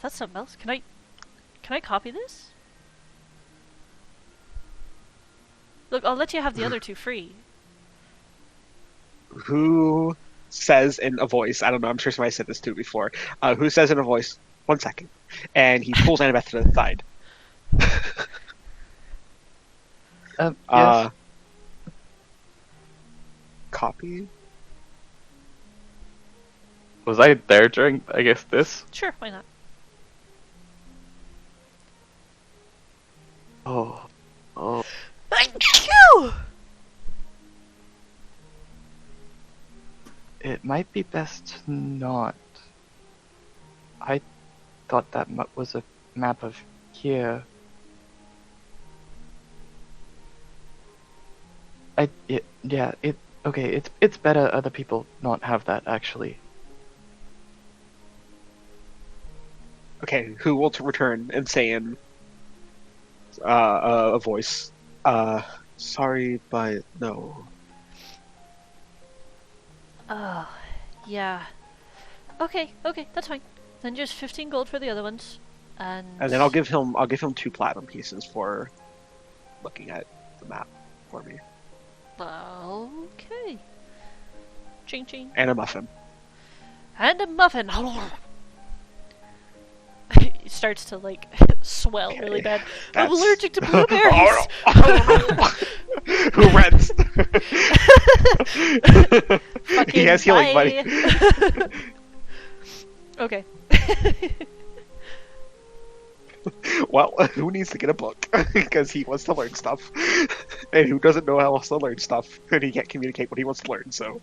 That's something else. Can I copy this? Look, I'll let you have the other two free. Who says in a voice, I don't know, I'm sure somebody said this too before, who says in a voice, 1 second, and he pulls Annabeth to the side. Yes. Copy? Was I there during, I guess, this? Sure, why not? Oh. Oh. Thank you! It might be best not. I thought that was a map of here. Okay, it's better other people not have that, actually. Okay, who will return and say in a voice, sorry, but no. Oh, yeah. Okay, that's fine. Then just 15 gold for the other ones. And And then I'll give him 2 platinum pieces for looking at the map for me. Okay. Ching ching. And a muffin. And a muffin. It starts to like swell really bad. I'm That's- allergic to blueberries. Who rents? Fucking He has healing bye. money. Okay. Well, who needs to get a book? Because he wants to learn stuff. And who doesn't know how else to learn stuff? And he can't communicate what he wants to learn, so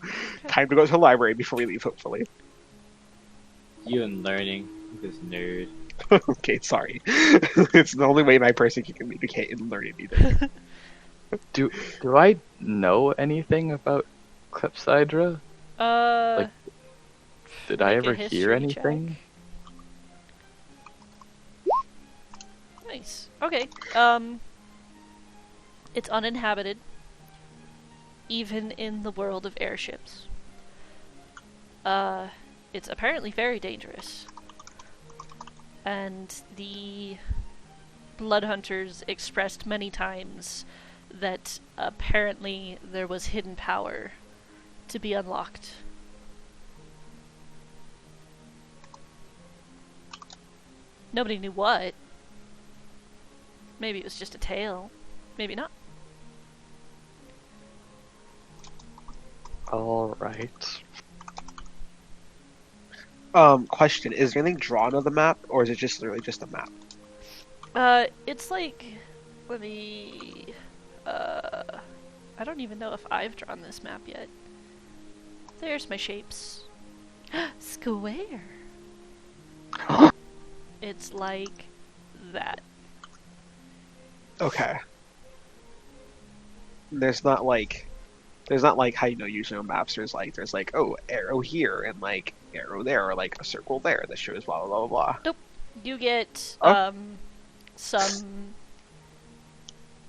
time to go to the library before we leave, hopefully. You and learning, this nerd. Okay, sorry. It's the only way my person can communicate and learn anything. Do I know anything about Clepsydra? Like, did I make a ever hear history anything? check. Nice. Okay. It's uninhabited, even in the world of airships. It's apparently very dangerous. And the blood hunters expressed many times that apparently there was hidden power to be unlocked. Nobody knew what. Maybe it was just a tale. Maybe not. Alright. Question, is there anything drawn on the map, or is it just literally just a map? It's like, let me, I don't even know if I've drawn this map yet. There's my shapes. Square. It's like that. Okay. There's not like how usually on maps there's like oh, arrow here and like arrow there, or like a circle there that shows blah blah blah blah. You get, Oh. some,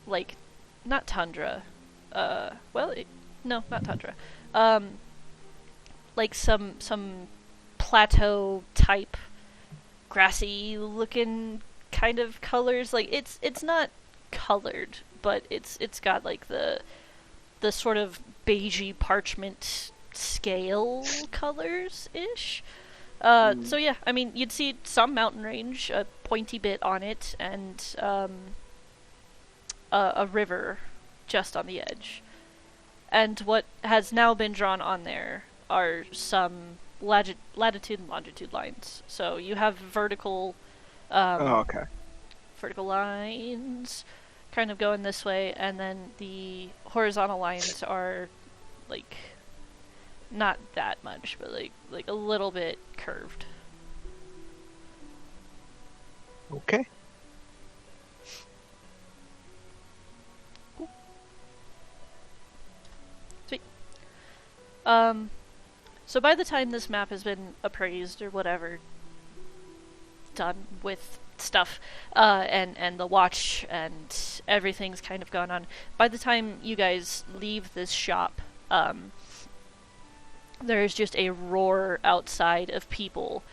like, not tundra, no, not tundra, like some plateau type grassy looking kind of colors. Like it's not colored, but it's got like the sort of beigey parchment scale colors ish. So yeah, I mean, you'd see some mountain range, a pointy bit on it, and a river just on the edge. And what has now been drawn on there are some latitude and longitude lines. So you have vertical, Oh, okay. vertical lines kind of going this way, and then the horizontal lines are like not that much, but like a little bit curved. Okay. Sweet. So by the time this map has been appraised or whatever, done with stuff, and the watch and everything's kind of gone on. By the time you guys leave this shop, there's just a roar outside of people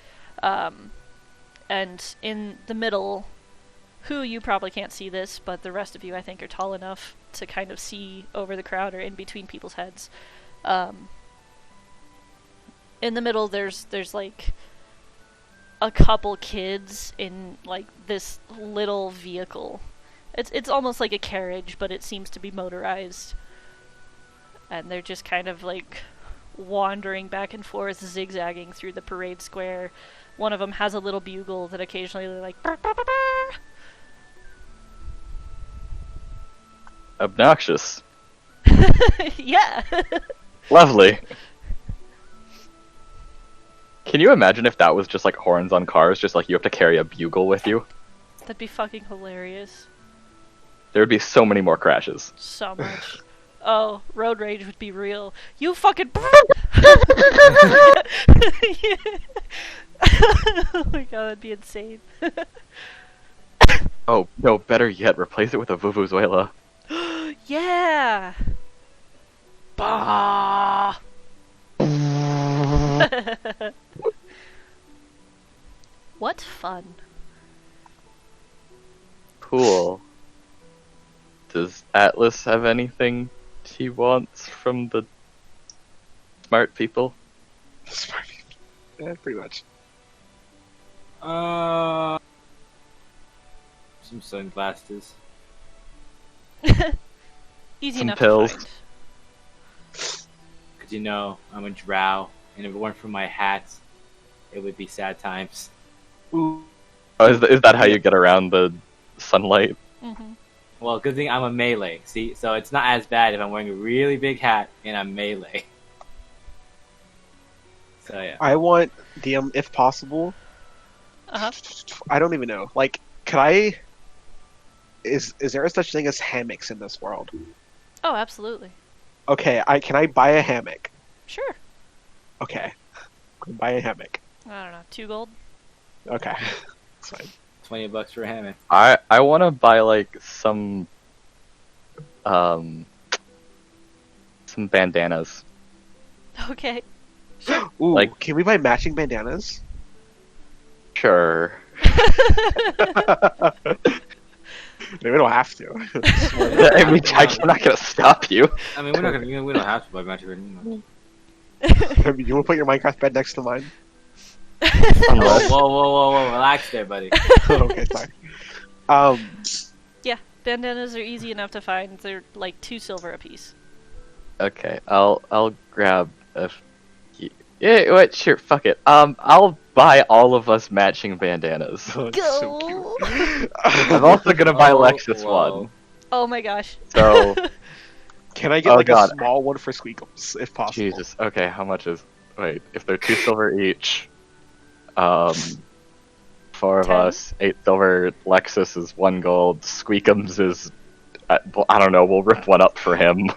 And in the middle, who you probably can't see this, but the rest of you I think are tall enough to kind of see over the crowd or in between people's heads. In the middle, there's like a couple kids in like this little vehicle. It's almost like a carriage, but it seems to be motorized. And they're just kind of like wandering back and forth, zigzagging through the parade square. One of them has a little bugle that occasionally they're like "Brr, brr, brr, brr." Obnoxious. Yeah. Lovely. Can you imagine if that was just like horns on cars, just like you have to carry a bugle with you? That'd be fucking hilarious. There would be so many more crashes. So much. Oh, road rage would be real. You fucking. Oh my god, that'd be insane. Oh, no, better yet, replace it with a Vuvuzuela. Yeah. Bah. What fun. Cool. Does Atlas have anything he wants from the smart people? Smart people. Yeah, pretty much. Some sunglasses. Easy Some enough pills. to find. Cause you know I'm a drow, and if it weren't for my hat, it would be sad times. Ooh. Oh, is that how you get around the sunlight? Mm-hmm. Well, good thing I'm a melee. See, so it's not as bad if I'm wearing a really big hat and I'm melee. So yeah. I want the if possible. Uh-huh. I don't even know. Like, can I? Is there a such thing as hammocks in this world? Oh, absolutely. Okay, can I buy a hammock? Sure. Okay, can buy a hammock. I don't know, 2 gold? Okay, that's fine. $20 for a hammock. I want to buy like some bandanas. Okay. Ooh, Like- can we buy matching bandanas? Sure. No, we don't have to. I mean, I'm not gonna stop you. I mean, we're not gonna. We don't have to buy magic. You want to put your Minecraft bed next to mine? Unless Whoa! Relax there, buddy. Okay, sorry. Yeah, bandanas are easy enough to find. They're like 2 silver apiece. okay, I'll grab a. Yeah, wait, sure, fuck it. I'll buy all of us matching bandanas. Oh, it's so Go! cute. I'm also gonna buy Lexus whoa. one. Oh my gosh. So Can I get Oh, like God. a small one for Squeakles, if possible? Jesus. Okay, how much is? Wait, if they're 2 silver each, 4 of 10? us, 8 silver. Lexus is 1 gold. Squeakums is, I don't know. We'll rip one up for him.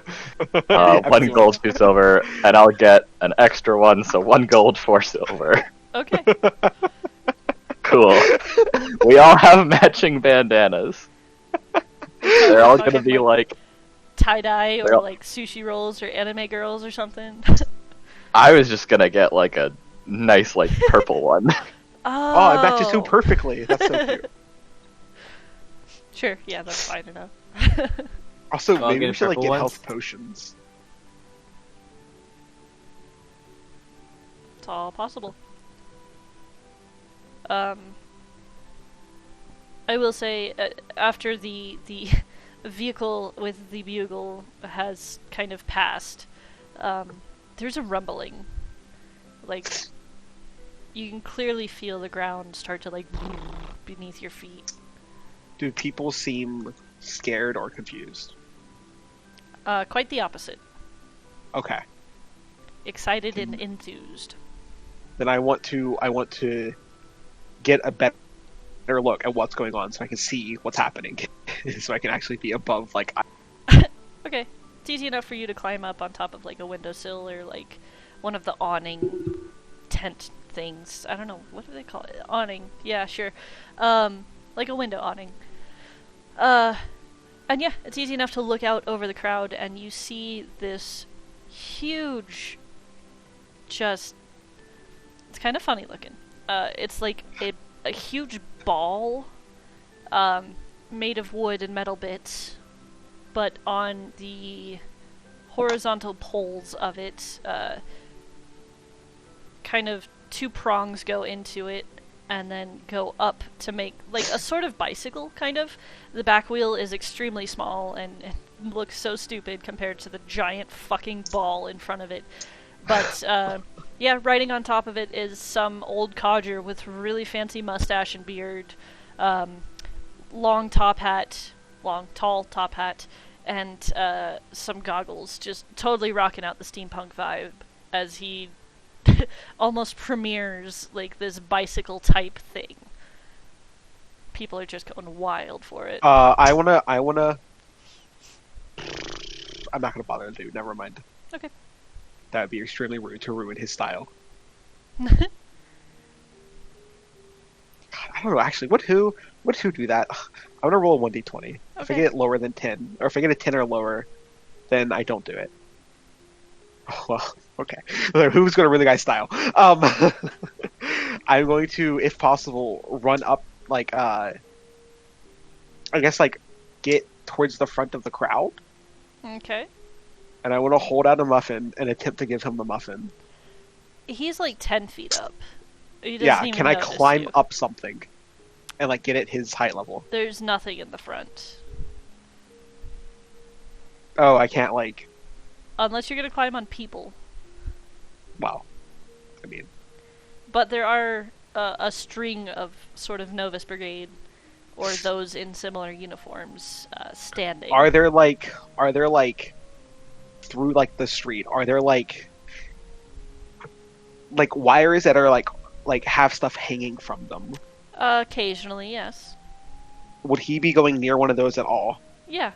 1 gold, 2 silver, and I'll get an extra one, so 1 gold, 4 silver. Okay. Cool. We all have matching bandanas. They're all gonna be like. Tie-dye or Well- like sushi rolls or anime girls or something. I was just gonna get like a nice like purple one. Oh, it matches so perfectly. That's so cute. Sure, yeah, that's fine enough. Also, I'll maybe get we should like purple get ones. health potions. It's all possible. I will say, after the vehicle with the bugle has kind of passed, there's a rumbling. Like, you can clearly feel the ground start to like beneath your feet. Do people seem scared or confused? Quite the opposite. Okay. Excited and enthused. Then I want to get a better look at what's going on so I can see what's happening. So I can actually be above like Okay. It's easy enough for you to climb up on top of like a windowsill or like one of the awning tent things. I don't know, what do they call it? Awning. Yeah, sure. Like a window awning. And yeah, it's easy enough to look out over the crowd and you see this huge, just, it's kind of funny looking. it's like a huge ball made of wood and metal bits, but on the horizontal poles of it, kind of two prongs go into it and then go up to make like a sort of bicycle, kind of. The back wheel is extremely small and it looks so stupid compared to the giant fucking ball in front of it. But yeah, riding on top of it is some old codger with really fancy mustache and beard, long top hat, long tall top hat, and some goggles, just totally rocking out the steampunk vibe as he almost premieres like this bicycle type thing. People are just going wild for it. I wanna. I'm not gonna bother to do. Never mind. Okay. That would be extremely rude to ruin his style. God, I don't know. Actually, would who do that? I'm gonna roll a 1d20. If I Okay. get it lower than 10, or if I get a 10 or lower, then I don't do it. Oh, well, okay. Who's gonna ruin the guy's style? I'm going to, if possible, run up like I guess like get towards the front of the crowd, Okay. and I want to hold out a muffin and attempt to give him the muffin. He's like 10 feet up. He doesn't Yeah, even can I notice climb you. up something and like get at his height level? There's nothing in the front. Oh, I can't like. Unless you're gonna climb on people. Well, I mean, But there are a string of sort of Novus Brigade, or those in similar uniforms, standing. are there like through like the street? Are there like wires that are like have stuff hanging from them? Occasionally, yes. Would he be going near one of those at all? Yeah.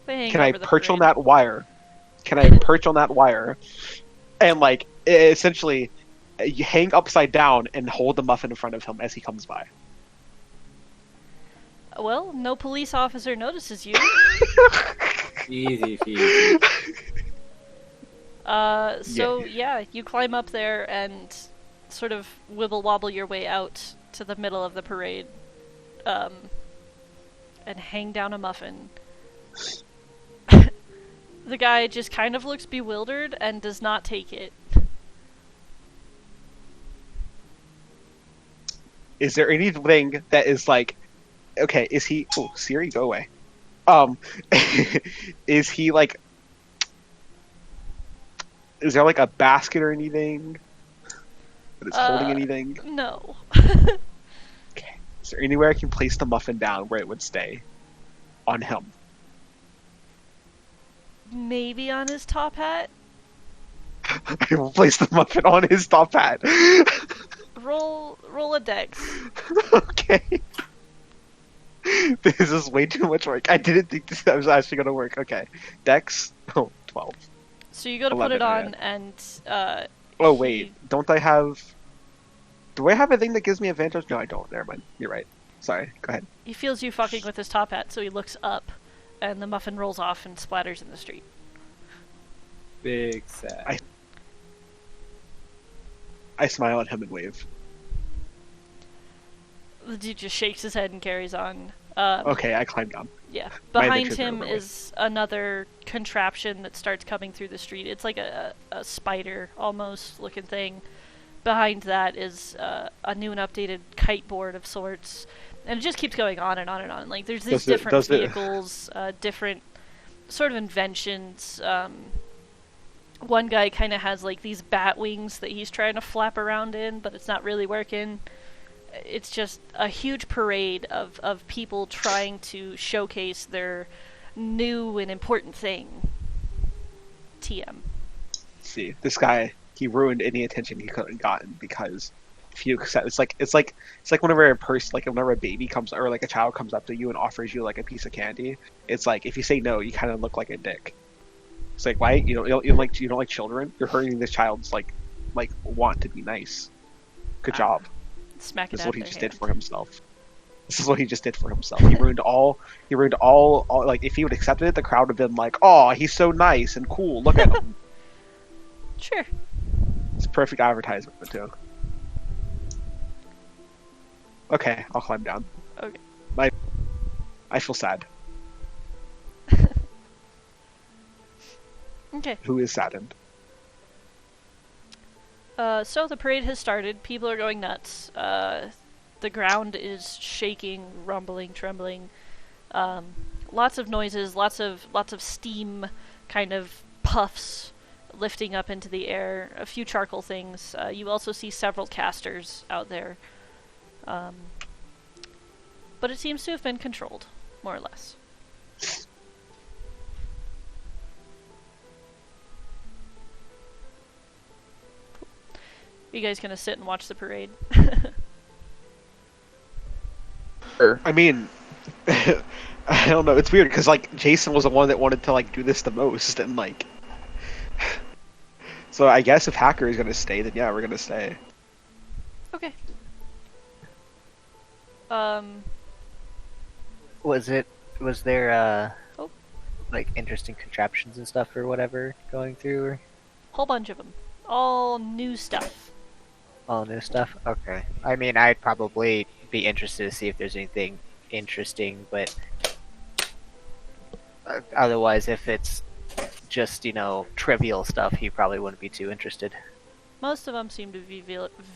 They hang Can I over the perch on parade. that wire? Can I perch on that wire and like essentially you hang upside down and hold the muffin in front of him as he comes by? Well, no police officer notices you. Easy peasy. So yeah, you climb up there and sort of wibble wobble your way out to the middle of the parade, and hang down a muffin. The guy just kind of looks bewildered and does not take it. Is there anything that is like, okay, is he, oh, Siri, go away. Is he like, is there like a basket or anything that is holding anything? No. Okay. Is there anywhere I can place the muffin down where it would stay on him? Maybe on his top hat? I will place the muffin on his top hat. Roll a dex. Okay. This is way too much work. I didn't think this was actually going to work. Okay. Dex. Oh, 12. So you go to put 11, it on, right. and Oh, he- wait. Don't I have... Do I have a thing that gives me advantage? No, I don't. Never mind. You're right. Sorry. Go ahead. He feels you fucking with his top hat, so he looks up, and the muffin rolls off and splatters in the street. Big sad. I smile at him and wave. The dude just shakes his head and carries on. Okay, I climb down. Yeah. My Behind adventures are him over with. is another contraption that starts coming through the street. It's like a spider almost looking thing. Behind that is a new and updated kite board of sorts. And it just keeps going on and on and on. Like, there's these different does it- vehicles, different sort of inventions. One guy kind of has like these bat wings that he's trying to flap around in, but it's not really working. It's just a huge parade of people trying to showcase their new and important thing. TM. See, this guy, he ruined any attention he could have gotten because if you accept, it's like whenever whenever a baby comes or like a child comes up to you and offers you like a piece of candy, it's like if you say no, you kind of look like a dick. It's like, why you don't like children? You're hurting this child's like want to be nice. Good job. Smack it This is out what of he their just did hand. for himself. This is what he just did for himself. He ruined all. Like if he would have accepted it, the crowd would have been like, "Oh, he's so nice and cool. Look at him." Sure. It's perfect advertisement too. Okay, I'll climb down. Okay. I feel sad. Okay. Who is saddened? So the parade has started. People are going nuts. The ground is shaking, rumbling, trembling. Lots of noises, lots of steam, kind of puffs lifting up into the air. A few charcoal things. You also see several casters out there. But it seems to have been controlled, more or less. Are you guys gonna sit and watch the parade? Sure. I mean, I don't know. It's weird because like Jason was the one that wanted to like do this the most, and like, so I guess if Hacker is gonna stay, then yeah, we're gonna stay. Okay. Was there Oh. like interesting contraptions and stuff or whatever going through, or Whole bunch of them. All new stuff. all new stuff? Okay. I mean, I'd probably be interested to see if there's anything interesting, but otherwise, if it's just, trivial stuff, he probably wouldn't be too interested. Most of them seem to be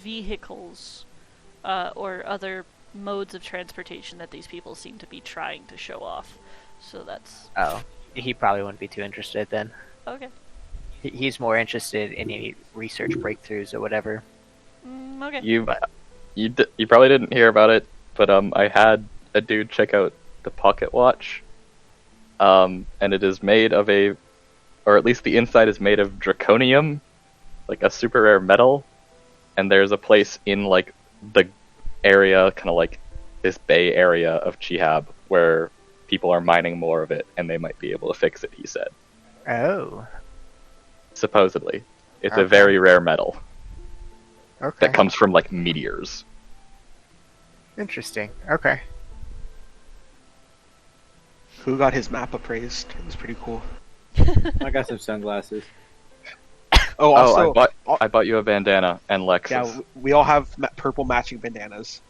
vehicles or other modes of transportation that these people seem to be trying to show off. So that's Oh, he probably wouldn't be too interested then. okay. He's more interested in any research breakthroughs or whatever. Okay. You probably didn't hear about it, but I had a dude check out the pocket watch, and it is made of or at least the inside is made of draconium, like a super rare metal, and there's a place in like the area, kind of like this bay area of Chihab, where people are mining more of it, and they might be able to fix it. He said, Oh, supposedly, it's a Okay. very rare metal okay. that comes from like meteors. Interesting. Okay. Who got his map appraised? It was pretty cool. I got some sunglasses. Oh, also, I bought you a bandana and Lexus. yeah, we all have purple matching bandanas.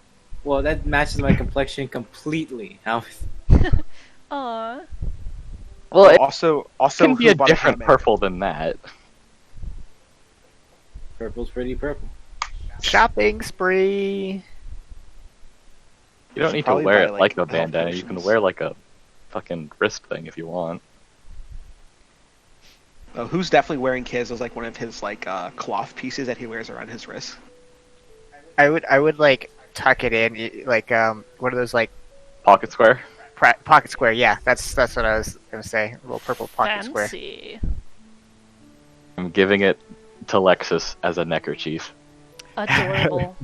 Well, that matches my complexion completely. How? Aww. Well, it Also, can be who a bought different hammock? purple than that. Purple's pretty purple. Shopping spree. You don't should need to probably wear buy, it like a health bandana. You can potions. wear like a fucking wrist thing if you want. Who's definitely wearing his as like one of his like cloth pieces that he wears around his wrist? I would like tuck it in, like what are those like Pocket square. pocket square? Yeah, that's what I was gonna say. A little purple pocket square. Fancy. I'm giving it to Lexus as a neckerchief. Adorable.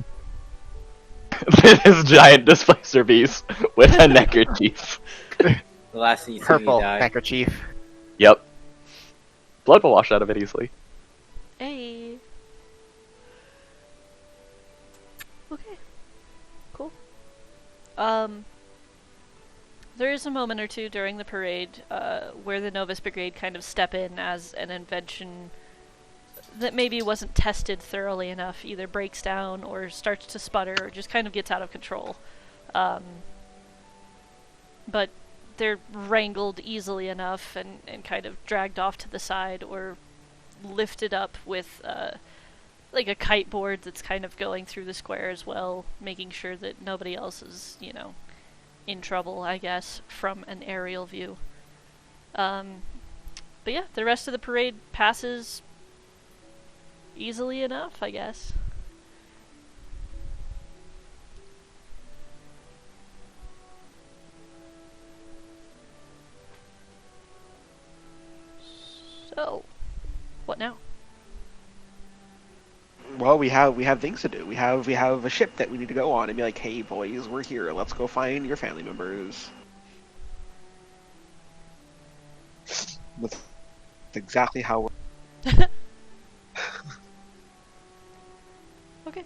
This giant displacer piece with a neckerchief. The last thing you see when you Purple die. neckerchief. Yep. Blood will wash out of it easily. Hey. Okay. Cool. There is a moment or two during the parade where the Novus Brigade kind of step in as an invention that maybe wasn't tested thoroughly enough, either breaks down or starts to sputter or just kind of gets out of control. But they're wrangled easily enough and kind of dragged off to the side or lifted up with like a kite board that's kind of going through the square as well, making sure that nobody else is, in trouble, I guess, from an aerial view. But yeah, the rest of the parade passes easily enough, I guess. So, what now? Well, we have things to do. We have a ship that we need to go on and be like, hey boys, we're here. Let's go find your family members. That's exactly how we're. Okay.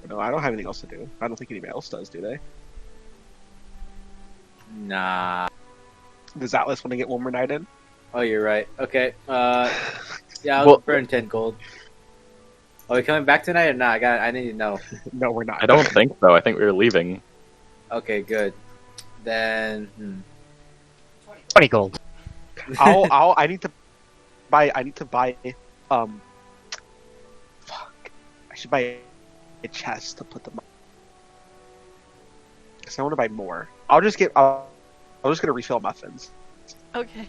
No, I don't have anything else to do. I don't think anybody else does, do they? Nah. Does Atlas want to get one more night in? Oh, you're right. Okay. Yeah, I'll Well- burn 10 gold. Are we coming back tonight or not? I need to know. No, we're not. I don't think so. I think we were leaving. Okay, good. Then 20 gold. I need to buy. Fuck. I should buy a chest to put them. Because I want to buy more. I'll just get a refill muffins. Okay.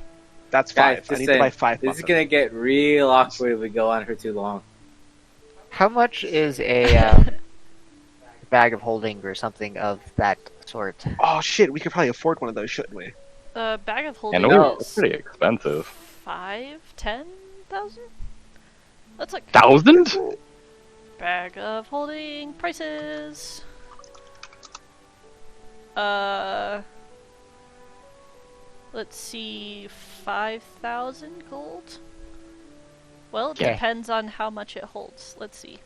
That's guys, 5. I just need saying, to buy 5 this muffins. is gonna get real awkward if we go on for too long. How much is a bag of holding or something of that sort? Oh shit, we could probably afford one of those, shouldn't we? A bag of I holding know is it's pretty expensive. 10,000. That's like 1,000? bag of holding prices. Let's see, 5,000 gold. Well, it Okay. depends on how much it holds. Let's see.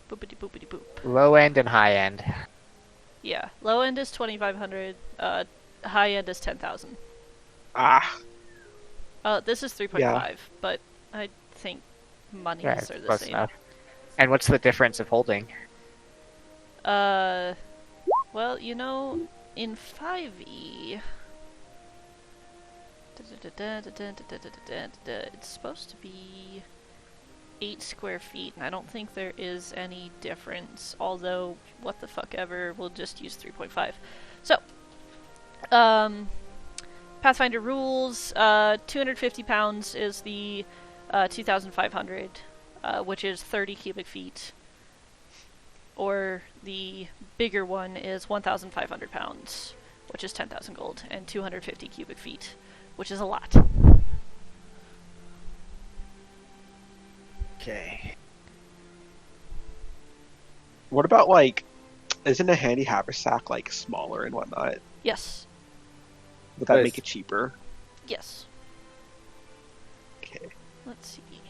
Boopity boopity boop. Low end and high end. Yeah, low end is 2,500. High end is 10,000. Ah, This is 3.5, but I think monies Yeah, are it's the close same. enough. And what's the difference of holding? Well, you know, in 5e, it's supposed to be 8 square feet, and I don't think there is any difference, although, what the fuck ever, we'll just use 3.5. So, Pathfinder rules, 250 pounds is the 2,500, which is 30 cubic feet. Or the bigger one is 1,500 pounds, which is 10,000 gold, and 250 cubic feet, which is a lot. Okay. what about like? Isn't a handy haversack like smaller and whatnot? Yes. Would that Nice. make it cheaper? Yes. Okay. Let's see.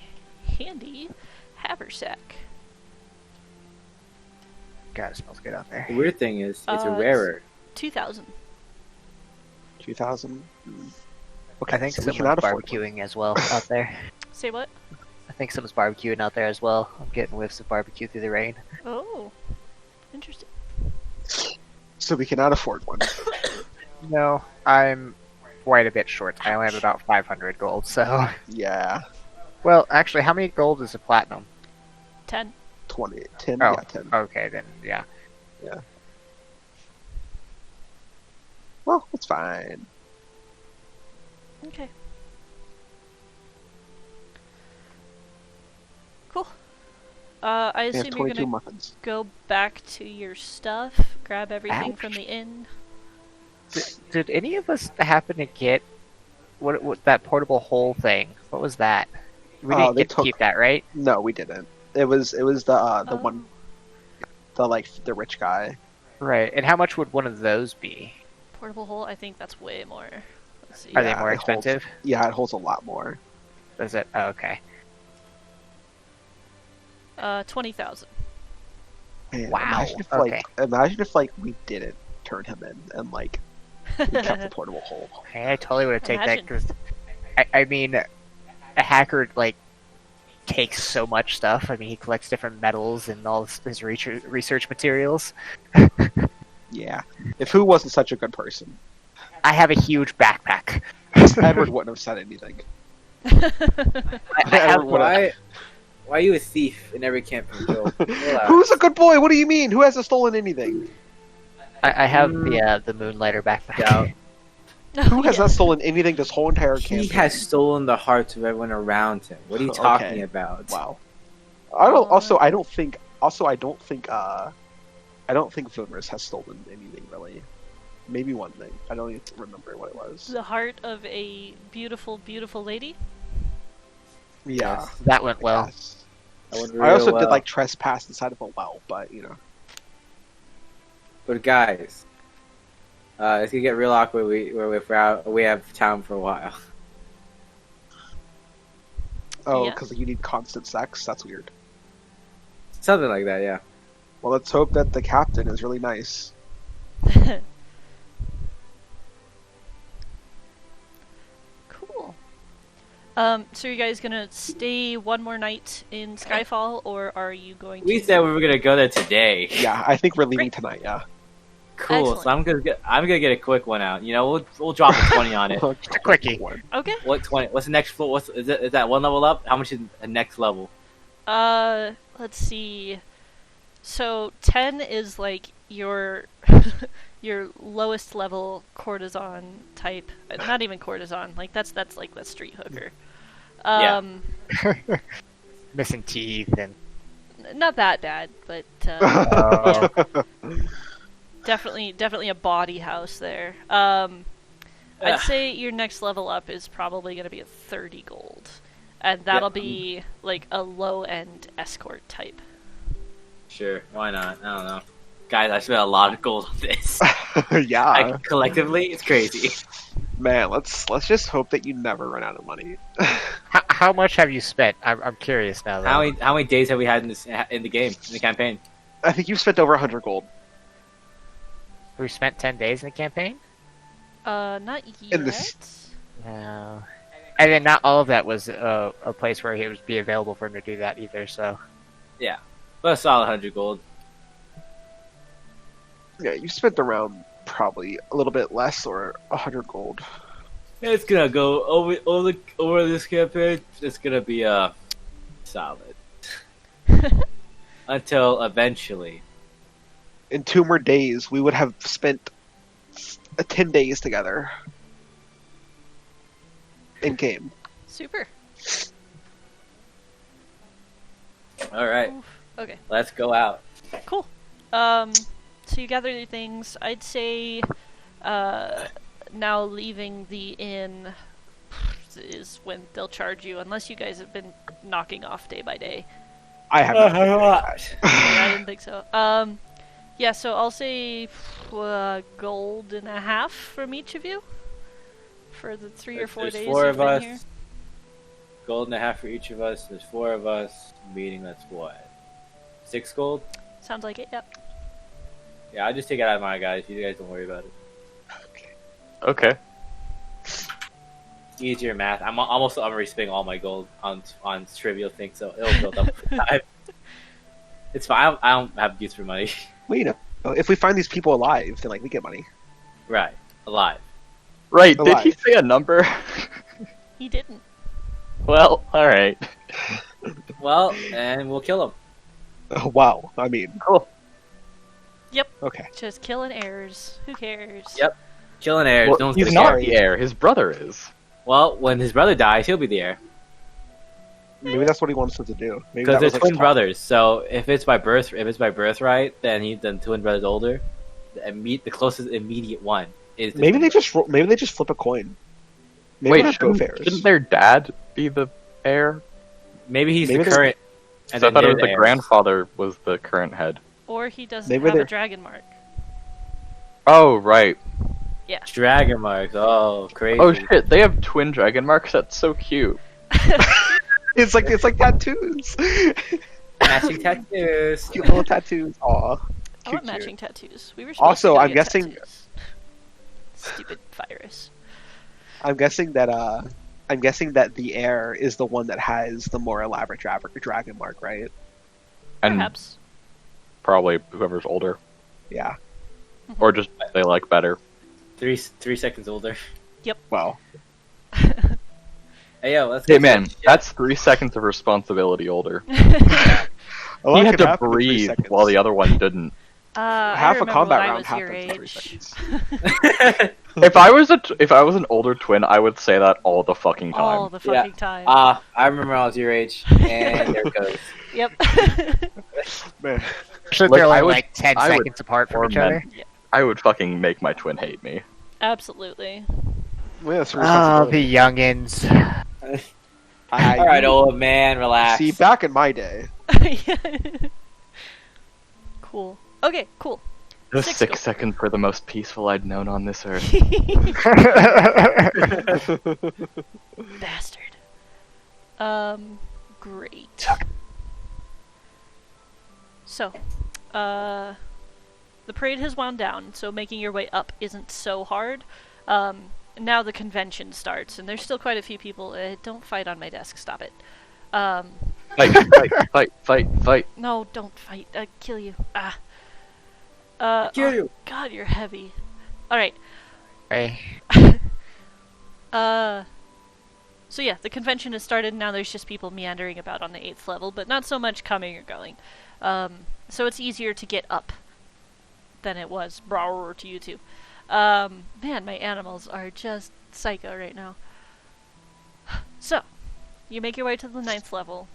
Handy haversack. God, it smells good out there. The weird thing is, it's a It's- rarer. 2,000. 2,000. Okay, I think so we someone's cannot afford one. barbecuing as well out there. Say what? I think someone's barbecuing out there as well. I'm getting whiffs of barbecue through the rain. Oh. Interesting. So we cannot afford one. No, I'm quite a bit short. I only have about 500 gold, so... Yeah, Well, actually, how many gold is a platinum? 10. 20, 10. Oh. Yeah, 10. Okay, then, yeah. Well, it's fine. Okay. Cool. I We have assume you're 22 gonna muffins. go back to your stuff, grab everything from Ouch. the inn. Did any of us happen to get what that portable hole thing? What was that? We Oh, didn't they get to took- keep that, right? No, we didn't. It was the Oh. one, the rich guy. Right. And how much would one of those be? Portable hole, I think that's way more. Let's see. Are they Yeah, more it holds- expensive? Yeah, it holds a lot more. Is it? Oh, okay. 20,000. Man, Wow, okay. Imagine if we didn't turn him in and we kept the portable hole. Hey, I totally would have taken that Imagine. because, I mean, a hacker takes so much stuff. I mean, he collects different metals and all his research materials. Yeah. If who wasn't such a good person, I have a huge backpack. Edward wouldn't have said anything. I have Why are you a thief in every camp from Joel? Relax. Who's a good boy? What do you mean? Who hasn't stolen anything? I have the Moonlighter backpack. Doubt. Who has not stolen anything this whole entire He campaign? has stolen the hearts of everyone around him. What are you Okay. talking about? Wow. I don't think Vimers has stolen anything really. Maybe one thing. I don't even remember what it was. The heart of a beautiful, beautiful lady. Yeah. Yes. That went well. Yes. That went I also real did well. trespass inside of a well, but But guys, it's gonna get real awkward. We have town for a while. Oh, Yeah. because you need constant sex? That's weird. Something like that, yeah. Well, let's hope that the captain is really nice. Cool. So you guys gonna stay one more night in Skyfall, or are you going to? We said we were gonna go there today. Yeah, I think we're leaving tonight. Yeah. Cool. Excellent. So I'm gonna get a quick one out. You know, we'll drop a 20 on it. Just a quickie. Okay. What 20? What's the next floor? Is that one level up? How much is the next level? Let's see. So 10 is like your your lowest level courtesan type. Not even courtesan. Like that's like the street hooker. Yeah. Missing teeth and Not that bad, but oh, definitely a body house there. I'd Ugh. say your next level up is probably going to be a 30 gold. And that'll be like a low end escort type. Sure. Why not? I don't know. Guys, I spent a lot of gold on this. Yeah. Like, collectively, it's crazy. Man, let's just hope that you never run out of money. how much have you spent? I'm curious now. Though. How many days have we had in the game, in the campaign? I think you've spent over 100 gold. We spent 10 days in the campaign. Not yet. In this- No. And then not all of that was a place where it would be available for him to do that either. So Yeah, but a solid 100 gold. Yeah, you spent around probably a little bit less or 100 gold. It's gonna go over this campaign. It's gonna be solid until eventually. In 2 more days, we would have spent 10 days together. In game. Super. All right, Oof. Okay. let's go out. Cool. So you gather your things. I'd say, now leaving the inn is when they'll charge you, unless you guys have been knocking off day by day. I have not. I didn't think so. Yeah, so I'll say gold and a half from each of you for the 3 or 4 There's days 4 you've of been us. here. Gold and a half for each of us. There's 4 of us. Meaning that's what? 6 gold? Sounds like it. Yep. Yeah, I'll just take it out of my guys. You guys don't worry about it. Okay. Easier math. I'm already spending all my gold on trivial things, so it'll build up over time. It's fine. I don't have use for money. Well, you know, if we find these people alive, then like we get money. Right. Alive. Right, did he Alive. say a number? He didn't. Well, alright. Well, and we'll kill him. Oh, wow. I mean, Cool. Yep. okay. Just killing errors. Who cares? Yep. Killing heirs. Well, no one's he's gonna not care. the heir, his brother is. Well, when his brother dies, he'll be the heir. Maybe that's what he wants us to do. Maybe Because that they're was, like, twin his brothers. So if it's by birthright, then twin brother's older. The closest immediate one is. thought. Maybe they just flip a coin. Maybe Wait, they just go shouldn't, fairs. shouldn't their dad be the heir? Maybe he's Maybe the they- current. 'Cause I thought it was the heirs. grandfather was the current head. Or he doesn't Maybe have a they're- dragon mark. Oh, right. Yeah. Dragon marks. Oh, crazy. Oh shit, they have twin dragon marks? That's so cute. It's like tattoos. Matching tattoos. Cute little tattoos. Aw. I want Cute, matching tattoos. We were Also, supposed to go I'm get guessing- tattoos. Stupid virus. I'm guessing that the heir is the one that has the more elaborate dragon mark, right? And Perhaps. probably whoever's older. Yeah. Or just they like better. 3 seconds older. Well, Hey yo, let's Hey go. man, that's 3 seconds of responsibility older. a He lot had could to happen in 3 breathe seconds. while the other one didn't. I half a remember combat when I round was your happens in 3 age. seconds. If I was an older twin, I would say that all the fucking time. All the Yeah. fucking time. I remember when I was your age, and there it goes. Yep. Man. Should Like, they're I like, would- 10 I would seconds apart from each torment- other. I would fucking make my twin hate me. Absolutely. Well, that's a Oh, responsibility. the youngins. All right, old man, relax. See, back in my day, Cool. Okay, cool. The 6 6 gold. seconds were the most peaceful I'd known on this earth. Bastard. Great. So, the parade has wound down, so making your way up isn't so hard. now the convention starts, and there's still quite a few people. Don't fight on my desk. Stop it. Fight. No, don't fight. I'll kill you. Ah. Kill oh, you. God, you're heavy. All right. Hey. So yeah, the convention has started. Now there's just people meandering about on the 8th level, but not so much coming or going. So it's easier to get up than it was to you two. Man, my animals are just psycho right now. So, you make your way to the 9th level.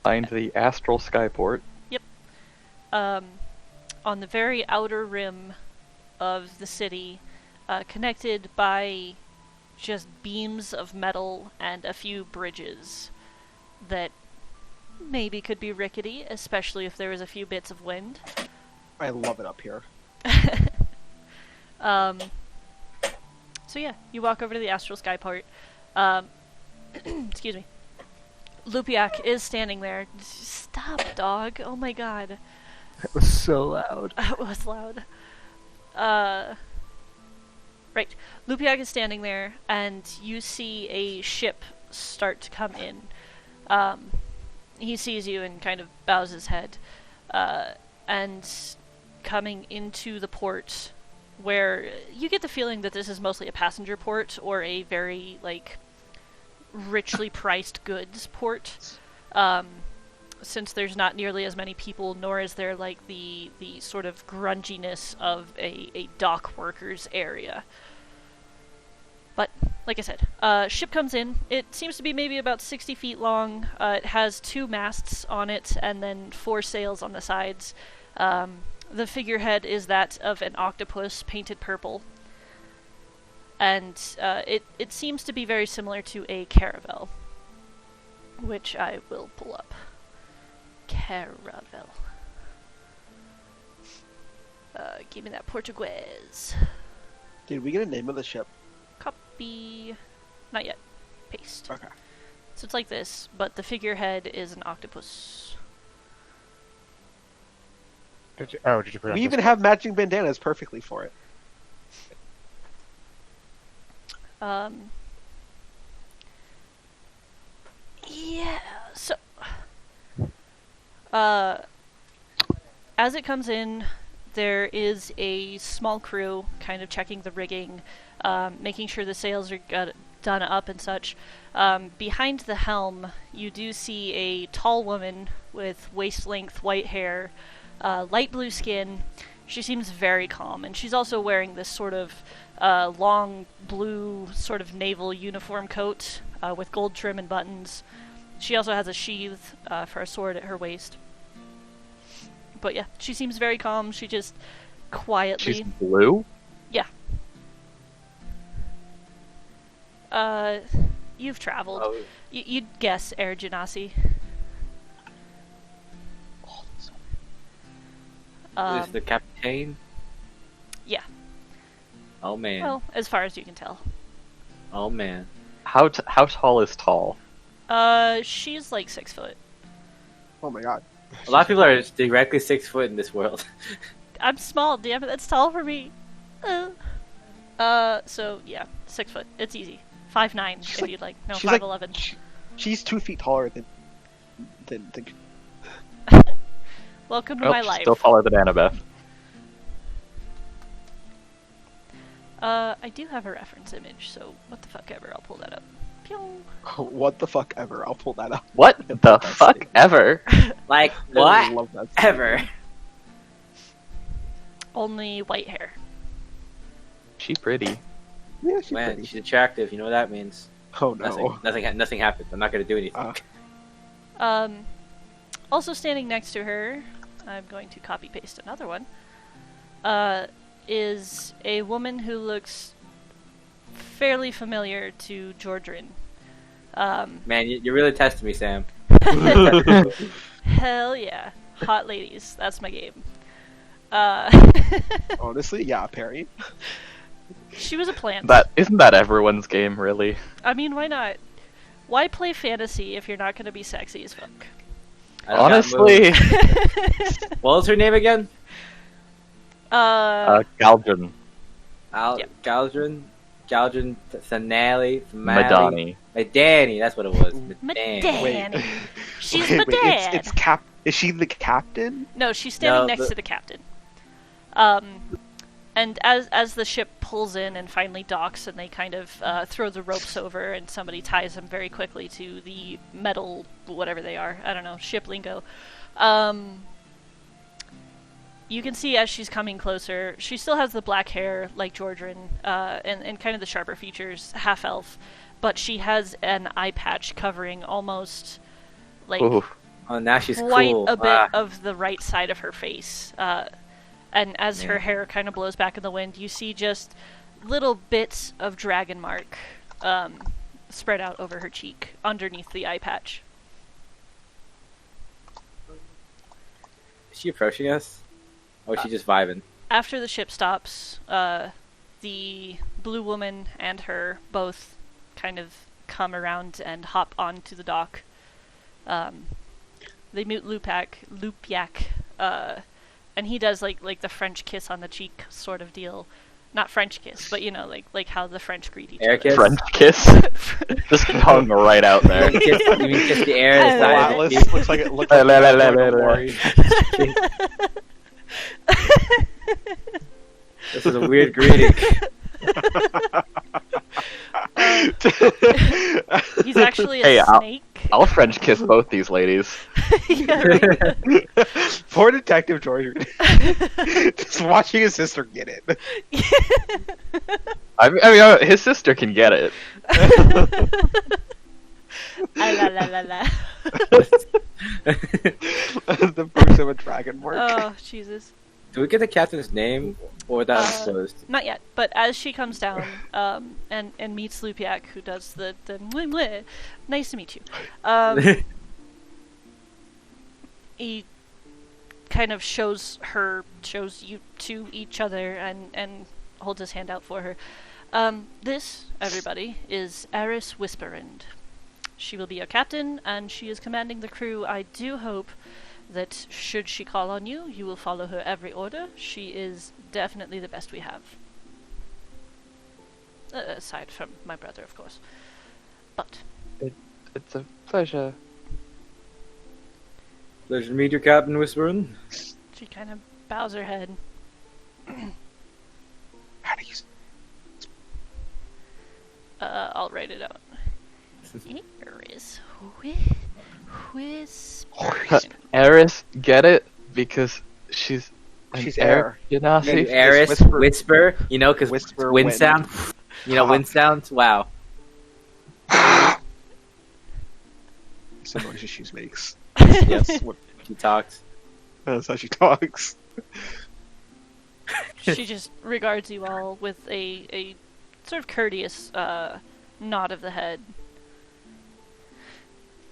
Find the astral skyport. On the very outer rim of the city, connected by just beams of metal and a few bridges that maybe could be rickety, especially if there was a few bits of wind. I love it up here. So yeah, you walk over to the astral skyport. Excuse me. Lupiak is standing there. Stop, dog. Oh my god. It was so loud. It was loud. Right. Lupiak is standing there, and you see a ship start to come in. He sees you and kind of bows his head. And coming into the port, where you get the feeling that this is mostly a passenger port or a very, like, richly priced goods port. Since there's not nearly as many people, nor is there, like, the sort of grunginess of a dock workers area. But, like I said, ship comes in. It seems to be maybe about 60 feet long. It has 2 masts on it and then 4 sails on the sides. The figurehead is that of an octopus painted purple. And it seems to be very similar to a caravel, which I will pull up. Caravel. Give me that Portuguese. Did we get a name of the ship? Copy. Not yet. Paste. Okay. So it's like this, but the figurehead is an octopus. Did you put it on We even Discord? have matching bandanas perfectly for it. Yeah, so as it comes in, there is a small crew kind of checking the rigging, making sure the sails are done up and such. Behind the helm, you do see a tall woman with waist-length white hair, light blue skin. She seems very calm, and she's also wearing this sort of long blue sort of naval uniform coat with gold trim and buttons. She also has a sheath for a sword at her waist. But yeah, she seems very calm. She just quietly... She's blue? Yeah. You've traveled. Oh, You'd guess Air Genasi. is the captain? Yeah. Oh man. Well, as far as you can tell. Oh man. How tall is tall? She's like 6 foot. Oh my god. A lot of people are directly 6 foot in this world. I'm small, damn it, that's tall for me. So yeah, 6 foot. It's easy. 5'9" She's if like- you'd like. No, she's like- 5'11". She's 2 feet taller than Welcome to Oh, my she's life. still taller than Annabeth. I do have a reference image, so what the fuck ever, I'll pull that up. Pyong. what the fuck ever. I'll pull that up. What the That's fuck it. ever? Like I what? love that. Ever. Only white hair. She pretty. Yeah, she's Man, pretty. she's attractive. You know what that means? Oh no. Nothing happened. I'm not gonna do anything. Also standing next to her, I'm going to copy paste another one, is a woman who looks fairly familiar to Jordrin. Man, you're really testing me, Sam. Hell yeah. Hot ladies. That's my game. Honestly, yeah, Perry. She was a plant. That isn't that everyone's game, really? I mean, why not? Why play fantasy if you're not going to be sexy as fuck? I don't got Honestly, moved. What was her name again? Galdrin. Yeah. Galdrin. Galdrin, Finale, Madani. Madani, that's what it was. Madani. She's Wait, my wait, dad. it's Is she the captain? No, she's standing No, next to the captain. And as the ship pulls in and finally docks, and they kind of throw the ropes over, and somebody ties them very quickly to the metal, whatever they are. I don't know, ship lingo. You can see as she's coming closer, she still has the black hair like Jordrin, and kind of the sharper features, half elf, but she has an eye patch covering almost like Ooh. Oh, now she's quite cool. a bit of the right side of her face. And as her Yeah. hair kind of blows back in the wind, you see just little bits of dragon mark spread out over her cheek underneath the eye patch. Is she approaching us? Or is she just vibing? After the ship stops, the blue woman and her both kind of come around and hop onto the dock. They meet Lupiak, and he does like the French kiss on the cheek sort of deal. Not French kiss, but you know, like how the French greet each Air other. kiss? French kiss. Just hung right out there. You mean kiss the air I inside love of Atlas the looks like it looks La, like la, la, la, Lord of la, la. Worry. This is a weird greeting. He's actually a Hey, snake. I'll French kiss both these ladies. Yeah, right. Poor Detective George. Just watching his sister get it. I mean, his sister can get it. Ah, la la la la. The first of a dragon mark. Oh, Jesus. Do we get the captain's name? Or that undisclosed? Not yet, but as she comes down and meets Lupiak, who does the mwah, mwah, nice to meet you, he kind of shows you to each other and holds his hand out for her. This, everybody, is Eris Whisperand. She will be your captain, and she is commanding the crew. I do hope that should she call on you, you will follow her every order. She is definitely the best we have. Aside from my brother, of course. But It's a pleasure. Pleasure to meet you, Captain Whispering. she kind of bows her head. How do you? I'll write it out. Eris Eris, get it? Because she's an She's air. Genasi. Eris, whisper- whisper, you know, because whisper wind wind. sound. You know, wind sounds. Wow. It's the noises she makes. Yes, she talks. That's how she talks. She just regards you all with a sort of courteous nod of the head.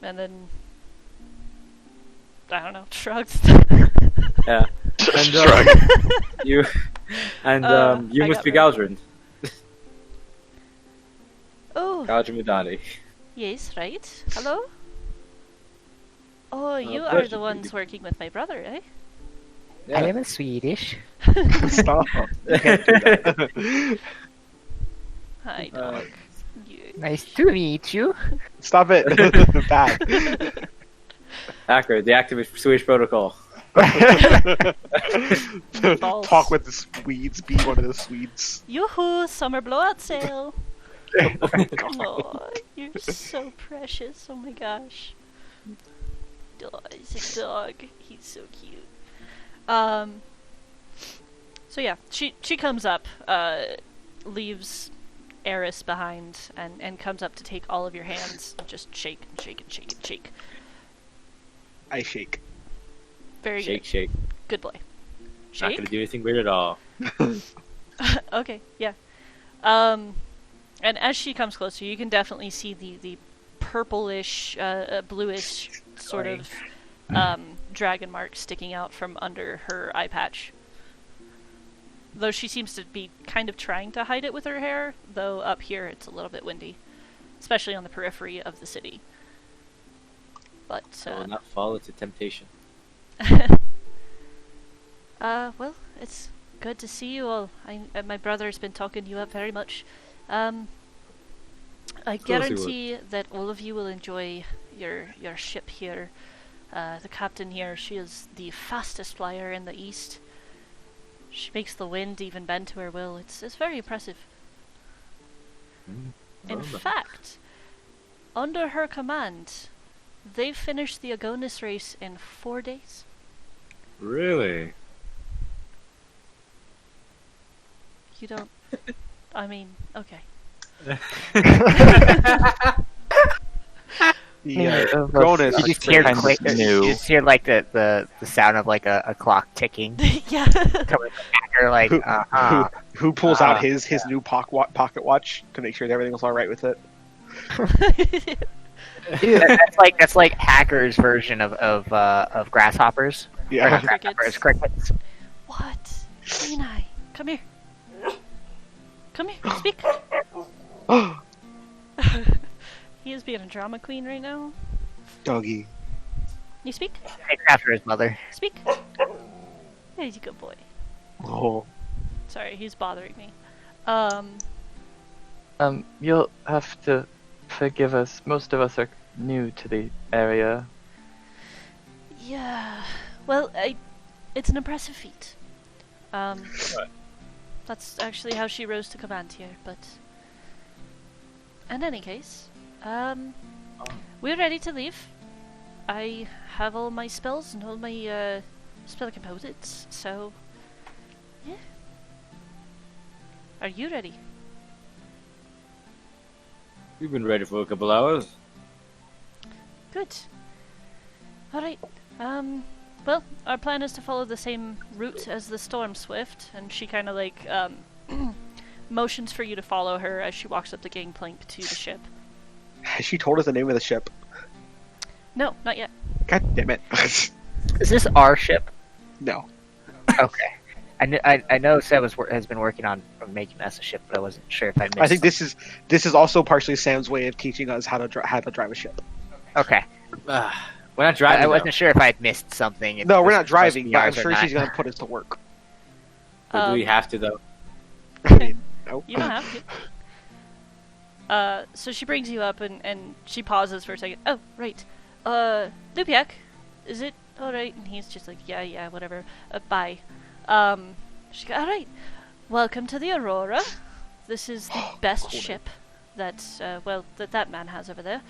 And then, I don't know, shrugs. Yeah. And Shrug. you, and you I must got be red. Galdrin. Oh, Galdrin Madani. yes, right. Hello? Oh, you that are should the be ones good. working with my brother, eh? Yeah. I am Swedish. Stop. You can't do that. Hi, dog. You- Nice to meet you. Stop it. Bad. Hacker, deactivate Swedish protocol. Balls. Talk with the Swedes. Be one of the Swedes. Yoo-hoo, summer blowout sale. Oh, you're so precious. Oh my gosh. Dog, he's a dog. He's so cute. So yeah, she comes up, leaves Eris behind, and comes up to take all of your hands and just shake and shake and shake and shake. I shake. Very Shake, good. shake. Good boy. Not Shake? gonna do anything weird at all. Okay, yeah. And as she comes closer, you can definitely see the purplish, bluish sort of dragon mark sticking out from under her eye patch. Though she seems to be kind of trying to hide it with her hair, though up here it's a little bit windy, especially on the periphery of the city. But, I will not fall into temptation. well, it's good to see you all. My brother's been talking you up very much. I course he would. guarantee that all of you will enjoy your ship here. The captain here, she is the fastest flyer in the east. She makes the wind even bend to her will. It's very impressive. In fact, under her command, they've finished the Agonis race in 4 days. Really? You don't... I mean, okay. Chronos. You just hear kind of new. you just hear like the sound of like a clock ticking. Yeah. Coming from Hacker, like Who pulls out his new pocket watch to make sure that everything was all right with it? that's like Hacker's version of grasshoppers. Or Yeah. not grasshoppers, crickets. What? Sinai, come here. Come here, speak. He is being a drama queen right now. Doggy. You speak? Takes after his mother. Speak. He's a good boy. Oh. Sorry, he's bothering me. You'll have to forgive us. Most of us are new to the area. Yeah. Well, it's an impressive feat. That's actually how she rose to command here, but... In any case, we're ready to leave. I have all my spells and all my, spell components, so... Yeah. Are you ready? We've been ready for a couple hours. Good. Alright, well, our plan is to follow the same route as the Storm Swift, and she kind of like, motions for you to follow her as she walks up the gangplank to the ship. Has she told us the name of the ship? No, not yet. God damn it. Is this our ship? No. Okay. I know Seb has been working on making us a ship, but I wasn't sure if I missed. I think this is also partially Sam's way of teaching us how to drive a ship. Okay. We're not driving. I wasn't sure if I had missed something. if No, we're this not was driving, but I'm ours or sure not. she's gonna put us to work. Though. Do we have to though? I mean, no. You don't have to. So she brings you up and she pauses for a second. Oh, right. Lupiak, is it alright? And he's just like, yeah, whatever. Bye. She goes, alright. Welcome to the Aurora. This is the best Cool. ship that, that man has over there.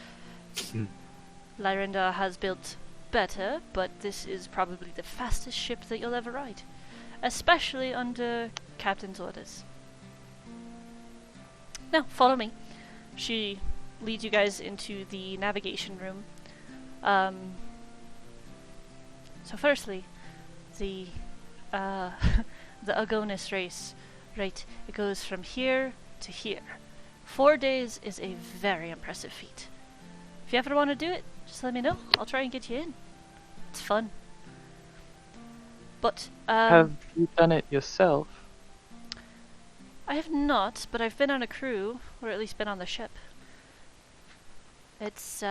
Lyrenda has built better, but this is probably the fastest ship that you'll ever ride. Especially under Captain's orders. Now, follow me. She leads you guys into the navigation room. So firstly, the the Agonis race, right? It goes from here to here. 4 days is a very impressive feat. If you ever want to do it, just let me know. I'll try and get you in. It's fun. But Have you done it yourself? I have not, but I've been on a crew, or at least been on the ship. It's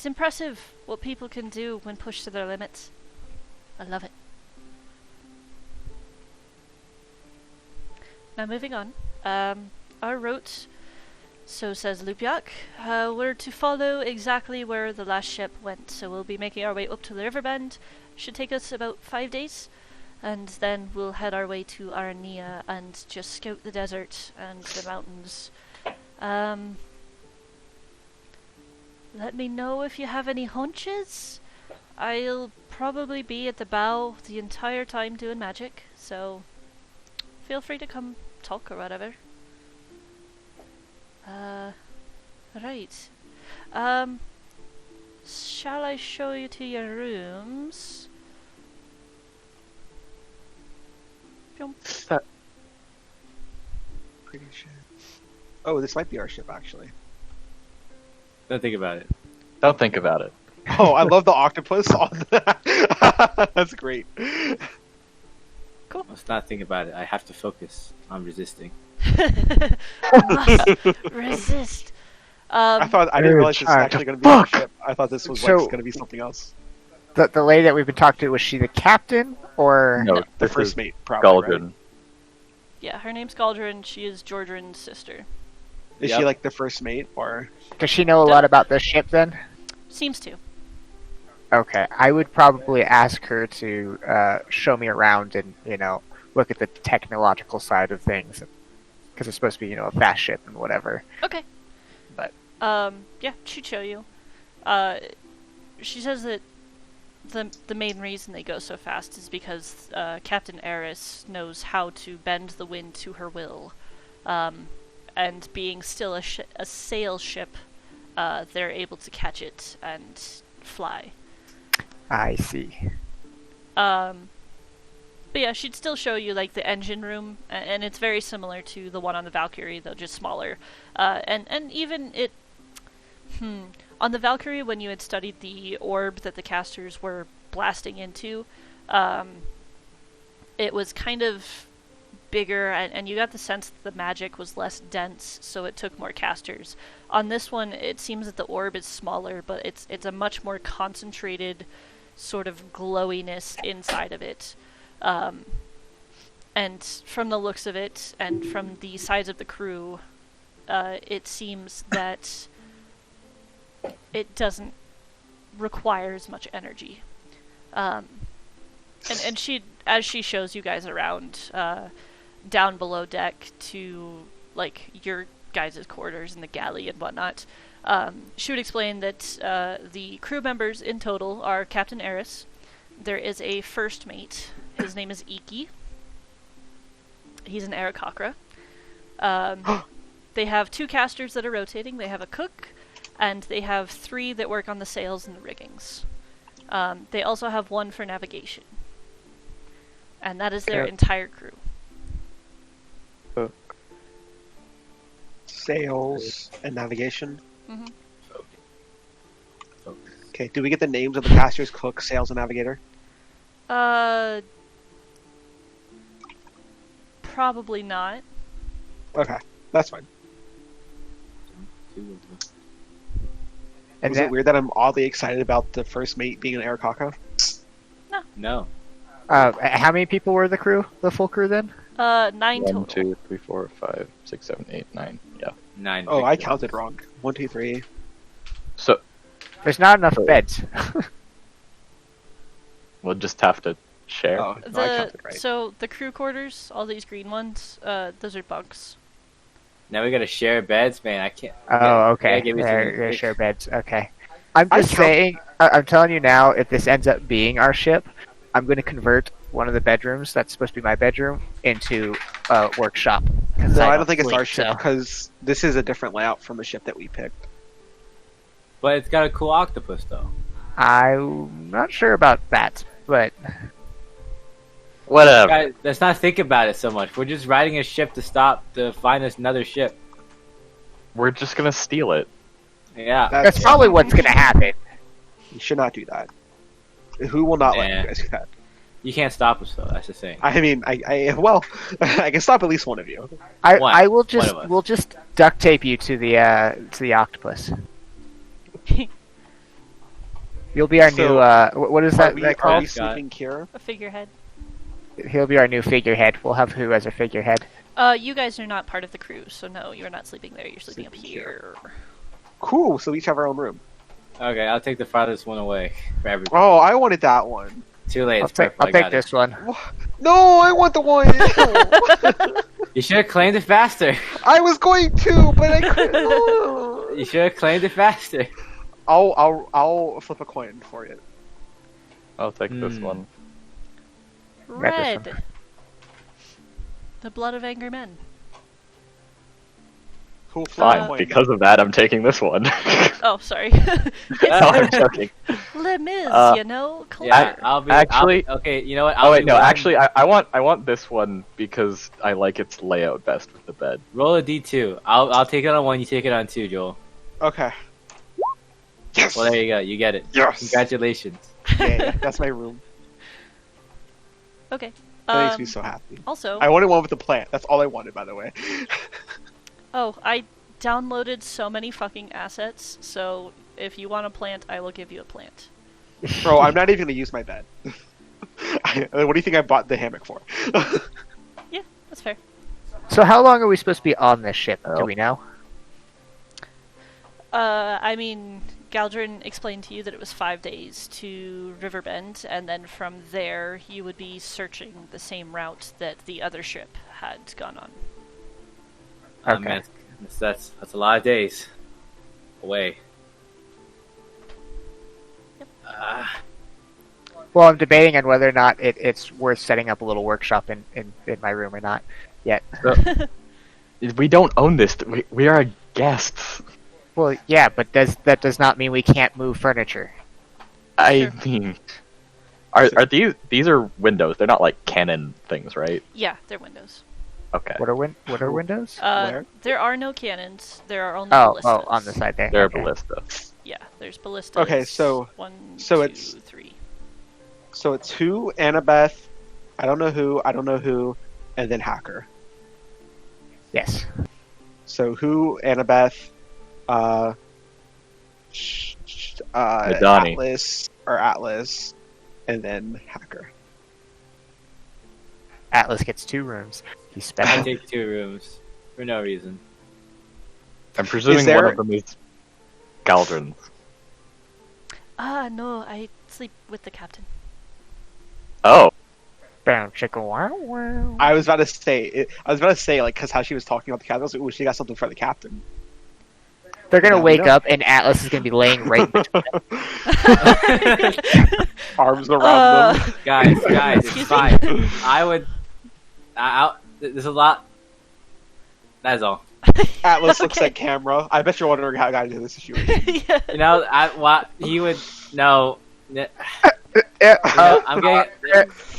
impressive what people can do when pushed to their limits. I love it. Now moving on. Our route, so says Lupiak, we're to follow exactly where the last ship went. So we'll be making our way up to the riverbend. Should take us about 5 days. And then we'll head our way to Arania and just scout the desert and the mountains. Let me know if you have any hunches. I'll probably be at the bow the entire time doing magic, so feel free to come talk or whatever. Right. Shall I show you to your rooms? That Pretty sure. Oh, this might be our ship, actually. Don't think about it. Don't think about it. Oh, I love the octopus on that. That's great. Let's not think about it. I have to focus on resisting. Must resist. I didn't realize this was actually going to be our ship. I thought this was So- going to be something else. The lady that we've been talking to, was she the captain or? No, The this first is mate, probably. Right? Galdrin. Yeah, her name's Galdrin. She is Jordrin's sister. Is she like the first mate, or? Does she know a lot about this ship then? Seems to. Okay, I would probably ask her to show me around and look at the technological side of things, because it's supposed to be a fast ship and whatever. Okay. But yeah, she'd show you. She says that the main reason they go so fast is because Captain Eris knows how to bend the wind to her will, and being still a sail ship, they're able to catch it and fly. I see. But yeah, she'd still show you like the engine room, and it's very similar to the one on the Valkyrie, though just smaller. And even it. On the Valkyrie, when you had studied the orb that the casters were blasting into, it was kind of bigger, and you got the sense that the magic was less dense, so it took more casters. On this one, it seems that the orb is smaller, but it's a much more concentrated sort of glowiness inside of it. And from the looks of it, and from the size of the crew, it seems that it doesn't require as much energy. And she, as she shows you guys around, down below deck to, like, your guys' quarters in the galley and whatnot, she would explain that the crew members in total are Captain Eris. There is a first mate. His name is Iki. He's an Aarakocra. They have 2 casters that are rotating. They have a cook, and they have 3 that work on the sails and the riggings. They also have 1 for navigation. And that is their entire crew. Sails and navigation. Mm-hmm. Okay, do we get the names of the casters, cook, sails, and navigator? Probably not. Okay, that's fine. And Is it weird that I'm oddly excited about the first mate being an Aarakocra? No. how many people were the crew? The full crew then? 9 1, total. 2, 3, 4, 5, 6, 7, 8, 9. Yeah. 9. Oh, I victims. counted wrong. 1, 2, 3. So There's not enough beds. we'll just have to share. Oh, no, I counted right. So the crew quarters, all these green ones, those are bunks. Now we gotta share beds, man. I can't. Oh, okay. Yeah, give me some They're beds. share beds. Okay. I'm I just count- saying. I'm telling you now. If this ends up being our ship, I'm going to convert one of the bedrooms that's supposed to be my bedroom into a workshop. No, I don't think it's sleep, our ship so- because this is a different layout from the ship that we picked. But it's got a cool octopus, though. I'm not sure about that, but Whatever. Guys, let's not think about it so much. We're just riding a ship to find us another ship. We're just gonna steal it. Yeah. that's probably what's going to happen. You should not do that. Who will not let Yeah. you guys do that? You can't stop us, though. That's the thing. I mean, well, I can stop at least one of you. One. I will One just of us. we'll just duct tape you to the octopus. You'll be our So, new what is that Are we called? sleeping Kira? A figurehead. He'll be our new figurehead. We'll have who as a figurehead. You guys are not part of the crew, so no, you're not sleeping there. You're sleeping up Sleeping here. Cool. So we each have our own room. Okay, I'll take the farthest one away for everybody. Oh, I wanted that one. Too late. I'll It's take perfect. I got it. this one. No, I want the one. You should have claimed it faster. I was going to, but I couldn't. You should have claimed it faster. I'll flip a coin for it. I'll take this Hmm. one. Red. The blood of angry men. Cool. Flip a Fine, coin. because of that, I'm taking this one. Oh, sorry. no, I'm It's joking. Les Mis, you know? Yeah, Clever. I'll be Actually- okay. You know what? Oh wait, do no. one. Actually, I want this one because I like its layout best with the bed. Roll a d2. I'll take it on 1. You take it on 2, Joel. Okay. Yes. Well, there you go. You get it. Yes. Congratulations. Yeah, that's my room. Okay. That makes me so happy. Also, I wanted one with the plant. That's all I wanted, by the way. I downloaded so many fucking assets, so if you want a plant, I will give you a plant. Bro, I'm not even gonna use my bed. What do you think I bought the hammock for? Yeah, that's fair. So how long are we supposed to be on this ship? Do Oh. we know? I mean, Galdrin explained to you that it was 5 days to Riverbend, and then from there you would be searching the same route that the other ship had gone on. Okay. Man, that's a lot of days away. Yep. Well, I'm debating on whether or not it's worth setting up a little workshop in my room or not yet. We don't own this. We are guests. Well, yeah, but that does not mean we can't move furniture. I Sure. mean, are these are windows? They're not like cannon things, right? Yeah, they're windows. Okay. What are windows? Where? There are no cannons. There are only Oh, ballistas. on the side there. They're Okay. a ballista. Yeah, there's ballistas. Okay, so- 1, so 2, it's- 3. So it's who, Annabeth, I don't know who, and then Hacker. Yes. So who, Annabeth, Madani. Atlas, and then Hacker. Atlas gets 2 rooms. He's I special. take 2 rooms for no reason. I'm presuming there- one of them is Galdrin's. No, I sleep with the captain. Oh, Boom, chicka wow wow. I was about to say, like, because how she was talking about the captain, I was like, ooh, she got something for the captain. They're gonna Yeah, we wake know. up and Atlas is gonna be laying right between them. Arms around them. Guys, it's Excuse me? fine. I would. There's a lot. That is all. Atlas looks Okay. at camera. I bet you're wondering how I got into this situation. Yeah. You know, he would no. I'm getting.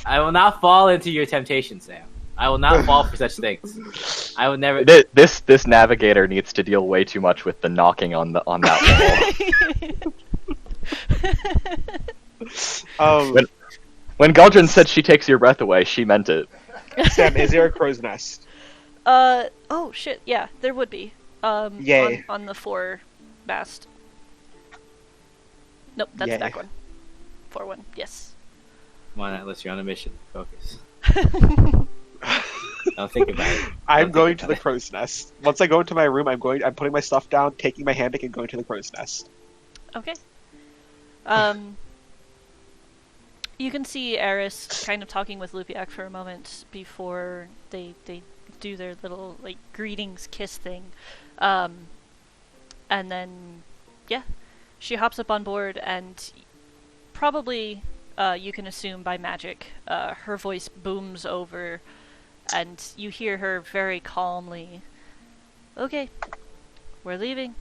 I will not fall into your temptation, Sam. I will not fall for such things. I would never. this navigator needs to deal way too much with the knocking on that wall. When Galdrin said she takes your breath away, she meant it. Sam, is there a crow's nest? Oh shit, yeah, there would be. Yay. On the 4 mast. Nope, that's Yay. the back one. 4-1, yes. Come on, Atlas, you're on a mission. Focus. Don't think about it. I'm Don't going think to about the crow's nest. Once I go into my room, I'm putting my stuff down, taking my hammock, and going to the crow's nest. Okay. You can see Eris kind of talking with Lupiak for a moment before they do their little like greetings kiss thing, and then yeah, she hops up on board and probably you can assume by magic her voice booms over, and you hear her very calmly. Okay, we're leaving.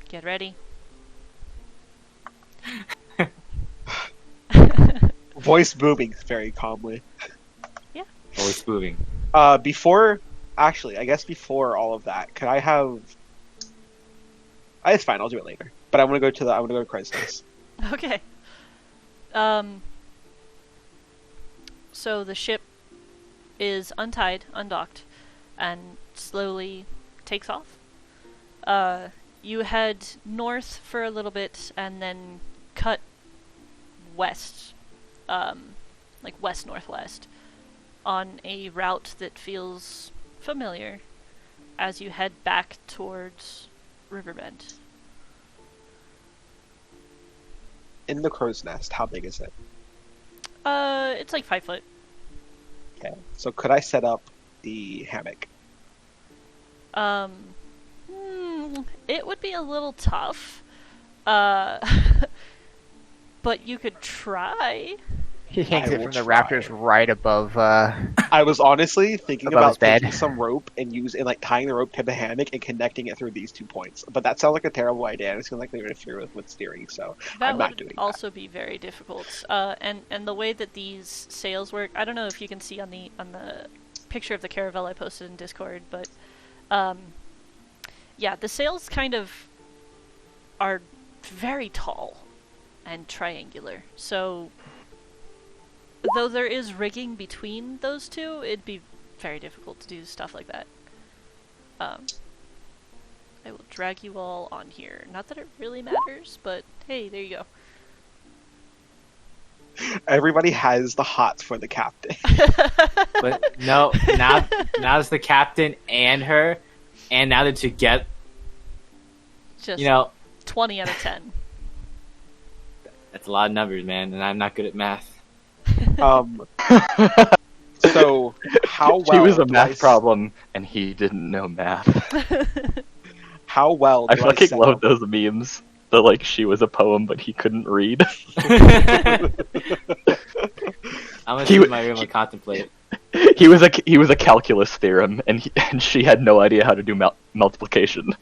Get ready. Voice booming very calmly. Always moving. Before all of that, could I have? It's fine. I'll do it later. But I want to go to crow's nest. Okay. So the ship is untied, undocked, and slowly takes off. You head north for a little bit and then cut west, like west-northwest, on a route that feels familiar as you head back towards Riverbend. In the crow's nest, how big is it? It's like 5 foot. Okay. So could I set up the hammock? It would be a little tough. But you could try. He hangs I it will from the try. rafters right above. I was honestly thinking Above his about bed. taking some rope and like tying the rope to the hammock and connecting it through these 2 points. But that sounds like a terrible idea, and it's gonna like interfere with steering. So That I'm not would doing that. also be very difficult. And the way that these sails work, I don't know if you can see on the picture of the caravel I posted in Discord, but yeah, the sails kind of are very tall and triangular. So though there is rigging between those two, it'd be very difficult to do stuff like that. I will drag you all on here. Not that it really matters, but hey, there you go. Everybody has the hots for the captain. But no, now it's the captain and her, and now they're together. Just You know, 20 out of 10. that's a lot of numbers, man, and I'm not good at math. So how well She was a do I math problem, and he didn't know math. How well I do fucking set love up- those memes. The like she was a poem, but he couldn't read. I'm gonna He sit w- in my room and contemplate. he was a calculus theorem, and she had no idea how to do multiplication.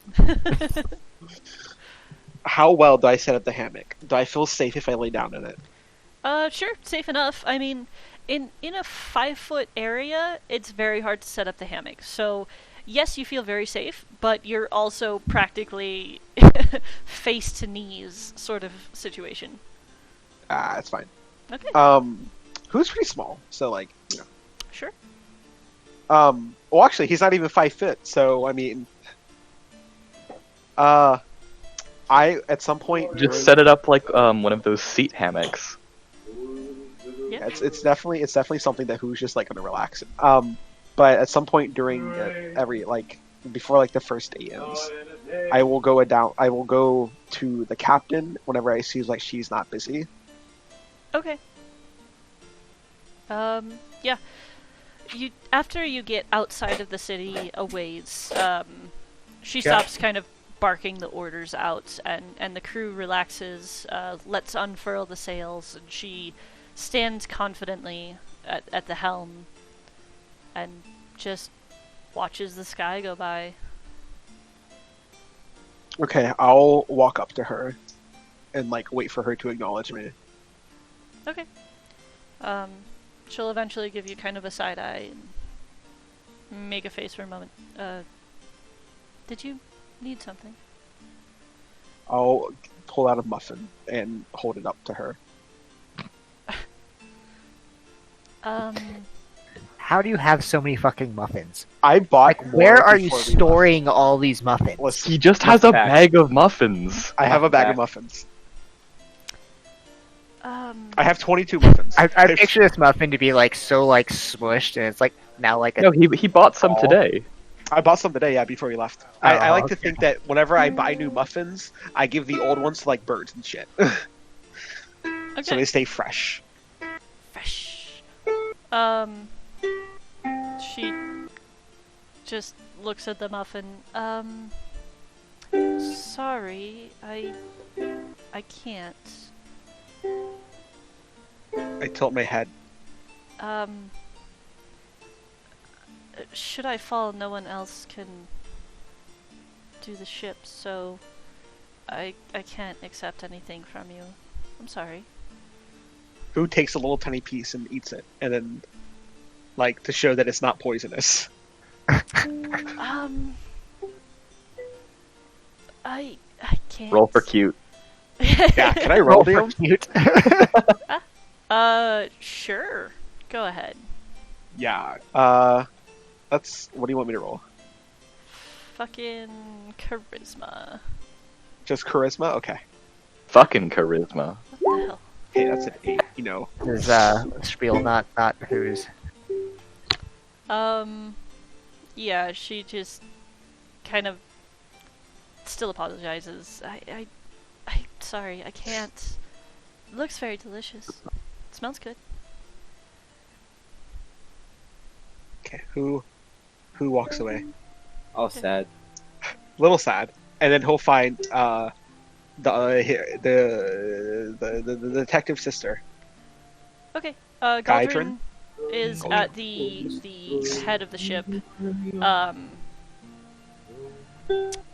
How well do I set up the hammock? Do I feel safe if I lay down in it? Sure, safe enough. I mean, in a 5-foot area, it's very hard to set up the hammock. So, yes, you feel very safe, but you're also practically face to knees sort of situation. It's fine. Okay, Who's pretty small, so like, you know. sure. Well, actually, he's not even 5 feet, so I mean, I at some point Just set it up like one of those seat hammocks. Yeah. It's definitely something that who's just like gonna relax in. But at some point during every like before like the first day ends, I will go to the captain whenever I see like she's not busy. Okay. Yeah. After you get outside of the city a ways, she stops kind of barking the orders out, and the crew relaxes, lets unfurl the sails, and she stands confidently at the helm and just watches the sky go by. Okay, I'll walk up to her and like wait for her to acknowledge me. Okay. She'll eventually give you kind of a side eye and make a face for a moment. Did you need something? I'll pull out a muffin and hold it up to her. How do you have so many fucking muffins? I bought. Like, where more are you before we left. storing all these muffins? Listen, He just has a Back. bag of muffins. I have a bag Back. of muffins. Um, I have 22 muffins. I picture this muffin to be like so like smushed, and it's like now like a No, he bought some today. I bought some today, yeah, before we left. I Oh, like to okay. think that whenever I buy new muffins, I give the old ones to like birds and shit, so okay. they stay fresh. Fresh. She just looks at the muffin. Sorry, I can't. I tilt my head. Should I fall, no one else can do the ship, so I can't accept anything from you. I'm sorry. Who takes a little tiny piece and eats it, and then, like, to show that it's not poisonous. I can't. Roll for cute. Yeah, can I roll for them? cute. Sure. Go ahead. Yeah. What do you want me to roll? Fucking charisma. Just charisma? Okay. Fucking charisma. What the hell? Hey, that's an 8. You know. Is spiel not who's? Yeah, she just kind of still apologizes. I'm sorry, I can't. It looks very delicious. It smells good. Okay. Who walks away? All sad. Little sad, and then he'll find the detective sister. Okay. Gydrin? Galdrin is at the head of the ship.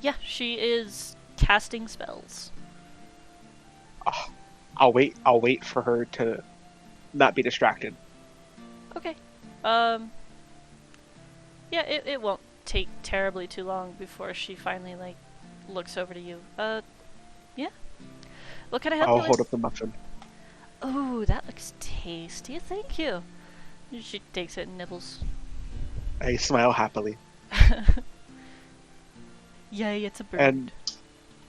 Yeah, she is casting spells. I'll wait for her to not be distracted. Okay. Yeah, it won't take terribly too long before she finally like looks over to you. Yeah. What can I help I'll you hold with? up the muffin. Oh, that looks tasty. Thank you. She takes it and nibbles. I smile happily, Yay, it's a bird. and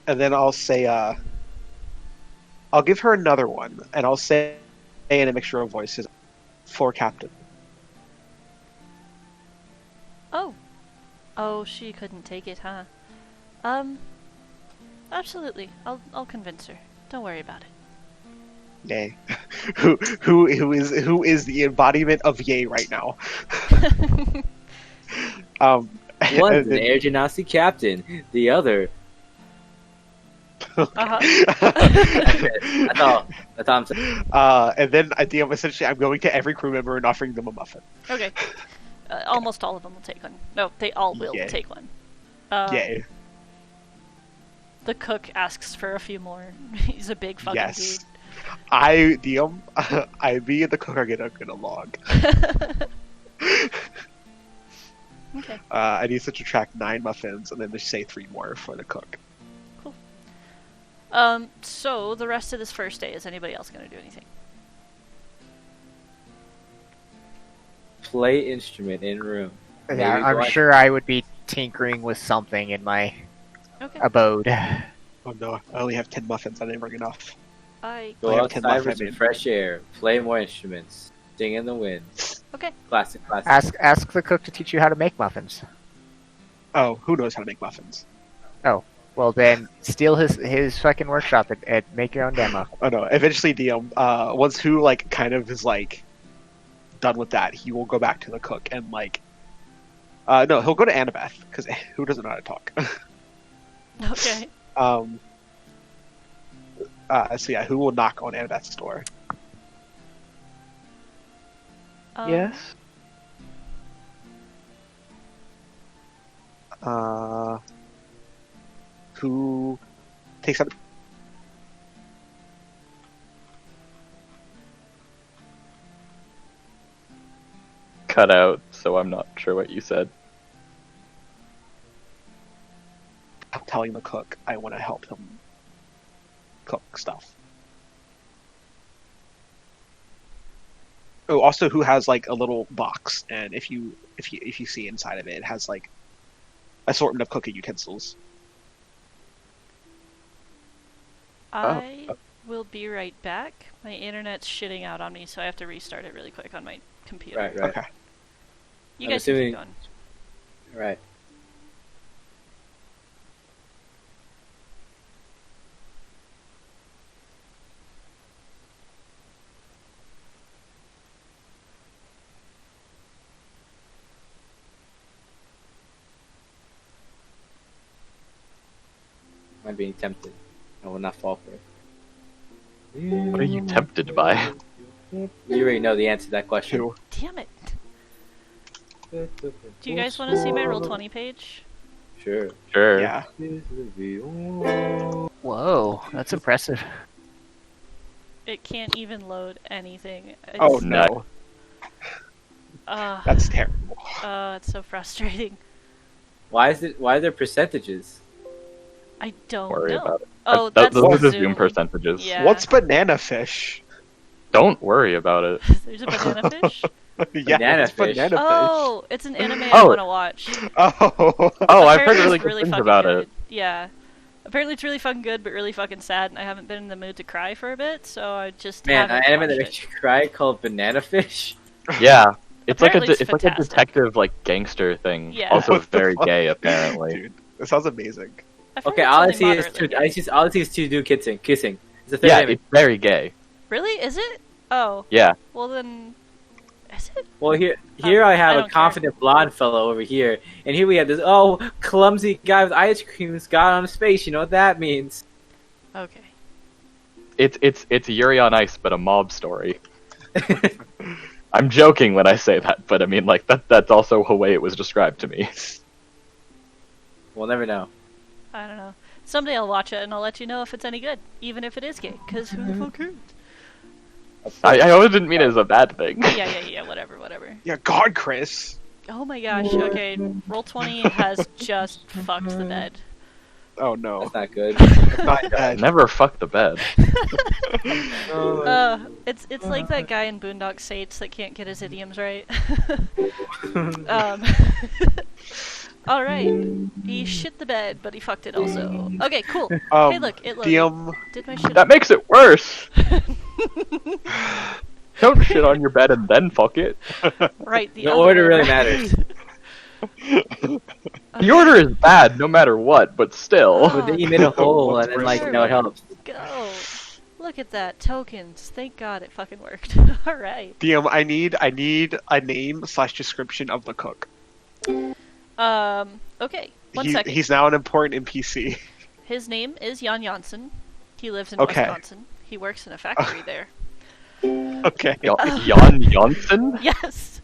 then I'll say, I'll give her another one, and I'll say, in a mixture of voices for Captain. Oh. Oh, she couldn't take it, huh? Absolutely. I'll convince her. Don't worry about it. Yay. who is the embodiment of yay right now? One's and an Air Genasi captain, the other. That's all I'm saying. and then at the end, essentially, I'm going to every crew member and offering them a muffin. Okay. Almost all of them will take one. No, they all will Yay. take one. Yay. The cook asks for a few more. He's a big fucking Yes. dude. Me and the cook are gonna get along. Okay. I need to subtract 9 muffins and then just say 3 more for the cook. So the rest of this first day, is anybody else gonna do anything? Play instrument in room. Yeah, Maybe I'm go out- sure I would be tinkering with something in my Okay. abode. Oh no, I only have 10 muffins. I didn't bring enough. I Go have 10 outside for muffins. some fresh air. Play more instruments. Sing in the wind. okay. Classic. Ask the cook to teach you how to make muffins. Oh, who knows how to make muffins? Well, then steal his fucking workshop and make your own demo. Oh no, eventually DM, once who like kind of is like done with that, he will go back to the cook and like no, he'll go to Annabeth because who doesn't know how to talk. Okay. So yeah, who will knock on Annabeth's door? Yes. Who takes out? Cut out, so I'm not sure what you said. I'm telling the cook I want to help him cook stuff. Oh, also, who has like a little box, and if you see inside of it, it has like assortment of cooking utensils. I will be right back. My internet's shitting out on me, so I have to restart it really quick on my computer. Right. Okay. You I'm guys can assuming- keep going. Right. I'm being tempted. I will not fall for it. What are you tempted by? You already know the answer to that question. Who? Damn it. Do you guys want to see my Roll20 page? Sure. Sure. Yeah. Whoa, that's impressive. It can't even load anything. Oh It's, no, that's terrible. it's so frustrating. Why are there percentages? I don't Worry know. about it. Oh, Those that's are the Zoom. Zoom percentages. Yeah. What's banana fish? Don't worry about it. There's a banana fish? Yeah, Banana it's fish. banana Oh, it's an anime I Oh. want to watch. fish. Oh. Oh, I've heard Apparently really it's good things fucking about good. it. Yeah. Apparently it's really fucking good, but really fucking sad, and I haven't been in the mood to cry for a bit, so I just Man, an haven't anime that watched makes you cry called Banana Fish. Yeah. It's like Apparently it's like a fantastic. detective like gangster thing. Yeah. Also What the very fuck? gay apparently. Dude, that sounds amazing. I've heard Okay, it's all I only see is moderately two. gay. All I see is two dudes kissing. It's a third Yeah, anime. it's very gay. Really? Is it? Oh. Yeah. Well then... Is it? Well, here I have I a don't confident blonde fellow over here, and here we have this clumsy guy with ice cream who's got on his face. You know what that means? Okay. It's Yuri on Ice, but a mob story. I'm joking when I say that, but I mean like that's also a way it was described to me. We'll never know. I don't know. Someday I'll watch it and I'll let you know if it's any good, even if it is gay, because who the fuck cares? I always didn't mean it as a bad thing. Yeah, whatever. Yeah, God, Chris. Oh my gosh, okay. Roll20 has just fucked the bed. Oh no, That's not good. not bad. Never fuck the bed. It's like that guy in Boondock Saints that can't get his idioms right. Alright. He shit the bed, but he fucked it also. Okay, cool. Hey look, it loaded. DM. Did my shit That makes it worse. Don't shit on your bed and then fuck it. Right, The order really matters. The order is bad no matter what, but still. Oh, But then you made a hole, and then like it helps. Go. Look at that. Tokens. Thank God it fucking worked. Alright. DM, I need a name / description of the cook. Okay. One second. He's now an important NPC. His name is Jan Janssen. He lives in Okay. Wisconsin. He works in a factory there. Okay. Jan Janssen? Yes.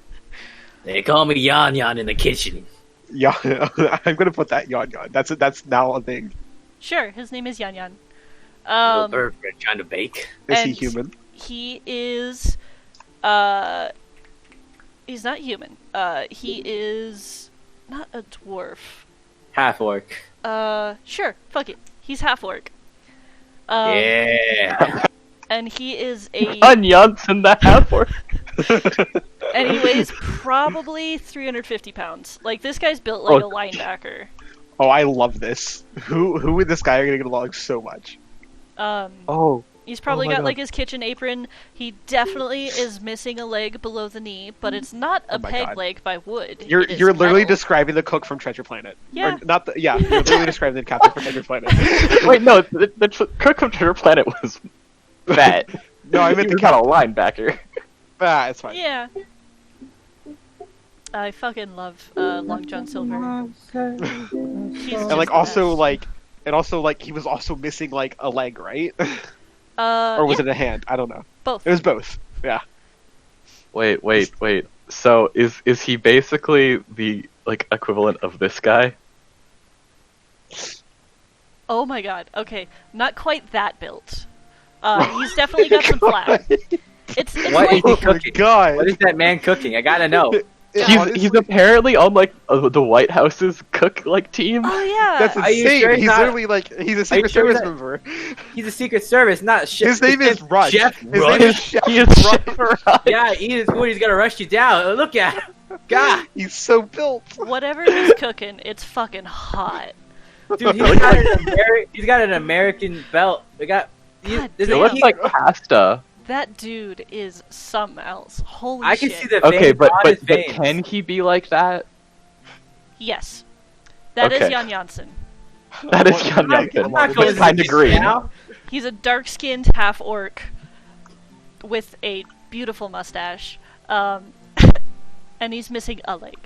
They call me Yan Yan in the kitchen. Yeah, I'm gonna put that Yon. That's now a thing. Sure, his name is Yan Yan. Little bird trying to bake. Is he And- human? He is he's not human. He is not a dwarf. Half orc. Sure, fuck it. He's half orc. Yeah. And he is a Jan Janssen, the half-orc. and he weighs probably 350 pounds. Like, this guy's built like a linebacker. Oh, I love this. Who and this guy are gonna get along so much? Oh. He's probably Oh my got God. like his kitchen apron. He definitely is missing a leg below the knee, but it's not a Oh my peg God. leg by wood. You're It is literally metal. describing the cook from Treasure Planet. Yeah. Or not the, yeah, you're literally describing the captain from Treasure Planet. Wait, no, the cook of Treasure Planet was fat. No, I meant he the was not a linebacker. Ah, it's fine. Yeah. I fucking love Long John Silver. He's And just like the also best. like he was also missing like a leg, right? Or was yeah, it a hand? I don't know. both? It was both. Yeah. Wait. So is he basically the like equivalent of this guy? Oh my god. Okay, not quite that built. He's definitely got some flat. It's What like is he Oh my cooking? god. What is that man cooking? I gotta know. He's apparently on like the White House's cook like team. oh yeah. That's Are you insane. sure he's He's not- literally like he's a Secret sure he's Service not- member. He's a Secret Service, not shit. His name is Rush. Chef His name Rush. is Chef He is Rush. Chef Rush. Yeah, eat his food. He's gonna rush you down. Look at him. God, He's so built. Whatever he's cooking, it's fucking hot. dude, he's got an American belt. God It damn. looks like pasta. That dude is something else. Holy I can shit. see the Okay, veins but on but his but veins. can he be like that? Yes. That is Okay. Jan Janssen. That is Jan I'm not Janssen. going He's to kind this of green. now. He's a dark-skinned half-orc with a beautiful mustache. And he's missing a leg.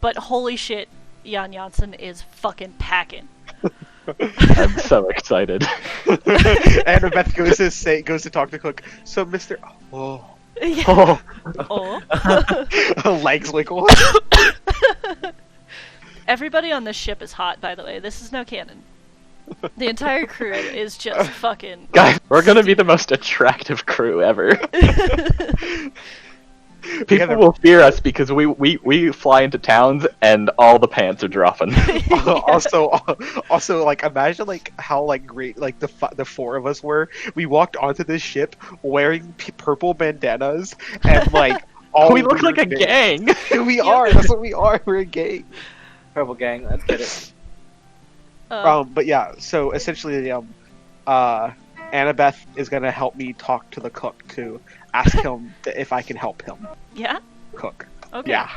But holy shit, Jan Janssen is fucking packing. I'm so excited. And Beth goes to talk to Cook. So Mr. Oh, Oh, Oh. legs wiggle. Everybody on this ship is hot, by the way. This is no canon. The entire crew is just fucking... guys, we're gonna be the most attractive crew ever. People Together. will fear us because we fly into towns and all the pants are dropping. also, like imagine like how like great like the four of us were. We walked onto this ship wearing purple bandanas and like all We look like a weird gang. things. We are. That's what we are. We're a gang. Purple gang, let's get it. But yeah. So essentially, Annabeth is gonna help me talk to the cook to ask him if I can help him Yeah? cook. Okay. Yeah.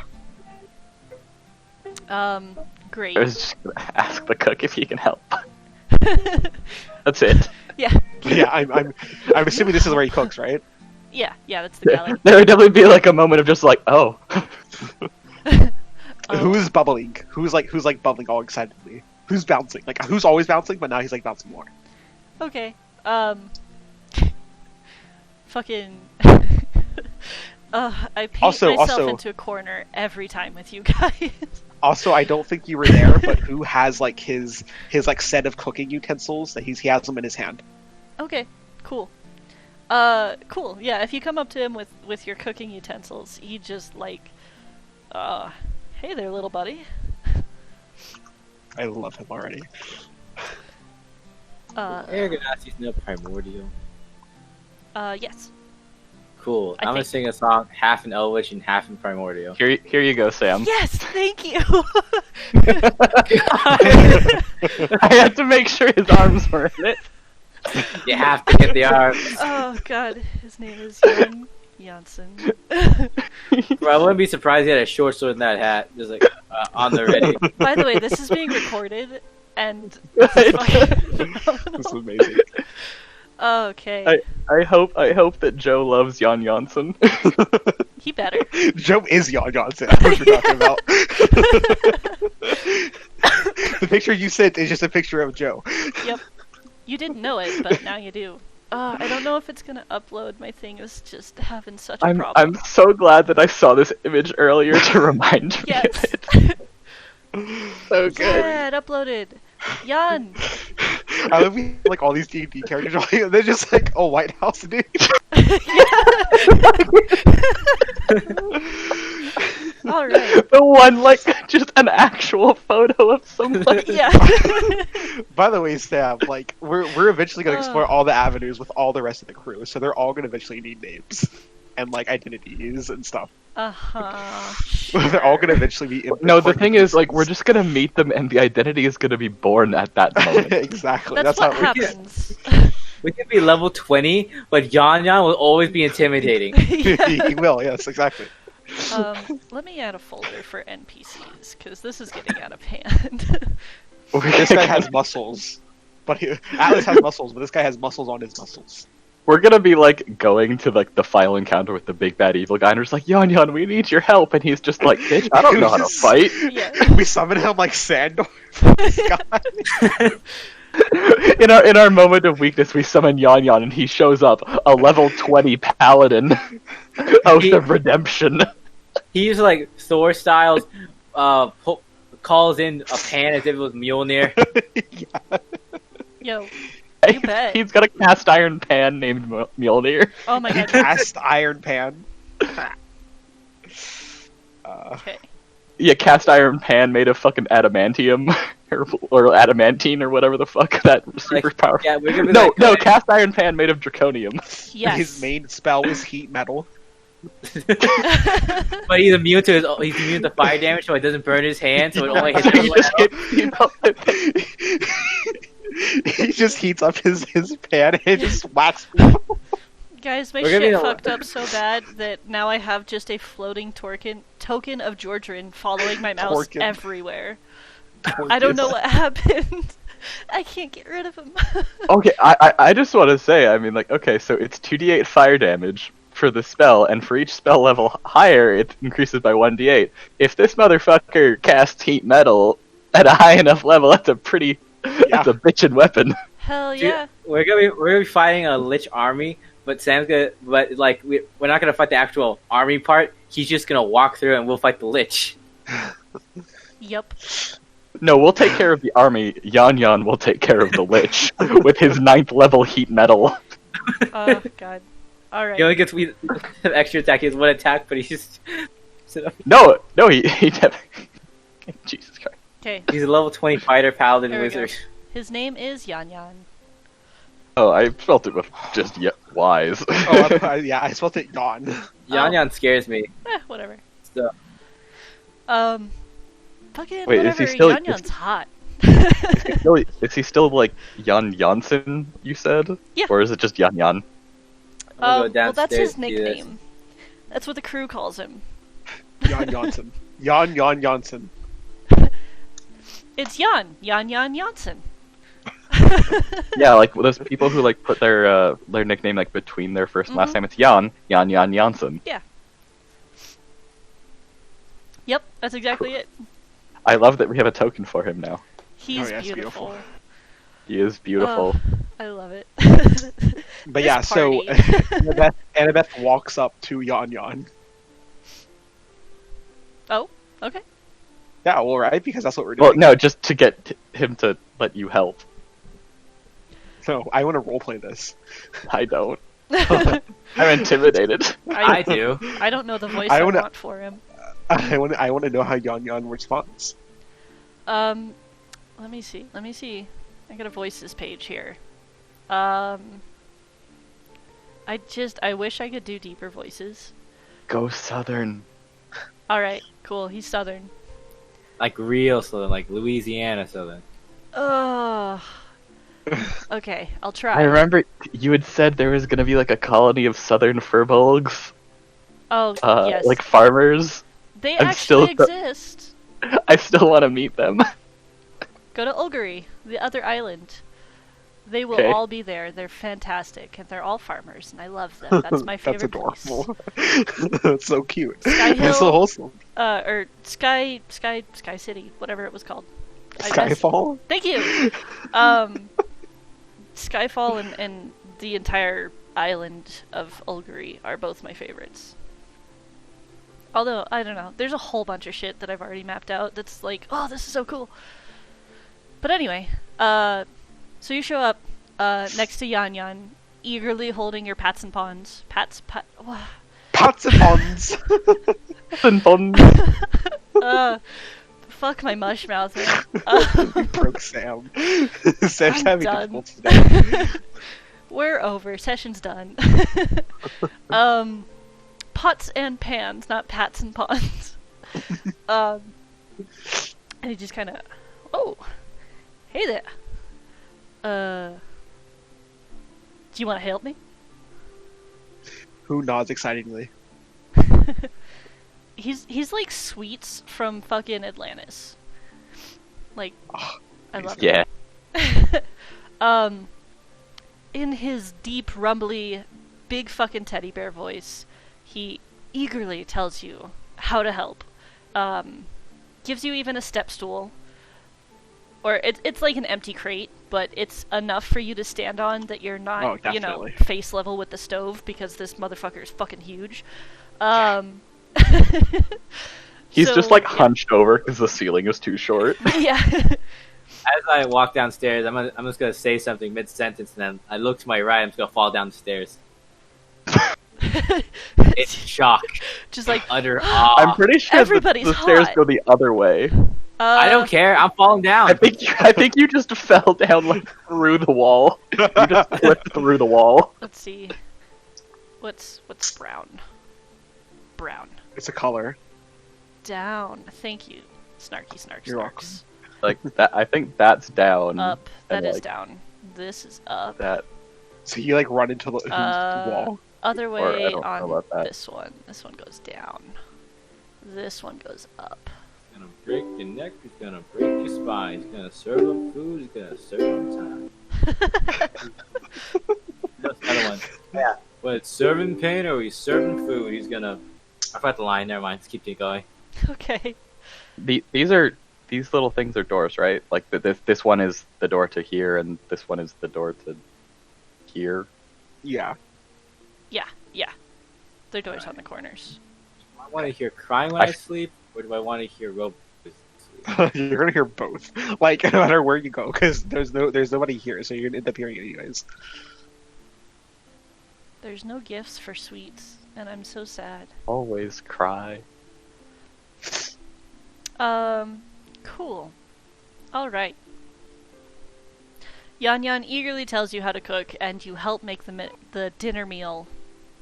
Great. I was just gonna ask the cook if he can help. That's it. Yeah. Yeah. I'm assuming this is where he cooks, right? Yeah, that's the galley. There would definitely be like a moment of just like, oh. Who's bubbling? Who's like bubbling all excitedly? Who's bouncing? Like who's always bouncing, but now he's like bouncing more. Okay. Fucking... I paint Also- myself into a corner every time with you guys. Also, I don't think you were there, but who has like his like set of cooking utensils that he has them in his hand? Okay, cool. Cool. Yeah, if you come up to him with your cooking utensils, he just like, hey there, little buddy. I love him already. Argonauts no primordial. Yes. Cool. I I'm gonna think- sing a song half in Elvish and half in primordial. Here you go, Sam. Yes, thank you. I had to make sure his arms were in it. You have to get the arms. Oh god, his name is Jan Janssen. Bro, I wouldn't be surprised he had a short sword in that hat, just like on the ready. By the way, this is being recorded, and this is fucking- This is amazing. Okay. I hope that Joe loves Jan Janssen. He better. Joe is Jan Johnson. I know what you're talking about. The picture you sent is just a picture of Joe. Yep. You didn't know it, but now you do. I don't know if it's gonna upload. My thing is just having such a I'm problem. so glad that I saw this image earlier to remind me Yes. of it. So good. Yeah, it uploaded. Jan. I love like all these D&D characters. They're just like, oh, White House, dude. All right. The one, like, just an actual photo of somebody. Yeah. By the way, Sam, like we're eventually gonna explore all the avenues with all the rest of the crew, so they're all gonna eventually need names and like identities and stuff. They're all gonna eventually be. No, the important thing is, like, pieces. we're just gonna meet them, and the identity is gonna be born at that moment. Exactly. That's That's what how we happens. We could be level 20, but Yan Yan will always be intimidating. he will. Yes, exactly. Let me add a folder for NPCs, because this is getting out of hand. This guy has muscles, but Atlas has muscles, but this guy has muscles on his muscles. We're gonna be, like, going to, like, the final encounter with the big bad evil guy, and we're just like, Yan Yan, we need your help, and he's just like, bitch, I don't know how to fight. Yeah. We summon him like Sandor. In our moment of weakness, we summon Yan Yan, and he shows up, a level 20 paladin, Oath of Redemption. He uses like Thor styles, calls in a pan as if it was Mjolnir. Yo. You bet. He's got a cast iron pan named Mjolnir. Oh my god. Cast iron pan. Okay. Yeah, cast iron pan made of fucking adamantium, or adamantine, or whatever the fuck that super powerful. Yeah, we're gonna be No, like, no, cast iron pan made of draconium. Yes. His main spell is heat metal. but he's immune to fire damage, so it doesn't burn his hand, so it only hits He him. just gets, He just heats up his pan and just whacks people. Guys, my We're gonna shit be a- fucked up so bad that now I have just a floating token of Georgian following my mouse Torkin. everywhere. I don't know what happened. I can't get rid of him. Okay, I just want to say, I mean, like, okay, so it's 2d8 fire damage for the spell, and for each spell level higher, it increases by 1d8. If this motherfucker casts heat metal at a high enough level, that's a bitchin' weapon. Hell Dude, yeah. we're gonna be fighting a lich army, but we're not gonna fight the actual army part. He's just gonna walk through and we'll fight the lich. Yep. No, we'll take care of the army. Yan Yan will take care of the lich with his 9th level heat metal. Oh god. Alright. He only gets extra attack. He has one attack, but he's just No, he Jesus Christ. Okay. he's a level 20 fighter paladin There we go. wizard. His name is Yan Yan. Oh, I spelled it with just wise. Yeah, I spelled it yawn. Yan Yan scares me. Whatever. So, Fucking Wait, is whatever. he still- Yan Yan's hot. Is he still like Jan Janssen, you said? Yeah. Or is it just Yan Yan? I'm gonna go Well, that's his downstairs and do this. nickname. That's what the crew calls him. Jan Janssen. Jan Janssen. It's Jan. Jan Janssen. Yeah, like those people who like put their nickname like between their first and last name. It's Jan Janssen. Yep, that's exactly it. I love that we have a token for him now. He's yeah, it's beautiful. beautiful. He is beautiful. Oh, I love it. But This yeah, so party. Annabeth walks up to Yan Yan. Oh, okay. Yeah, well, right, because that's what we're doing. Well, no, just to get him to let you help. No, I want to roleplay this. I don't. I'm intimidated. I do. I don't know the voice I I wanna- want for him. I want to know how Yan Yan responds. Let me see. I got a voices page here. I wish I could do deeper voices. Go Southern. Alright, cool. He's southern. Like real Southern, like Louisiana Southern. Ugh. Okay, I'll try. I remember you had said there was gonna be like a colony of Southern furbolgs. Oh, yes. like farmers. They I'm actually still- exist. I still want to meet them. Go to Ulgari, the other island. They will Okay. all be there. They're fantastic, and they're all farmers, and I love them. That's my That's favorite place. adorable. That's so cute. Sky That's so Hill. wholesome. Or Sky City, whatever it was called. I guess- Skyfall. Thank you. Skyfall and the entire island of Ulgari are both my favorites. Although, I don't know, there's a whole bunch of shit that I've already mapped out that's like, oh, this is so cool. But anyway, so you show up next to Yan Yan, eagerly holding your pats and pawns. Pots and ponds. And fun. Fuck my mush mouth, man. We broke Sam. Sam's I'm having done. difficulty today. We're over. Session's done. Pots and pans, not pats and pawns. And he just kind of, oh, hey there. Do you want to help me? Who nods excitedly? He's like Sweets from fucking Atlantis. Like, Oh, I love Yeah. in his deep, rumbly, big fucking teddy bear voice, he eagerly tells you how to help. Gives you even a step stool. Or it's like an empty crate, but it's enough for you to stand on that you're not, Oh, definitely. face level with the stove because this motherfucker is fucking huge. He's So, just like yeah. hunched over because the ceiling is too short. Yeah. As I walk downstairs, I'm just gonna say something mid sentence, and then I look to my right. I'm just gonna fall down the stairs. It's shock, Just like, utter awe. I'm pretty sure that Everybody's the stairs hot. go the other way. I don't care. I'm falling down. I think you just fell down like through the wall. You just slipped through the wall. Let's see. What's brown? Brown. It's a color. Down. Thank you. Snarky snark You're snarks. Like that. I think that's down. Up. That and, is like, down. This is up. That. So you like run into the wall. Other Or I way don't know on about that. this one. This one goes down. This one goes up. He's gonna break your neck. He's gonna break your spine. He's gonna serve him food. He's gonna serve him time. That's the other one. Yeah. But it's serving pain or he's serving food. He's gonna. I forgot the line. Never mind. Let's keep it going. Okay. These little things are doors, right? Like this one is the door to here, and this one is the door to here. Yeah. Yeah. They're doors on the corners. Do I want to hear crying when I I- sleep, or do I want to hear rope? You're gonna hear both. Like no matter where you go, because there's nobody here, so you're gonna end up hearing it anyways. There's no gifts for Sweets, and I'm so sad. Always cry. Cool. Alright. Yan Yan eagerly tells you how to cook, and you help make the dinner meal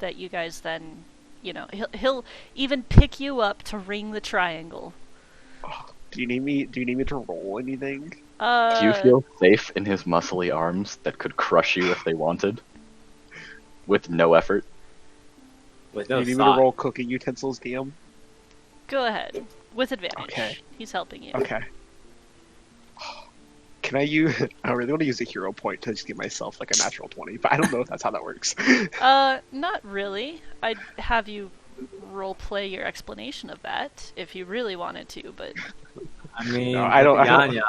that you guys then, he'll even pick you up to ring the triangle. Do you need me to roll anything? Do you feel safe in his muscly arms that could crush you if they wanted? With no effort? With Do no you need me to thought. roll cooking utensils, DM? Go ahead. With advantage. Okay. He's helping you. Okay. Can I use? I really want to use a hero point to just give myself like a natural 20, but I don't know if that's how that works. Not really. I'd have you roleplay your explanation of that if you really wanted to, but I mean, No, I don't- Yanya.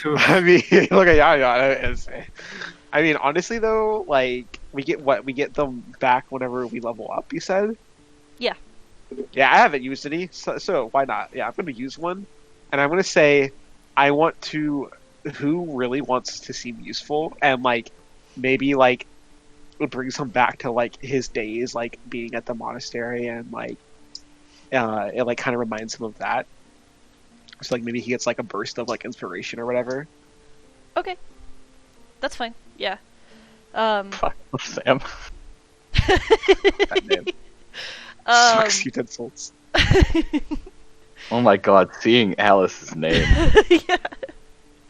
I mean, look at yeah. I mean, honestly though, like we get them back whenever we level up. You said. Yeah. Yeah, I haven't used any, so why not? Yeah, I'm going to use one, and I'm going to say I want to. Who really wants to seem useful and like maybe like it brings him back to like his days like being at the monastery and like it like kind of reminds him of that. So like maybe he gets like a burst of like inspiration or whatever. okay. That's fine. Yeah. Fuck Sam. That name sucks utensils. Oh my god, seeing Alice's name. Yeah.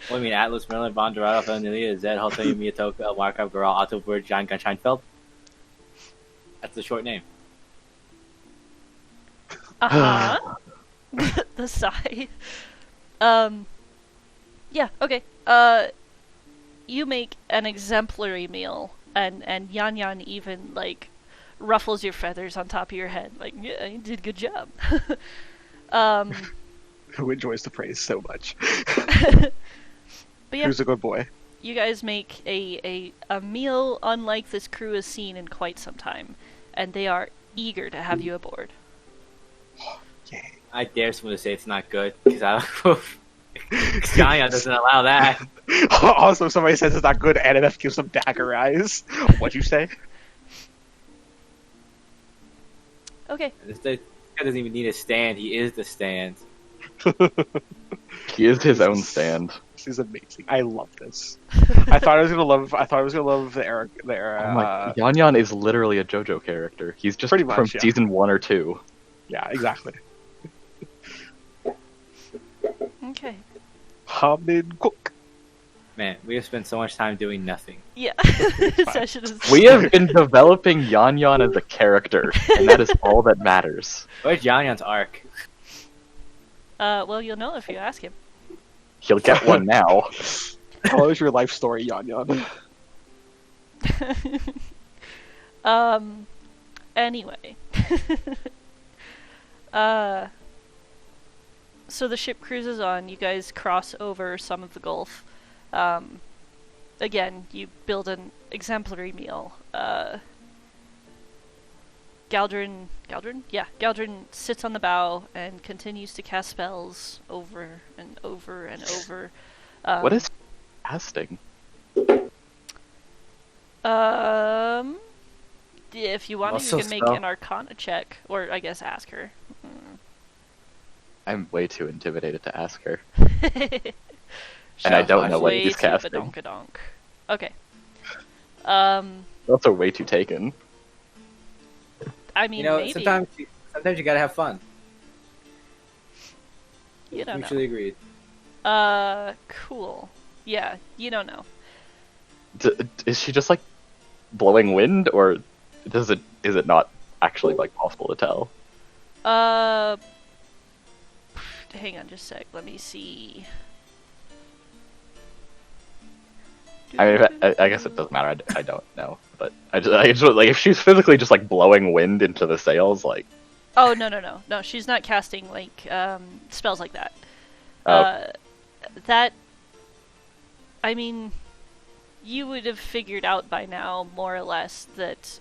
What do you mean, Atlas, Merlin, Von Dorado, Felinia, Zed, Haltonium, Miyatoka, Warcraft, Goral, Otto, Bird, John Scheinfeld? That's the short name. Uh-huh. The sigh. Yeah, okay. You make an exemplary meal, and Yan Yan even, like, ruffles your feathers on top of your head. Like, yeah, you did a good job. um, Who enjoys the praise so much? but yeah, Who's a good boy? you guys make a meal unlike this crew has seen in quite some time, and they are eager to have you aboard. Yay. I dare someone to say it's not good because I Xianya doesn't allow that. Also, if somebody says it's not good, NMF gives them dagger eyes. What'd you say? Okay. This guy doesn't even need a stand. He is the stand. He is his own stand. This is amazing. I love this. I thought I was gonna love the era. Oh my, Yan Yan is literally a JoJo character. He's just Pretty much, from yeah. season 1 or 2. Yeah, exactly. Okay. Hamid Cook. Man, we have spent so much time doing nothing. Yeah. Session is. We have been developing Yan Yan as a character, and that is all that matters. Where's Yanyan's arc? Well, you'll know if you ask him. He'll get one now. How is your life story, Yan Yan? Anyway. So the ship cruises on, you guys cross over some of the Gulf. Again, you build an exemplary meal. Galdrin? Yeah, Galdrin sits on the bow and continues to cast spells over and over and over. What is casting? If you want to, Also you can make spell. an Arcana check, or I guess ask her. I'm way too intimidated to ask her. And And I don't know what way he's too casting. badonkadonk. Okay. Also way too taken. I mean, You know, maybe. sometimes you gotta have fun. You don't Mutually agreed. know. Cool. Yeah, you don't know. Is she just like blowing wind, or is it not actually like possible to tell? Hang on just a sec. Let me see. I mean, I guess it doesn't matter. I don't know, but I just like if she's physically just like blowing wind into the sails, like Oh, no. She's not casting, like, spells like that. Oh. That... I mean, you would have figured out by now, more or less, that,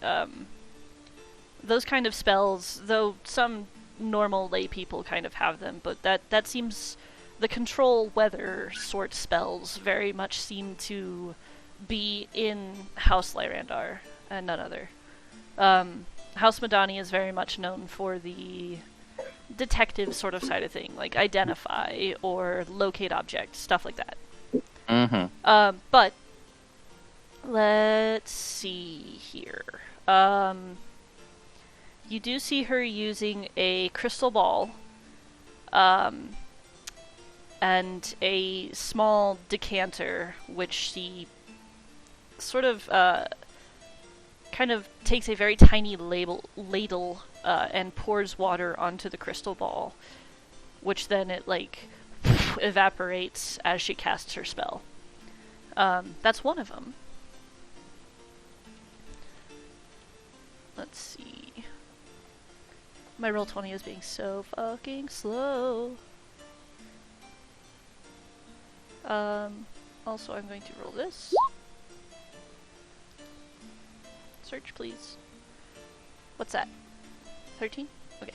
those kind of spells, though some normal lay people kind of have them, but that seems... The control weather sort spells very much seem to be in House Lyrandar, and none other. House Madani is very much known for the detective sort of side of thing, like identify or locate objects, stuff like that. mm-hmm. But let's see here. You do see her using a crystal ball, and a small decanter, which she sort of kind of takes a very tiny ladle and pours water onto the crystal ball, which then it like evaporates as she casts her spell. That's one of them. Let's see. My Roll20 is being so fucking slow. Also I'm going to roll this. Search, please. What's that? 13? Okay.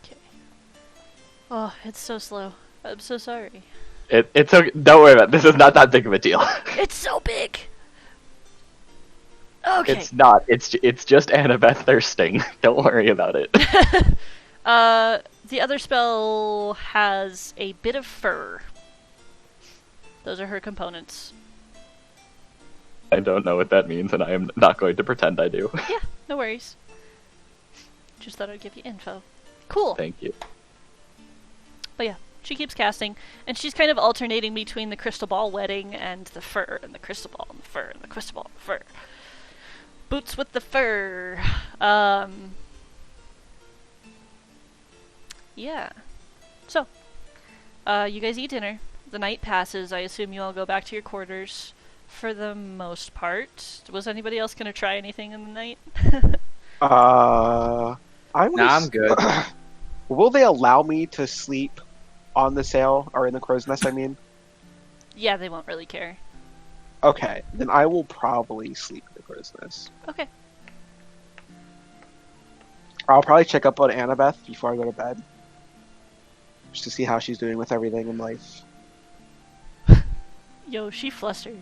Okay. Oh, it's so slow. I'm so sorry. It's okay. Don't worry about it. This is not that big of a deal. It's so big! Okay. It's not. It's just Annabeth thirsting. Don't worry about it. The other spell has a bit of fur. Those are her components. I don't know what that means, and I am not going to pretend I do. Yeah, no worries. Just thought I'd give you info. Cool. Thank you. But yeah, She keeps casting, and she's kind of alternating between the crystal ball wedding and the fur, and the crystal ball and the fur, and the crystal ball and the fur. Boots with the fur. Yeah. So, you guys eat dinner. The night passes. I assume you all go back to your quarters for the most part. Was anybody else going to try anything in the night? I'm good. Will they allow me to sleep on the sail or in the crow's nest? I mean, Yeah, they won't really care. okay, then I will probably sleep in the crow's nest. Okay. I'll probably check up on Annabeth before I go to bed, just to see how she's doing with everything in life. Yo, she flustered.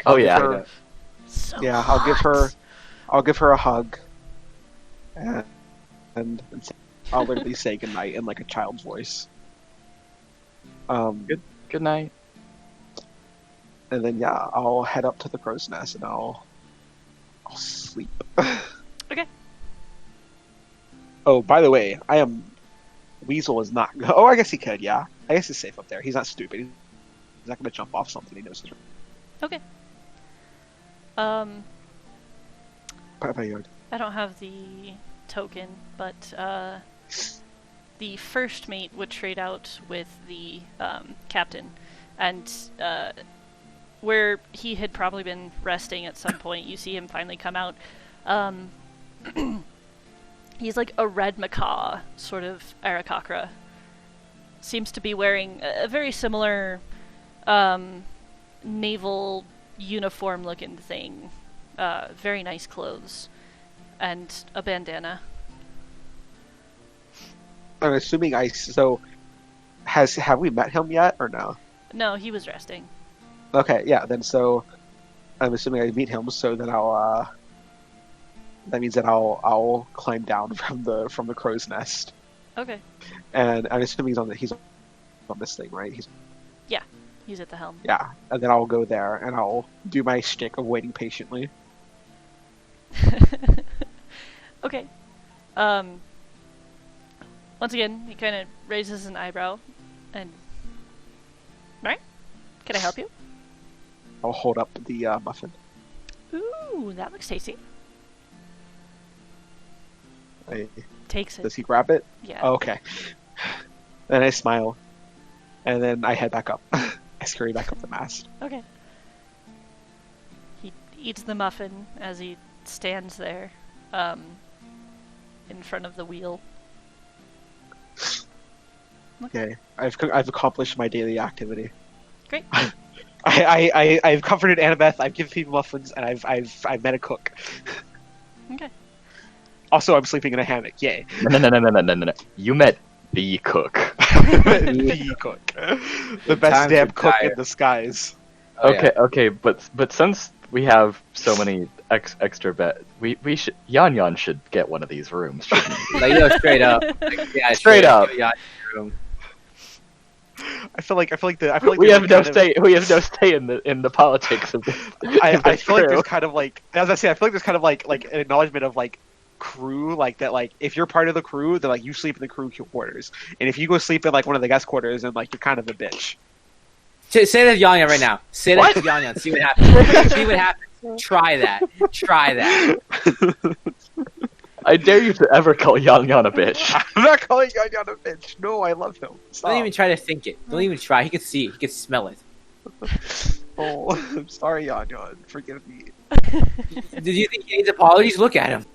Oh give yeah. her- So Yeah, hot. I'll give her a hug, and I'll literally say goodnight in like a child's voice. Good night. And then yeah, I'll head up to the crow's nest and I'll sleep. Okay. Oh, by the way, Weasel is not. Oh, I guess he could. Yeah, I guess he's safe up there. He's not stupid. He's not going to jump off something he knows. Okay. Bye-bye. I don't have the token, but the first mate would trade out with the captain, and where he had probably been resting at some point, you see him finally come out. He's like a red macaw, sort of Aarakocra. Seems to be wearing a very similar naval uniform-looking thing. Very nice clothes. And a bandana. I'm assuming have we met him yet or no? No, he was resting. Okay, yeah. Then I'm assuming I meet him. So then that means that I'll climb down from the crow's nest. Okay. And I'm assuming he's on this thing, right? He's at the helm. Yeah, and then I'll go there and I'll do my shtick of waiting patiently. Okay. Once again, he kind of raises an eyebrow, and... Right? Can I help you? I'll hold up the muffin. Ooh, that looks tasty. Takes it. Does he grab it? Yeah. Oh, okay. Then I smile, and then I head back up. I scurry back up the mast. Okay. He eats the muffin as he stands there, in front of the wheel. Okay, I've accomplished my daily activity. Great. I've comforted Annabeth. I've given people muffins, and I've met a cook. Okay. Also, I'm sleeping in a hammock. Yay! No. You met the cook. The cook, the best times damn are cook dire. in the skies. Oh, yeah. Okay, but since we have so many extra beds, we should Yan should get one of these rooms, shouldn't he? Like, yo, straight up. Like, yeah, Straight up. Yeah, room. I feel like we there's have no kind of- say. We have no say in the politics of this. I feel like there's kind of like, as I say, I feel like there's kind of like an acknowledgement of like crew, like that, like if you're part of the crew, then like you sleep in the crew quarters, and if you go sleep in like one of the guest quarters, then like you're kind of a bitch. Say that to Yan right now. Say that to Yan. See what happens. See what happens. Try that. Try that. I dare you to ever call Yan a bitch. I'm not calling Yan a bitch. No, I love him. Stop. Don't even try to think it. Don't even try. He can see it. He can smell it. Oh, I'm sorry, Yan. Forgive me. Did you think he needs apologies? Look at him.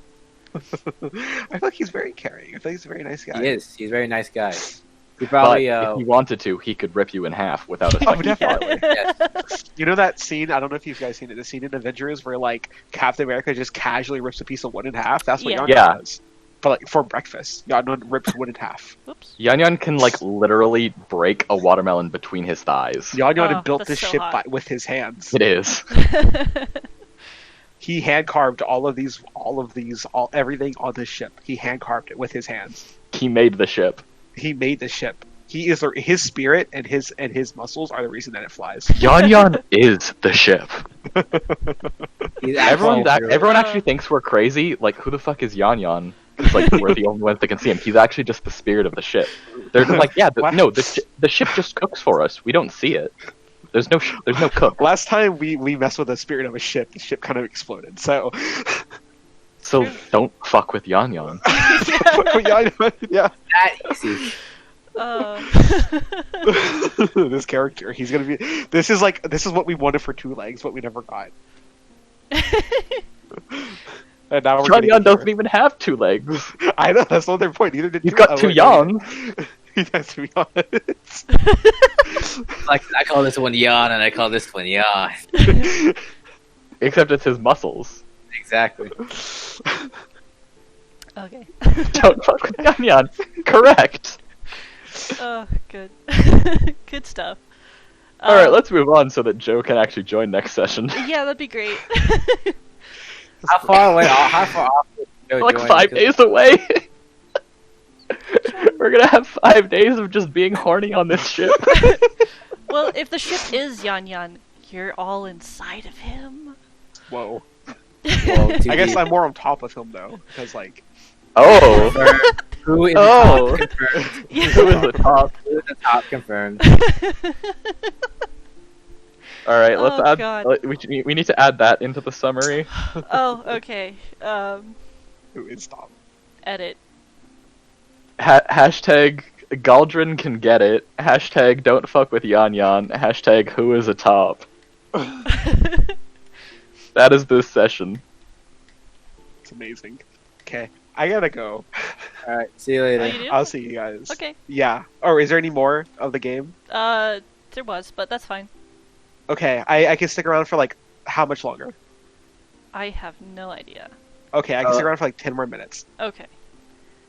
I feel like he's very caring. I feel like he's a very nice guy. He is. He's a very nice guy. He But probably. if he wanted to, he could rip you in half without a Oh, second definitely. thought. Yes. You know that scene? I don't know if you guys seen it. The scene in Avengers where like Captain America just casually rips a piece of wood in half. That's what Yeah. Yan Yeah. does. But like for breakfast, Yan rips wood in half. Whoops. Yan can like literally break a watermelon between his thighs. Yan Oh, built that's this so ship hot. with his hands. It is. He hand carved all everything on this ship. He hand carved it with his hands. He made the ship. He made the ship. His spirit and his muscles are the reason that it flies. Yan is the ship. He's Everyone actually- actually thinks we're crazy. Like, who the fuck is Yan? It's like we're the only ones that can see him. He's actually just the spirit of the ship. They're like, yeah, What? no, the ship just cooks for us. We don't see it. There's no cook. Last time we messed with the spirit of a ship, the ship kind of exploded. So, So don't fuck with Yan Yan. yeah. That easy. This character, he's gonna be. This is what we wanted for 2 legs, but we never got. And now we're Yan getting Yan it doesn't here. even have 2 legs. I know that's not their point. Neither did He's got 2 yawns. He has to be honest. Like I call this one yawn, and I call this one yawn. Except it's his muscles. Exactly. Okay. Don't fuck with Yan Yan. Correct. Oh, good. Good stuff. Alright, let's move on so that Joe can actually join next session. Yeah, that'd be great. How far away? How far off? Is Joe Like joining? 5 days away. We're gonna have 5 days of just being horny on this ship. Well, if the ship is Yan Yan, you're all inside of him. Whoa. Well, I guess I'm more on top of him though, because like. Oh. Who is Oh. the top confirmed? Who is the top? Who is the top confirmed? Alright, let's Oh, add. God. We need to add that into the summary. Oh, okay. Who is top? Edit. Hashtag Galdrin can get it. Hashtag don't fuck with Yan Yan. Hashtag who is a top. That is this session. It's amazing. Okay, I gotta go. All right. See you Oh, later. you do? I'll see you guys. Okay. Yeah. Or is there any more of the game? There was, but that's fine. Okay, I can stick around for like how much longer? I have no idea. Okay, I can stick around for like 10 more minutes. Okay.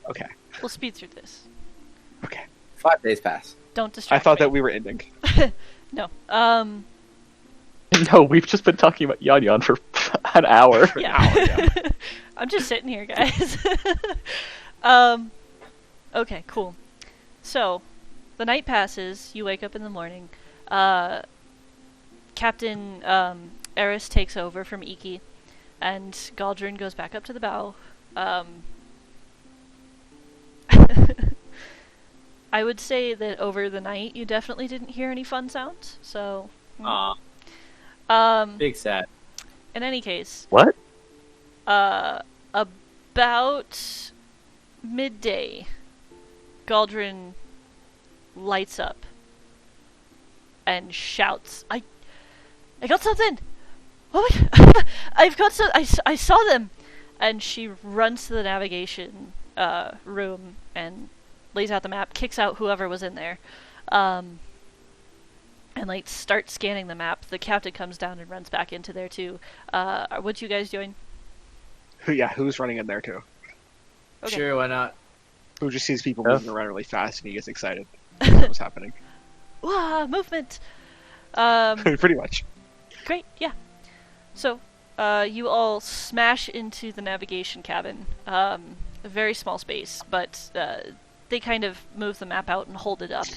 Okay. We'll speed through this. Okay. 5 days pass. Don't distract I thought me. that we were ending. No. No, we've just been talking about Yan Yan for an hour. Yeah. hour, yeah. I'm just sitting here, guys. Okay, cool. So, the night passes. You wake up in the morning. Captain Eris takes over from Iki, and Galdrin goes back up to the bow. I would say that over the night, you definitely didn't hear any fun sounds. So, Aw, big sad. in any case, What? about midday, Galdrin lights up and shouts, I got something! Oh my I've got some, I saw them! And she runs to the navigation room and lays out the map, kicks out whoever was in there, and like starts scanning the map. The captain comes down and runs back into there too. What you guys doing? Who's running in there too? Okay. Sure, why not? Who just sees people Yeah. moving around really fast and he gets excited. That's what's happening. Wah, movement! Pretty much. Great, yeah. So, you all smash into the navigation cabin. A very small space, but they kind of move the map out and hold it up.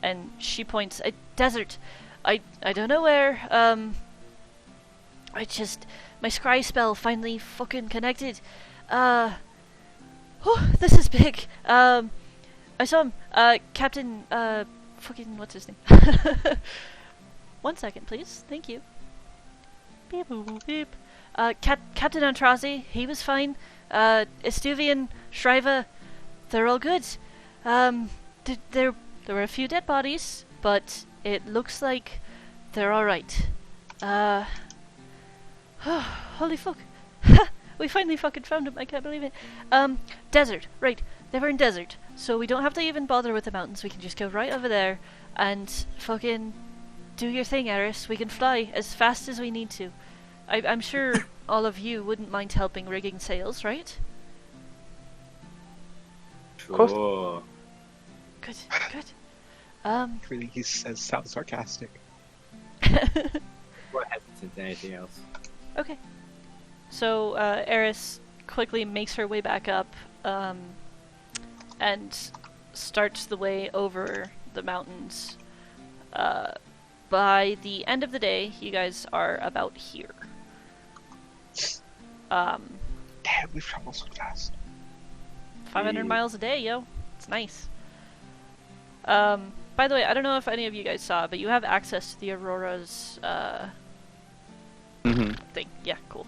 And she points, a desert. I don't know where. My scry spell finally fucking connected. This is big. I saw him. Captain, fucking, what's his name? 1 second, please. Thank you. Beep, boop, boop, beep. Captain Antrazi, he was fine. Estuvian, Shriva, they're all good. There were a few dead bodies, but it looks like they're alright. Holy fuck. We finally fucking found him, I can't believe it. Desert, right. They were in desert, so we don't have to even bother with the mountains. We can just go right over there and fucking do your thing, Eris. We can fly as fast as we need to. I'm sure all of you wouldn't mind helping rigging sails, right? course. Sure. Good, good. Really, he says sounds sarcastic. More hesitant than anything else. Okay. So, Eris quickly makes her way back up, and starts the way over the mountains. By the end of the day, you guys are about here. Damn, we've traveled so fast. 500 Yeah. miles a day, yo. It's nice. By the way, I don't know if any of you guys saw, but you have access to the Aurora's Mm-hmm. thing. Yeah, cool.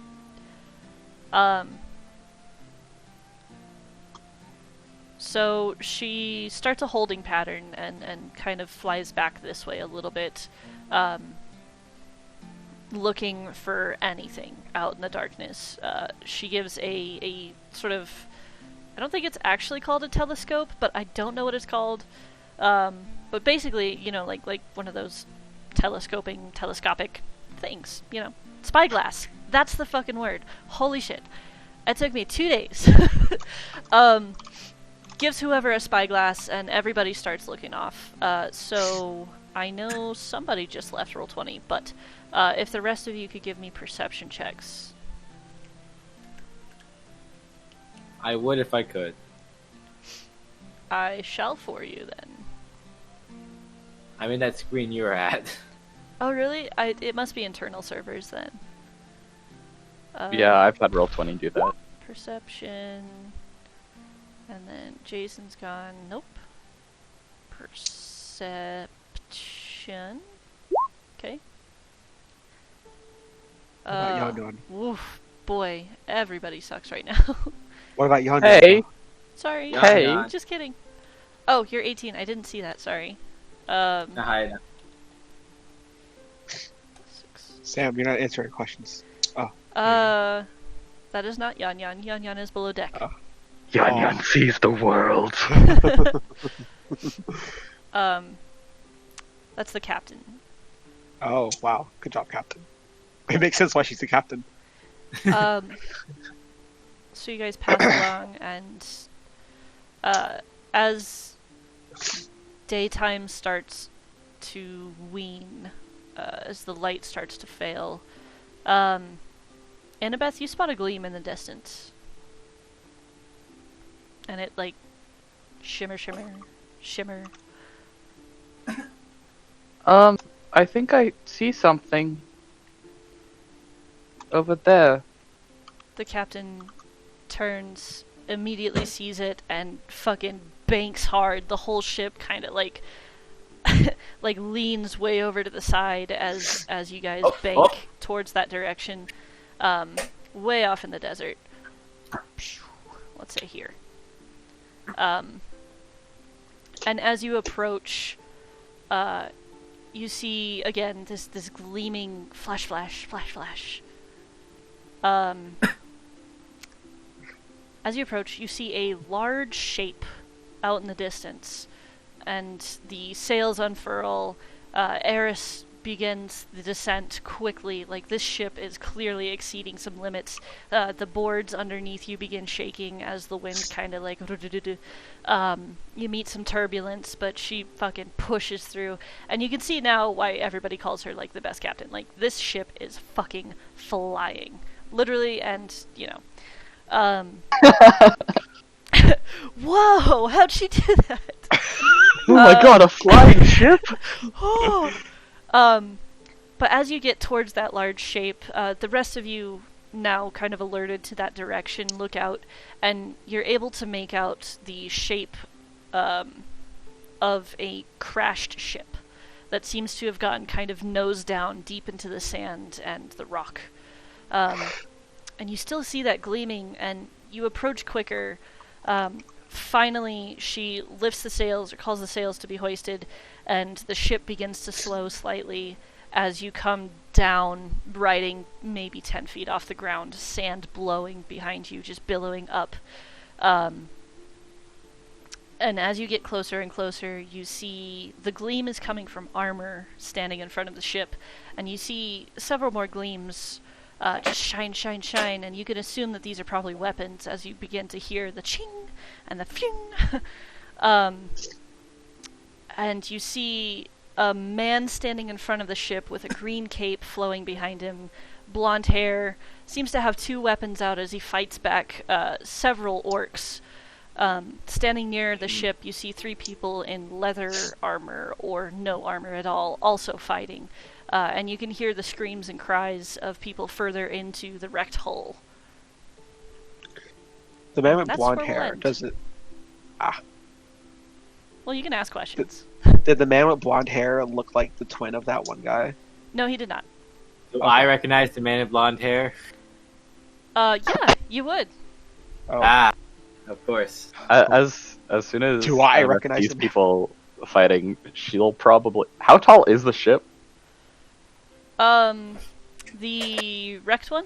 So she starts a holding pattern and kind of flies back this way a little bit, looking for anything out in the darkness. She gives a sort of, I don't think it's actually called a telescope, but I don't know what it's called. But basically, you know, like one of those telescopic things, you know. Spyglass. That's the fucking word. Holy shit. It took me 2 days. Gives whoever a spyglass, and everybody starts looking off. So I know somebody just left Roll20, but if the rest of you could give me perception checks. I would if I could. I shall for you then. I'm in that screen you're at. Oh really? It must be internal servers then. Yeah, I've had Roll20 do that. Perception. And then Jason's gone. Nope. Perception. Okay. What about Yon Yon? Oof, boy, everybody sucks right now. What about Yon Yon? Hey! Sorry. Yon Hey. Yon. Just kidding. Oh, you're 18. I didn't see that. Sorry. Hi. 6. Sam, you're not answering questions. That is not Yan Yan. Yan Yan is below deck. Oh. Yan Yan sees the world. That's the captain. Oh, wow. Good job, Captain. It makes sense why she's the captain. So you guys pass along, and as daytime starts to wane, as the light starts to fail, Annabeth, you spot a gleam in the distance. And it, like, shimmer. I think I see something over there. The captain turns, immediately sees it, and fucking banks hard. The whole ship kind of, like, like, leans way over to the side as you guys bank towards that direction, way off in the desert. Let's say here. And as you approach, you see again this gleaming flash. As you approach, you see a large shape out in the distance, and the sails unfurl. Eris begins the descent quickly. Like, this ship is clearly exceeding some limits. The boards underneath you begin shaking as the wind kind of like you meet some turbulence, but she fucking pushes through, and you can see now why everybody calls her like the best captain. Like, this ship is fucking flying, literally, and you know. Whoa, how'd she do that? Oh my god, a flying ship? But as you get towards that large shape, the rest of you, now kind of alerted to that direction, look out, and you're able to make out the shape of a crashed ship that seems to have gotten kind of nose down deep into the sand and the rock. And you still see that gleaming, and you approach quicker. Finally, she lifts the sails, or calls the sails to be hoisted, and the ship begins to slow slightly as you come down, riding maybe 10 feet off the ground, sand blowing behind you, just billowing up. And as you get closer and closer, you see the gleam is coming from armor standing in front of the ship, and you see several more gleams just shine, and you can assume that these are probably weapons as you begin to hear the ching and the phew. And you see a man standing in front of the ship with a green cape flowing behind him, blonde hair, seems to have 2 weapons out as he fights back several orcs. Standing near the ship, you see 3 people in leather armor, or no armor at all, also fighting. And you can hear the screams and cries of people further into the wrecked hull. The man with That's blonde where we'll hair, end. does it? Well, you can ask questions. Did the man with blonde hair look like the twin of that one guy? No, he did not. Do Okay. I recognize the man with blonde hair? Yeah, you would. Oh, Ah, of course. As soon as Do I Annabeth recognize sees them? people fighting, she'll probably. How tall is the ship? The wrecked one?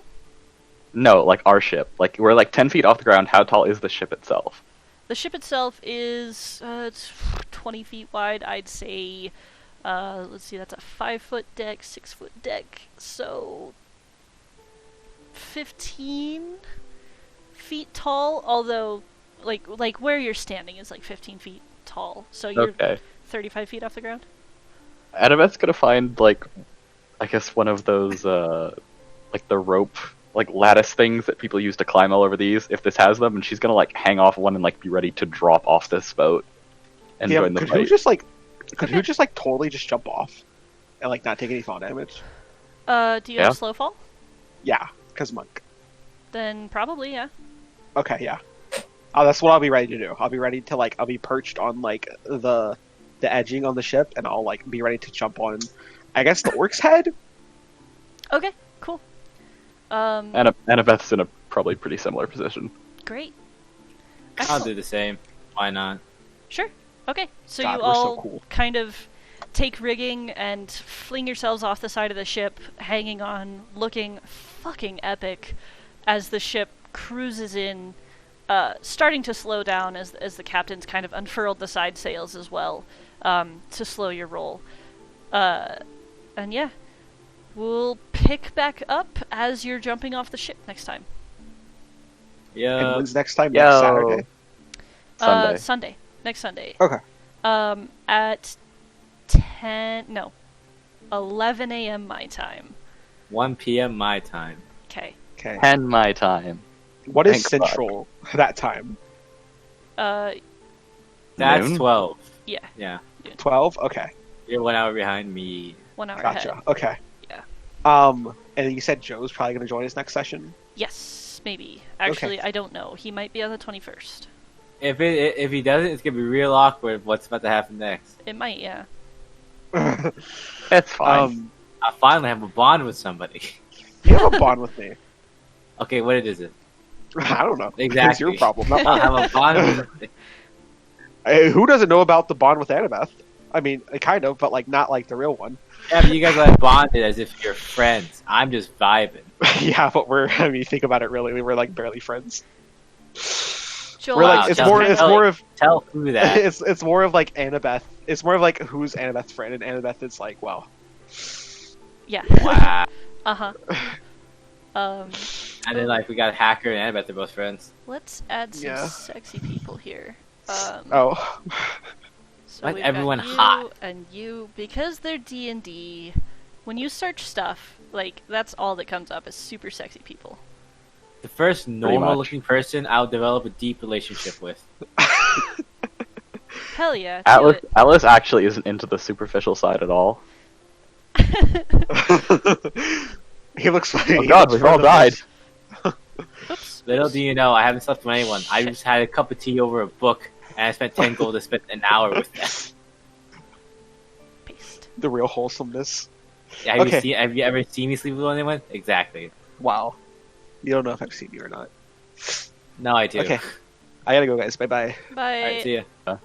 No, like our ship. Like we're like 10 feet off the ground. How tall is the ship itself? The ship itself is it's 20 feet wide. I'd say, let's see, that's a 5-foot deck, 6-foot deck, so 15 feet tall. Although, like where you're standing is like 15 feet tall, so you're Okay. 35 feet off the ground. Annabeth's gonna find like, I guess one of those like the rope like lattice things that people use to climb all over these. If this has them, and she's gonna like hang off one and like be ready to drop off this boat and yeah. join the Could fight. who just like? Could who just like totally just jump off and like not take any fall damage? Do you Yeah. have slow fall? Yeah, because monk. Then probably, yeah. Okay, yeah. Oh, that's what I'll be ready to do. I'll be ready to like. I'll be perched on like the edging on the ship, and I'll like be ready to jump on. I guess the orc's head. Okay, cool. Annabeth's in a probably pretty similar position. Great. I'll Excellent. do the same. Why not? Sure. Okay. So God, you we're so all cool. kind of take rigging and fling yourselves off the side of the ship, hanging on, looking fucking epic as the ship cruises in, starting to slow down as the captain's kind of unfurled the side sails as well, to slow your roll. And yeah, we'll pick back up as you're jumping off the ship next time. And Yeah. when's next time? Yo. Next Saturday. Sunday. Sunday. Next Sunday. Okay. At 11 a.m. my time. 1 p.m. my time. Okay. Okay. 10 my time. What is Thank fuck. central that time? That's Noon? 12. Yeah, Yeah. 12. Okay. You're 1 hour behind me. 1 hour Gotcha. ahead. Okay. Yeah. And you said Joe's probably going to join us next session. Yes, maybe. Actually, I don't know. He might be on the 21st. If he doesn't, it's gonna be real awkward. What's about to happen next? It might, yeah. It's fine. I finally have a bond with somebody. You have a bond with me. Okay, what is it? I don't know. It's Exactly. your problem. Not I'll mine. have a bond with. Who doesn't know about the bond with Annabeth? I mean, kind of, but like not like the real one. Yeah, but you guys like bonded as if you're friends. I'm just vibing. Yeah, but I mean, think about it. Really, we're like barely friends. Joel, We're like, Wow, it's tell- more. It's tell- more of. Tell who that. It's more of like Annabeth. It's more of like who's Annabeth's friend, and Annabeth is like, well, yeah. Wow. Uh-huh. And then like we got Hacker and Annabeth. They're both friends. Let's add some Yeah. sexy people here. oh, So Let we've everyone got you hot. and you, because they're D&D, when you search stuff, like, that's all that comes up is super sexy people. The first much. normal-looking person I'll develop a deep relationship with. Hell yeah, do Atlas, it. Atlas actually isn't into the superficial side at all. he looks like. Oh he god, looks we've all further died. Oops. Little do you know, I haven't slept with anyone. I just had a cup of tea over a book, and I spent 10 gold to spend an hour with them. Paste. The real wholesomeness. Yeah, have, Okay. have you ever seen me sleep with anyone? Exactly. Wow. You don't know if I've seen you or not. No, I do. Okay. I gotta go, guys. Bye bye. Bye. Alright, see ya.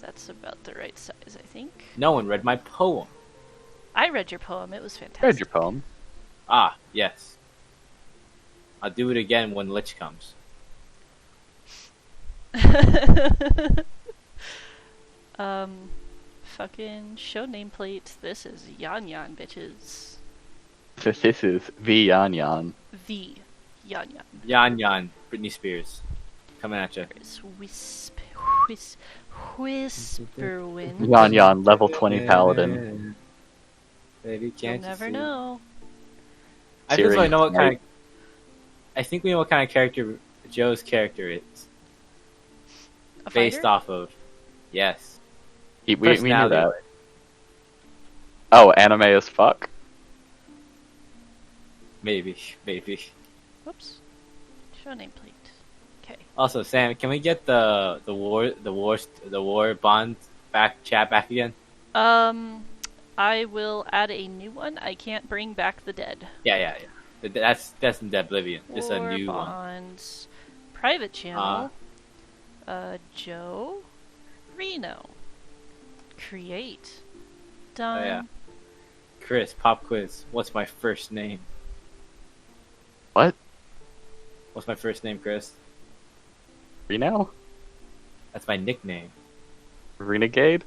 That's about the right size, I think. No one read my poem. I read your poem. It was fantastic. Read your poem. Ah, yes. I'll do it again when Lich comes. Fucking show nameplate. This is Yan Yan, bitches. This is V Yan Yan. The Yan Yan. Yan Yan, Britney Spears. Coming at you. It's whisper wind. Yan Yan, level 20 paladin. Baby, You'll can't you never see? know. I think Searing I know what kind light. of. I think we know what kind of character Joe's character is A based fighter? off of. Yes. We knew Personality. that. Oh, anime as fuck? Maybe, maybe. Whoops. Show nameplate. Also, Sam, can we get the war bond chat back again? I will add a new one. I can't bring back the dead. Yeah. That's in the Oblivion. Just a War new one. bonds. Private channel. Joe. Reno. Create. Done. Oh, yeah. Chris, pop quiz. What's my first name? What? What's my first name, Chris? Reno? That's my nickname. Renegade?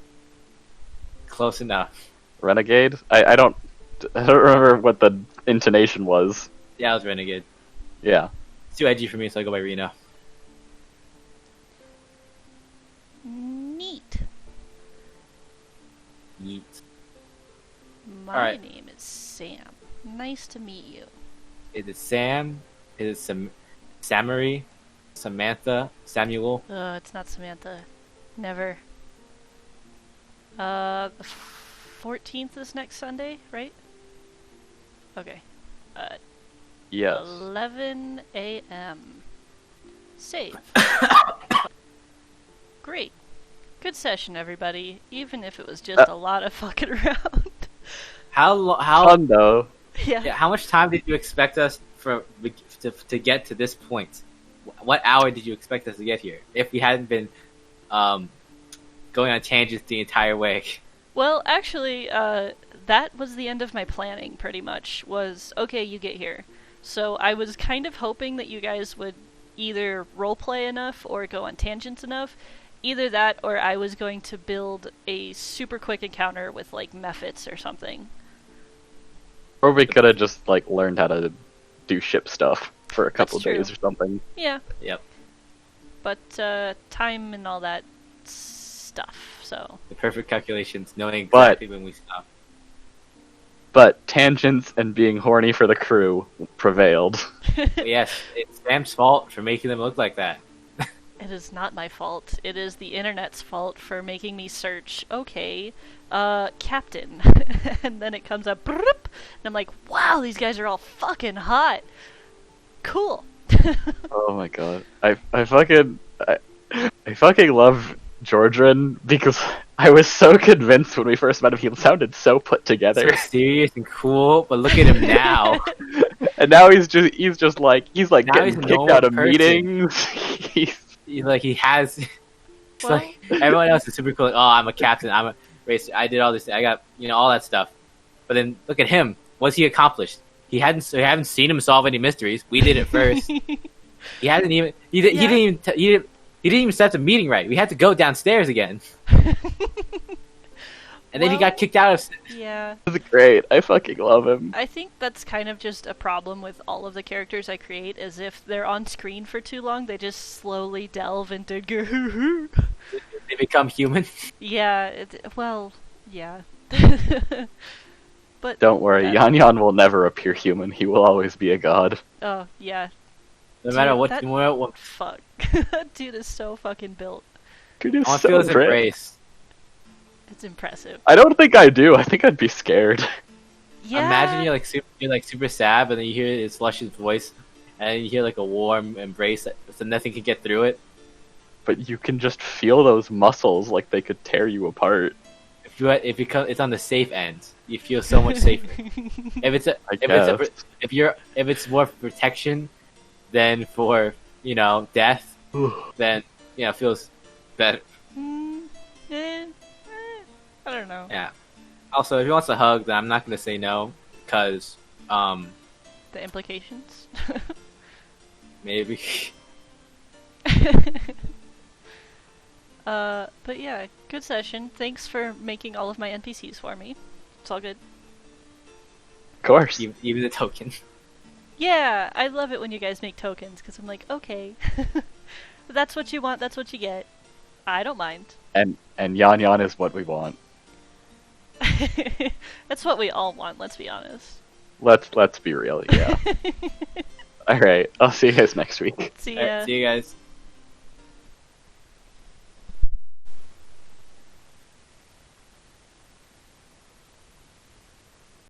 Close enough. Renegade? I don't remember what the intonation was. Yeah, I was Renegade. Yeah. It's too edgy for me, so I go by Reno. Neat. Yeet. My Alright. name is Sam. Nice to meet you. Is it Sam? Is it Samari? Samantha? Samuel? It's not Samantha. Never. The 14th is next Sunday, right? Okay. Yes. 11 a.m. Save. Great. Good session, everybody. Even if it was just a lot of fucking around. How Fun though. Yeah. how much time did you expect us to get to this point? What hour did you expect us to get here? If we hadn't been going on tangents the entire way. Well, actually, that was the end of my planning, pretty much. Was, okay, you get here. So I was kind of hoping that you guys would either roleplay enough or go on tangents enough. Either that, or I was going to build a super quick encounter with, like, mephits or something. Or we could have just like learned how to do ship stuff for a couple That's true. days or something. Yeah. Yep. But, time and all that stuff, so... The perfect calculations, knowing But- exactly when we stop. But tangents and being horny for the crew prevailed. But yes, it's Sam's fault for making them look like that. It is not my fault. It is the internet's fault for making me search, okay, captain. And then it comes up, and I'm like, wow, these guys are all fucking hot. Cool. Oh my god. I fucking love Georgian because I was so convinced when we first met him he sounded so put together. So serious and cool, but look at him now. And now he's just like Now getting he's a kicked normal out of person. meetings. He has. It's Well- like everyone else is super cool. Like, oh, I'm a captain. I'm a racer. I did all this. I got all that stuff. But then look at him. What's he accomplished? We haven't seen him solve any mysteries. We did it first. He hasn't even. He didn't even set the meeting right. We had to go downstairs again. And then he Well- got kicked out of. Yeah. This is great. I fucking love him. I think that's kind of just a problem with all of the characters I create, is if they're on screen for too long, they just slowly delve into They become human. Yeah, well, yeah. But Don't worry, that- Yan Yan will never appear human. He will always be a god. Oh, yeah. No matter Dude, what. that- what Fuck. That dude is so fucking built. Dude is I so feel his ripped. embrace. It's impressive. I don't think I do. I think I'd be scared. Yeah. Imagine you're super sad, but then you hear his luscious voice, and you hear like a warm embrace, so nothing can get through it. But you can just feel those muscles like they could tear you apart. If it's on the safe end, you feel so much safer. If it's more for protection than for death, then it feels better. I don't know. Yeah. Also, if he wants a hug, then I'm not gonna say no, cause The implications. maybe. But yeah, good session. Thanks for making all of my NPCs for me. It's all good. Of course. Even the token. Yeah, I love it when you guys make tokens, because I'm like, okay. That's what you want, that's what you get. I don't mind. And Yan Yan is what we want. That's what we all want, let's be honest. Let's be real, yeah. Alright, I'll see you guys next week. See Alright, ya. see you guys.